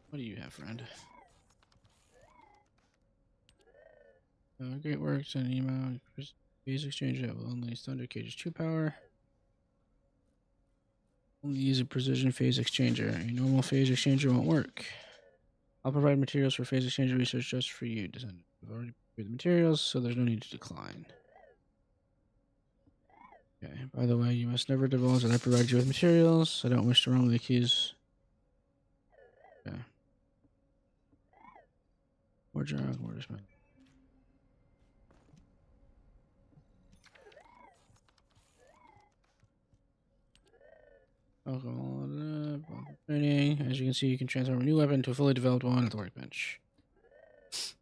What do you have, friend? Great work. Send an email. Phase exchange that will unleash Thunder Cage's true power. Only use a precision phase exchanger. A normal phase exchanger won't work. I'll provide materials for phase exchanger research just for you, Descendant. I've already prepared the materials, so there's no need to decline. Okay, by the way, you must never divulge that I provide you with materials. I don't wish to wrongly accuse. Okay. More drug, more dismount. Alcohol, training. As you can see, you can transform a new weapon to a fully developed one at the workbench.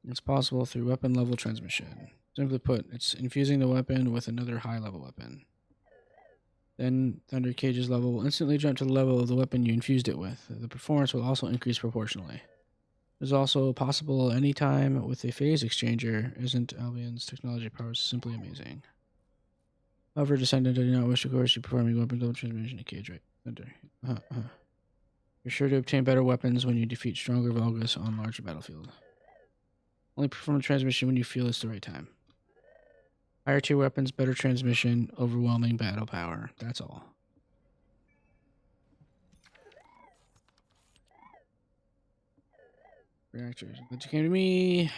It's possible through weapon level transmission. Simply put, it's infusing the weapon with another high level weapon. Then Thunder Cage's level will instantly jump to the level of the weapon you infused it with. The performance will also increase proportionally. It is also possible anytime with a phase exchanger. Isn't Albion's technology powers simply amazing? However, Descendant, I do not wish to coerce you performing weapon level transmission to Cage, right? Thunder. You're sure to obtain better weapons when you defeat stronger Vulgus on larger battlefield. Only perform a transmission when you feel it's the right time. Higher tier weapons, better transmission, overwhelming battle power. That's all. Reactors. Glad you came to me.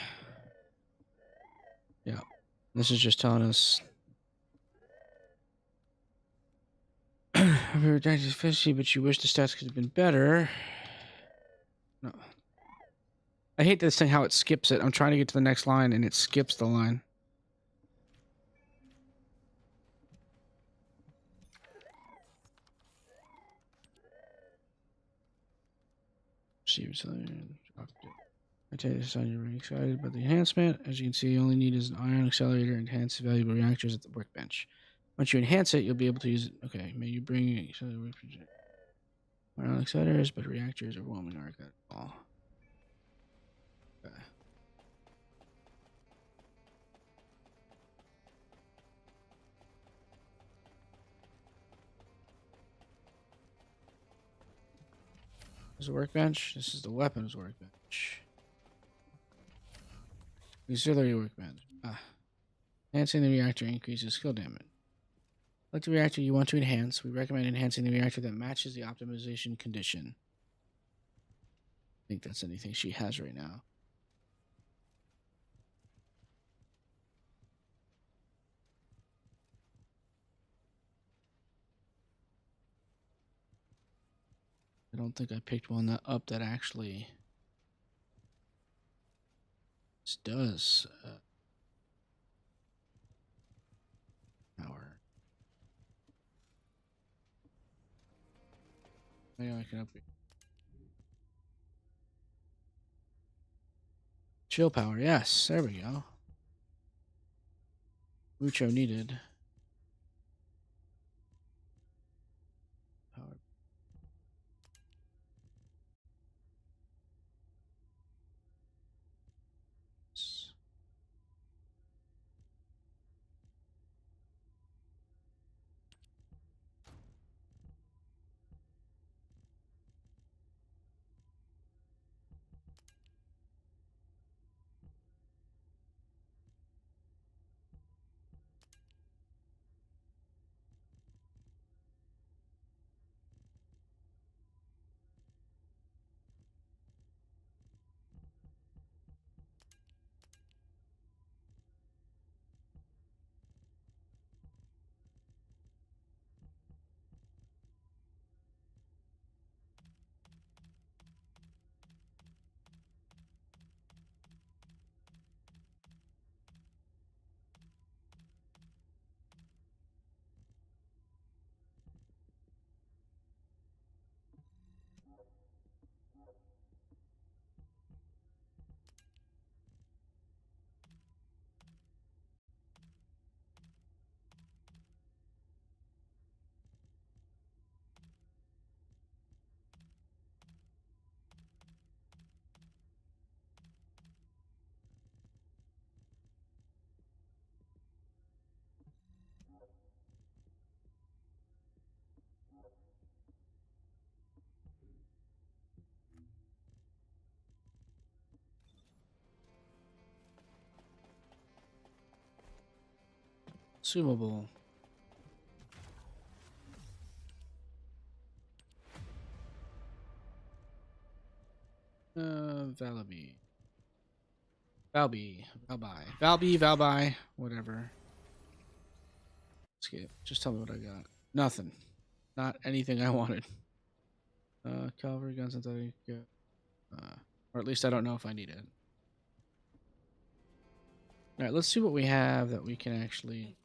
Yeah. This is just telling us. We were dying fishy, but you wish the stats could have been better. No. I hate this thing how it skips it. I'm trying to get to the next line and it skips the line. receive I tell you, son, you're really excited about the enhancement. As you can see, you only need is an ion accelerator and enhance valuable reactors at the workbench. Once you enhance it, you'll be able to use it. Okay, may you bring ion accelerators, but reactors are overwhelming arc at all. Okay. There's a workbench. This is the weapons workbench. Auxiliary workbench. Enhancing the reactor increases skill damage. Select the reactor you want to enhance. We recommend enhancing the reactor that matches the optimization condition. I think that's anything she has right now. I don't think I picked one up that actually does power. Maybe I can upgrade. Chill power, yes, there we go. Mucho needed. Power. Consumable. Valaby. Valby, whatever. Skip. Just tell me what I got. Nothing. Not anything I wanted. Cavalry guns, synthetic. Or at least I don't know if I need it. All right, let's see what we have that we can actually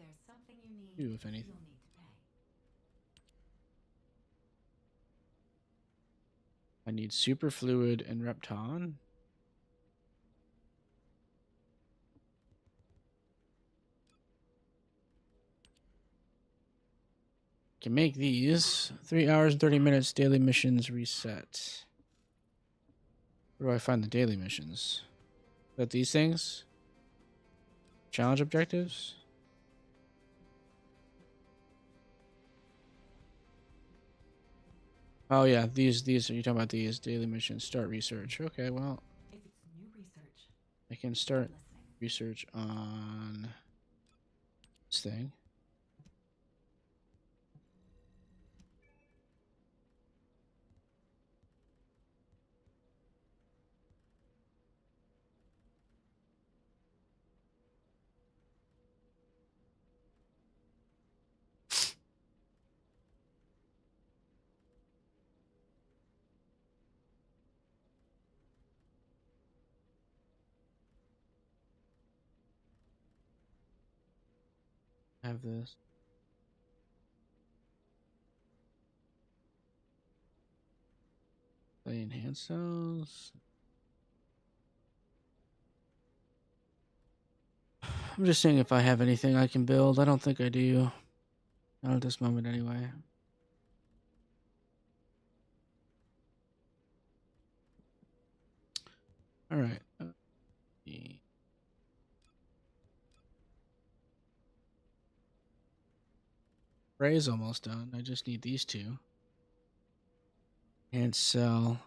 do, if anything. I need superfluid and Repton. Can make these 3 hours and 30 minutes daily missions reset. Where do I find the daily missions? Is that these things? Challenge objectives? Oh yeah, these are you talking about these daily missions? Start research. Okay, well, If it's new research, I can start research on this thing. I have this. They enhance those. I'm just seeing if I have anything I can build. I don't think I do. Not at this moment, anyway. All right. Ray's almost done. I just need these two. And sell.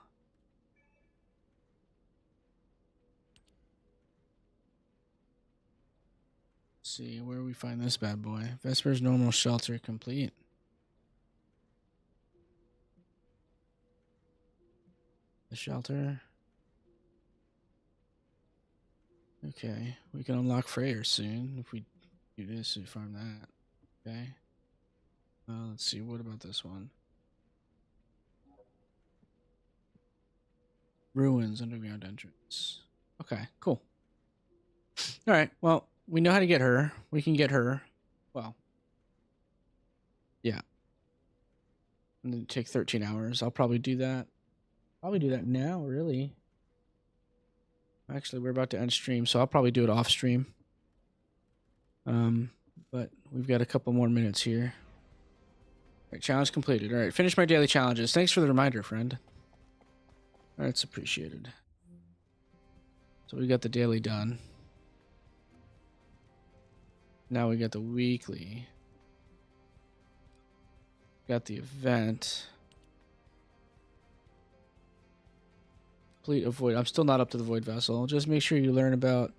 Let's see where we find this bad boy. Vesper's normal shelter complete. The shelter. Okay, we can unlock Freyr soon if we do this and farm that. Okay. Let's see, what about this one? Ruins, underground entrance. Okay, cool. All right, well, we know how to get her. We can get her. Well, yeah. And then take 13 hours. I'll probably do that. Probably do that now, really. Actually, we're about to end stream, so I'll probably do it off stream. But we've got a couple more minutes here. All right, challenge completed. All right, finish my daily challenges. Thanks for the reminder, friend. That's appreciated. So we got the daily done. Now we got the weekly. Got the event. Complete a void. I'm still not up to the void vessel. Just make sure you learn about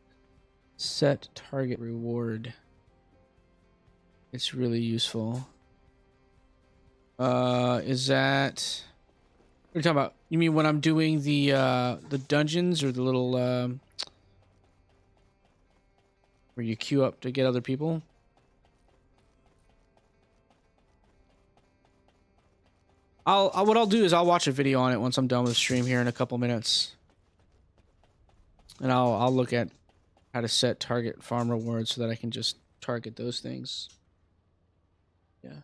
set target reward. It's really useful. Is that what are you talking about? You mean when I'm doing the dungeons or the little where you queue up to get other people? What I'll do is I'll watch a video on it once I'm done with the stream here in a couple minutes. And I'll look at how to set target farm rewards so that I can just target those things. Yeah.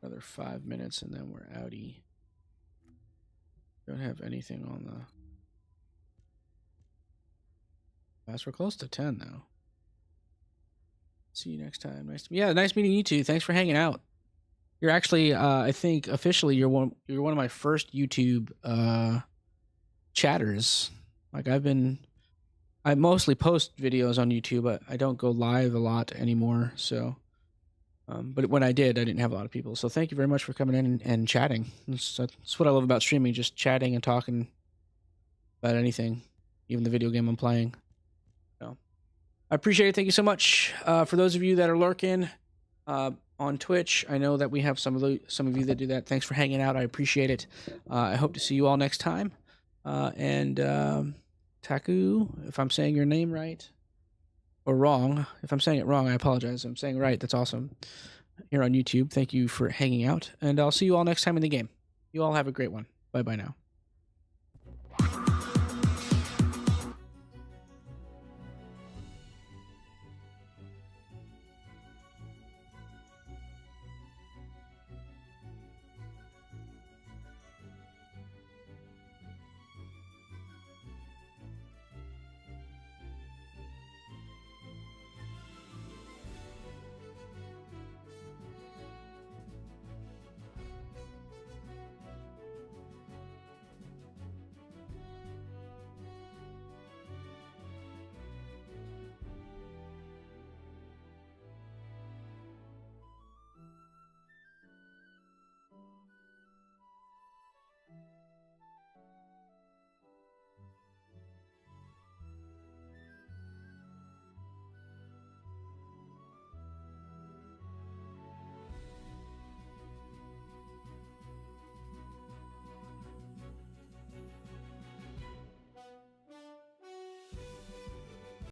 Another 5 minutes and then we're outie. Don't have anything on the... We're close to 10 now. See you next time. Nice meeting you two. Thanks for hanging out. You're actually, I think officially you're one of my first YouTube chatters. Like I mostly post videos on YouTube, but I don't go live a lot anymore. So, but when I did, I didn't have a lot of people. So thank you very much for coming in and chatting. That's what I love about streaming, just chatting and talking about anything, even the video game I'm playing. So I appreciate it. Thank you so much. For those of you that are lurking, on Twitch, I know that we have some of you that do that. Thanks for hanging out. I appreciate it. I hope to see you all next time. Taku, if I'm saying your name right or wrong, if I'm saying it wrong, I apologize. I'm saying right. That's awesome. Here on YouTube, thank you for hanging out, and I'll see you all next time in the game. You all have a great one. Bye-bye now.